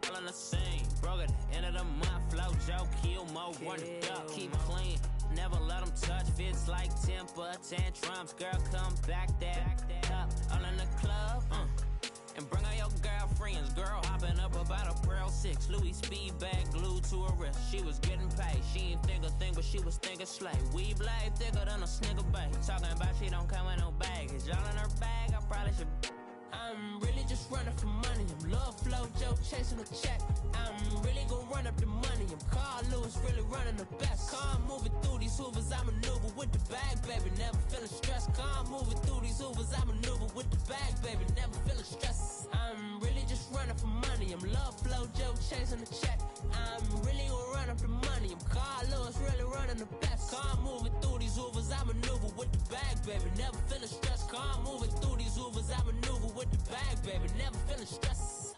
all in the same. Broke at the end of the month, Flow Joe, kill more, run it up, keep clean. Never let them touch, fits like temper tantrums. Girl, come back that up, all in the club, and bring all your girlfriends. Girl hopping up about a Pearl 6, Louis speed bag glued to her wrist. She was getting paid, she ain't think a thing, but she was thinking slay. We blade thicker than a snigger bait. Talking about she don't come with no baggage. All in her bag, I probably should. I'm really just running for money. I'm Love Flow Joe chasing a check. I'm really gon' run up the money. I'm Carl Lewis, really running the best. Car moving through these Hoovers, I maneuver with the bag, baby. Never feeling stressed. Car moving through these Hoovers, I maneuver with the bag, baby. Never feeling stressed. I'm really just running for money. I'm Love Flow Joe chasing a check. I'm really gon' run up the money. I'm Carl Lewis, really running the best. Car moving through these Hoovers, I maneuver with the bag, baby. Never feeling stressed. Car moving through these Hoovers, I maneuver with the bag, baby. Never feeling stressed.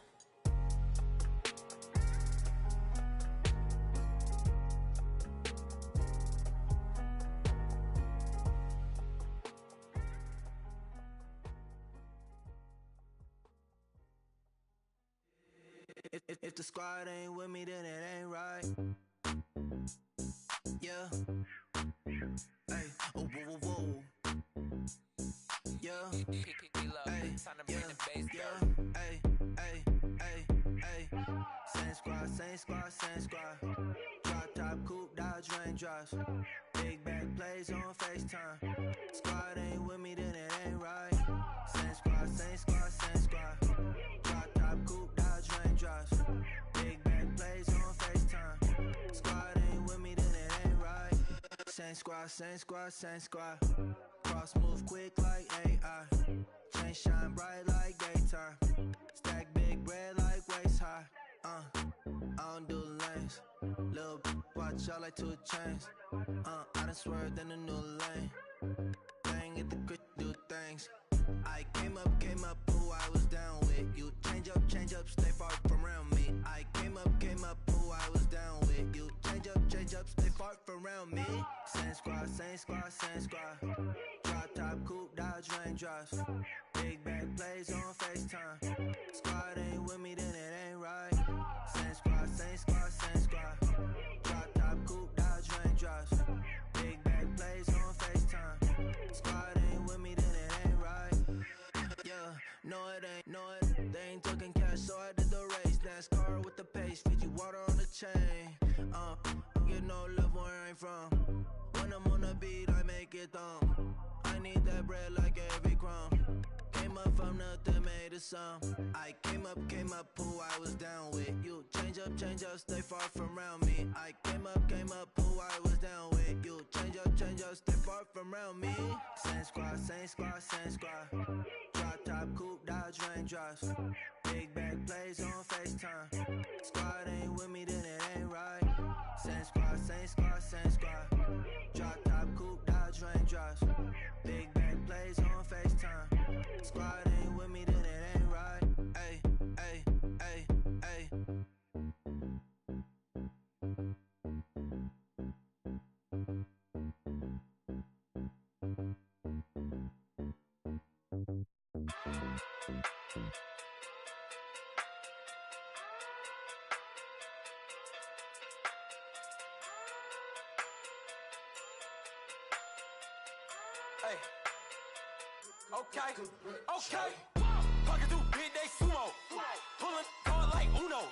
If the squad ain't with me, then it ain't right. Yeah. Hey, oh, whoa, whoa, whoa. Yeah. Hey, yeah. Hey, hey, hey, hey. Same squad. Drop top, coupe, Dodge raindrops. Big back plays on FaceTime. Squad ain't with me, then it ain't right. Same squad. Drop top, coupe, Dodge raindrops. Big back plays on FaceTime. Squad ain't with me, then it ain't right. Same squad. Cross move quick like AI. Chain shine bright like daytime. Stack big bread like waist high. I don't do lanes. Little watch out like 2 chains. I done swerved in a new lane. Bang at the grit, do thing. gangs. I came up, who I was down with. You change up, stay far from around me. I came up, who I was down with. You change up, stay far from around me. Same squad. Drop top, coupe, Dodge Raindrops. Big bag plays on FaceTime. Squad ain't with me, then it ain't right. Same squad. Drop top, coupe, Dodge Raindrops. Big bag plays on FaceTime. Squad ain't with me, then it ain't right. Yeah, no it ain't. They ain't talking cash, so I did the race. NASCAR with the pace, feed you water on the chain. Get no love where I ain't from. When I'm on the beat, I make it thumb. I need that bread like every crumb. Came up from nothing, made a sum. I came up, who I was down with. You change up, stay far from around me. I came up, who I was down with. You change up, stay far from around me. Same squad. Drop top, coupe, Dodge Raindrops. Big bag plays on FaceTime. Squad ain't with me, then it ain't right. Same squad. Drop top, coupe, Dodge Raindrops. Big bag plays on FaceTime. Squad ain't with me, then it ain't right. Ay. Hey. Okay. Pocket through big, they sumo. Pulling hard like Uno.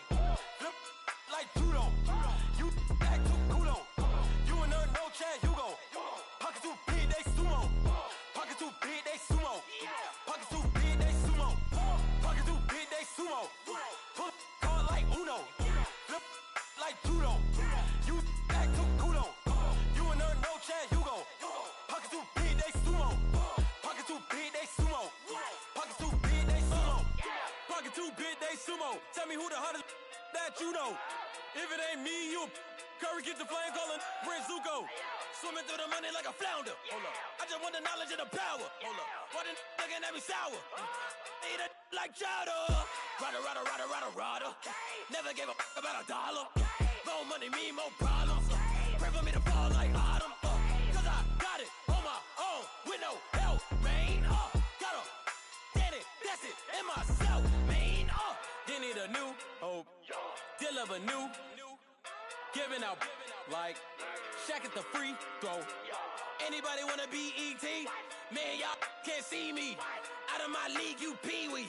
Flip like judo. You act too kudo. You and her no Chad Hugo. Pocket too big, they sumo. Pocket too big, they sumo. Pocket too big, they sumo. Pocket too big, they sumo. Pull hard like Uno. Flip like judo. You act too kudo. You and her no Chad Hugo. Pocket too big, they sumo. Pocket too big, they sumo. Pocket too big, they sumo. Pocket too big, they sumo. Tell me who the hottest that you know. If it ain't me, you Curry get the flame calling Prince Zuko. Swimming through the money like a flounder. Hold up. I just want the knowledge and the power. Hold up. Why the looking at me sour? Eat it like chowder. Rada. Never gave a about $1. More money, me, more problems. Pray for me to fall like autumn. Cause I got it on my own with no help, man. Gotta get it, that's it, in myself, man. They need a new hope, deal of a new, giving out like Shaq at the free throw. Anybody wanna be ET? Man, y'all can't see me. Out of my league, you pee-wee.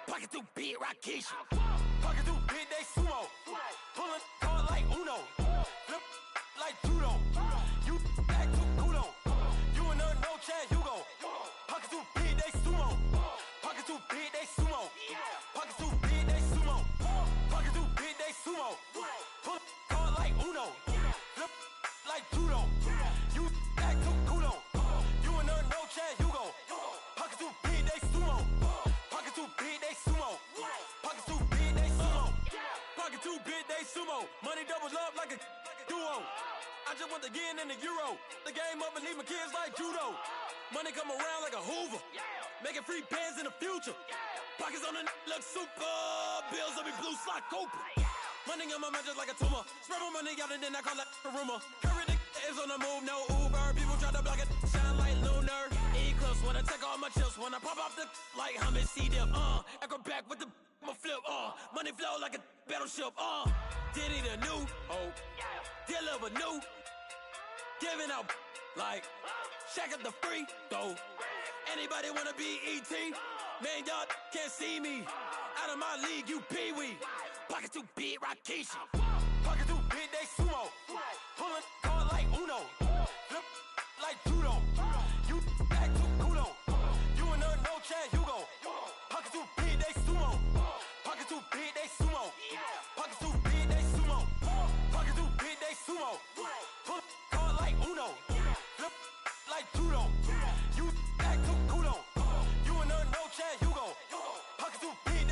Pocket too big, Rakeisha. Pocket too big, they sumo. Pulling hard like Uno. Flip like judo. You act too kudo. You and her no Chad Hugo. Pocket too big, they sumo. Pocket too big, they sumo. Pocket too big, they sumo. Pocket too big, they sumo. Pull hard like Uno. Flip like judo. You act too kudo. You and her no Chad Hugo. Pocket too big, they sumo. Pocket too big, they sumo. Pocket too big, they sumo. Pocket too big, they sumo. Money doubles up like a duo. I just want the yen and the euro. The game up and leave my kids like judo. Money come around like a Hoover. Making free bands in the future. Pockets on the look super. Bills on me blue slot Cooper. Money on my mind just like a tumor. Spread my money out and then I call that a rumor. Curry the is on the move, no Uber. People try to block it, shine like lunar. Eclipse when I take all my chips. When I pop off the like hummus C-dip. Acrobat with the flip. Money flow like a battleship. Diddy the new hope. Deliver new. Giving out like Shaq at the free throw. Anybody wanna be ET? Man, y'all can't see me. Out of my league, you pee-wee. Pocket too big, Rakeisha. Pocket too big, they sumo. Pulling hard like Uno. Flip like judo. You act too kudo. You and her no Chad Hugo. Pocket too big, they sumo. Pocket too big, they sumo. Pocket too big, they sumo. Pocket too big, they sumo. Pull hard like Uno. Flip like judo. You act too kudo. You and her no Chad Hugo. Pocket too big,